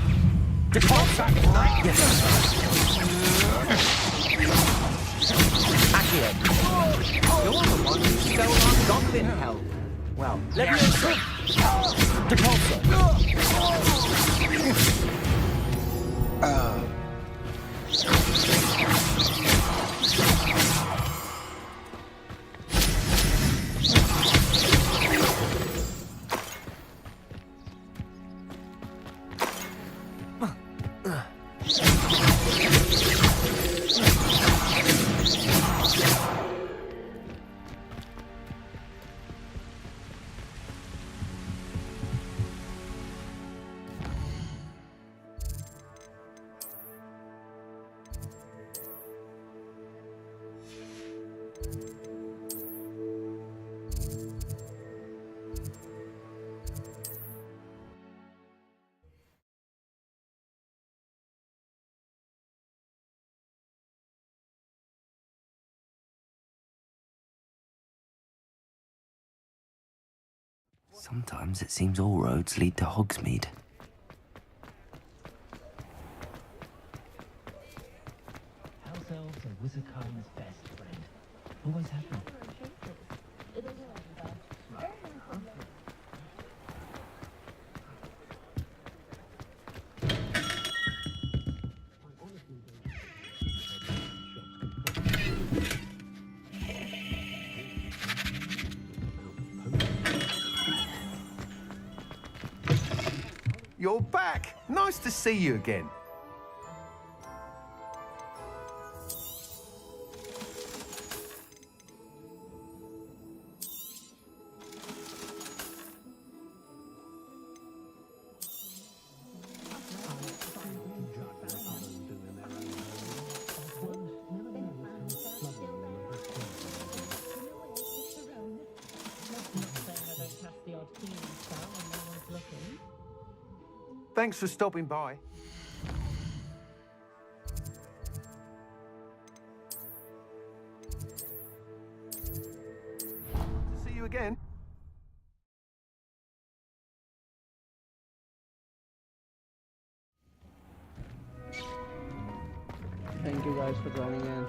Departure! Yes. Accio! You're the one who stole our goblin help. Well, Leviosa! Departure! Sometimes it seems all roads lead to Hogsmeade. House elves are Wizardkind's best friend. Always have been. You're back. Nice to see you again. Thanks for stopping by. To see you again. Thank you guys for joining in.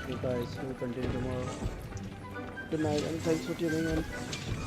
Okay guys, we'll continue tomorrow. Good night and thanks for tuning in.